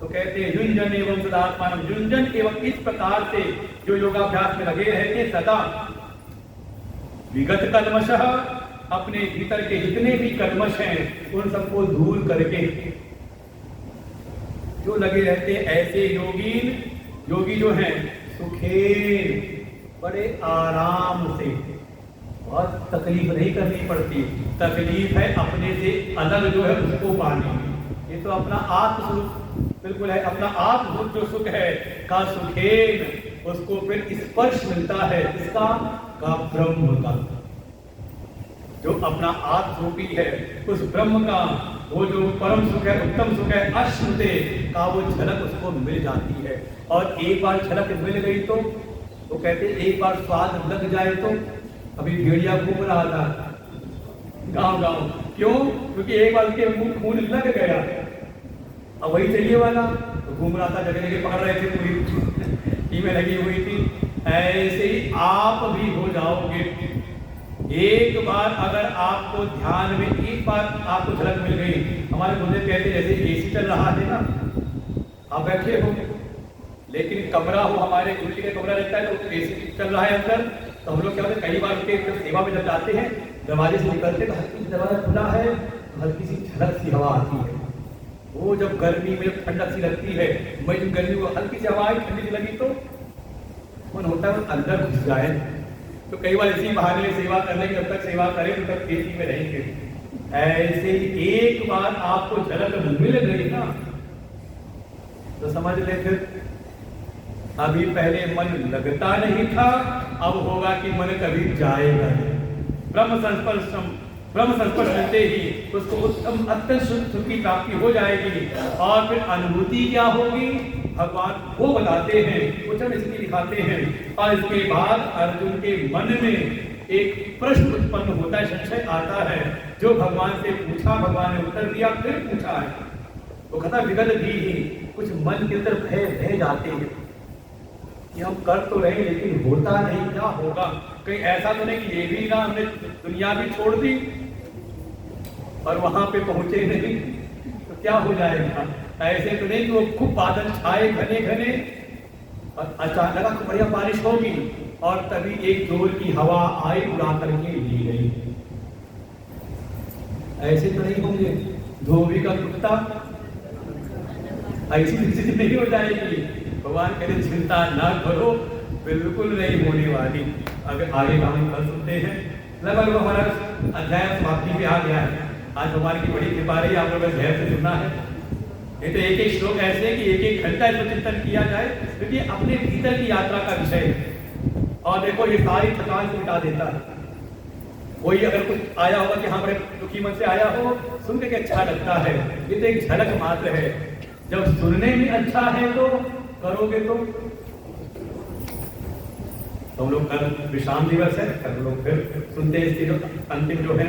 तो कहते हैं युंजन एवं सदात्मान, युंजन एवं इस प्रकार से जो योगाभ्यास में लगे रहते सदा, विगत कल्मषः, अपने भीतर के जितने भी कल्मष हैं उन सबको दूर करके जो लगे रहते हैं, ऐसे योगी जो हैं सुखेन, बड़े आराम से, बहुत तकलीफ नहीं करनी पड़ती। तकलीफ है अपने से अलग जो है उसको पाने, ये तो अपना आत्म सुख बिल्कुल है, अपना आत्म सुख जो सुख है का सुखेन, उसको फिर स्पर्श मिलता है इसका का ब्रह्म का, जो अपना आत्मरूपी है उस ब्रह्म का वो जो परम सुख है, उत्तम सुख है, अश्नुते का वो झलक उसको मिल जाती है। और एक बार झलक मिल गई तो कहते एक बार स्वाद लग जाए तो, अभी भेड़िया घूम रहा था गांव, क्यों? क्योंकि एक बार उसके मुंह खून लग गया, अब वही चाहिए वाला, तो घूम रहा था, जगह जगह पकड़ रहे थे, पूरी टीमें लगी हुई थी। ऐसे ही आप भी हो जाओगे। एक बार अगर आपको ध्यान में एक बार आपको झलक मिल गई, हमारे गुरुदेव कहते जैसे एसी चल रहा है ना, आप बैठे हो लेकिन कमरा हो, हमारे गुरु जी का कमरा रहता है तो एसी चल रहा है अंदर, तो हम लोग क्या होते हैं कई बार उनके सेवा में जब जाते हैं दरवाजे से निकलते तो हल्की सी दरवाजा खुला है, हल्की सी झलक सी हवा आती है। वो जब गर्मी में ठंडक सी लगती है, मैं जब गर्मी को हल्की सी हवा आई ठंडी सी लगी तो मन होता है अंदर घुस जाए। तो कई बार इसी बहाने सेवा करने की, जब तक सेवा करें तब तक एसी में रहेंगे। ऐसे ही एक बार आपको झलक मिल गई ना तो समझ ले फिर अभी पहले मन लगता नहीं था, अब होगा कि मन कभी जाएगा नहीं। ब्रह्म संस्पर्श मिलते ही उसको उत्तम अत्यंत सुख की प्राप्ति हो जाएगी। और फिर अनुभूति क्या होगी भगवान वो बताते हैं, उच्चम स्थिति दिखाते हैं। और इसके बाद अर्जुन के मन में एक प्रश्न उत्पन्न होता है, संशय आता है, जो भगवान से पूछा, भगवान ने उत्तर दिया, फिर पूछा है वो कथा विगत भी ही कुछ मन के अंदर भय रह जाते हैं कि हम कर तो रहे लेकिन होता नहीं, क्या होगा? कहीं ऐसा तो नहीं कि ये भी ना हमने दुनिया भी छोड़ दी और वहां पे पहुंचे नहीं तो क्या हो जाएगा? ऐसे तो नहीं कि वो खूब बादल छाए घने घने और अचानक बढ़िया बारिश होगी और तभी एक जोर की हवा आई उड़ा करके ली गई। ऐसे तो नहीं होंगे। धोबी का कुत्ता ऐसी स्थिति नहीं हो जाएगी। भगवान कहते चिंता ना करो, बिल्कुल नहीं होने वाली। अगर आगे का हम कर सकते हैं, लगभग हमारा अध्याय समाप्ति पे आ गया है। आज भगवान की बड़ी कृपा रही, आप लोगों ने ध्यान से सुनना है। ये तो एक एक श्लोक ऐसे कि एक एक घंटा इसको चिंतन किया जाए, क्योंकि अपने भीतर की यात्रा का विषय है। और देखो ये सारी थकान को मिटा देता है। कोई अगर कुछ आया होगा कि हाँ बड़े दुखी मन से आया हो, सुन के अच्छा लगता है, ये तो एक झलक मात्र है। जब सुनने में अच्छा है तो करोगे तो हम लोग कल विश्राम दिवस है, कल लोग फिर सुनते हैं इसके जो अंतिम जो है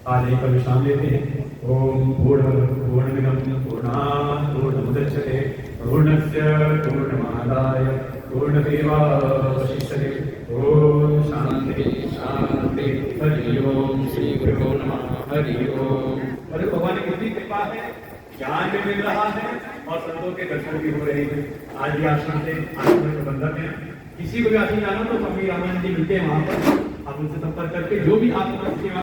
आज यहीं पर विश्राम लेते हैं। ओम पूर्णमिदं पूर्णात् पूर्णमुदच्यते पूर्णस्य पूर्णमादाय पूर्णमेवावशिष्यते। ओम शांति शांति। हरि ओम। श्री गुरुभ्यो नमः। हरि ओम। अरे भगवान की कितनी कृपा है, ज्ञान भी मिल रहा है और संतों के दर्शन भी हो रहे हैं। आज भी आश्रम से आश्रम प्रबंधक है, किसी को भी आश्रम जाना तो स्वामी रामानंद जी मिलते हैं वहां पर, आप उनसे संपर्क करके जो भी आपको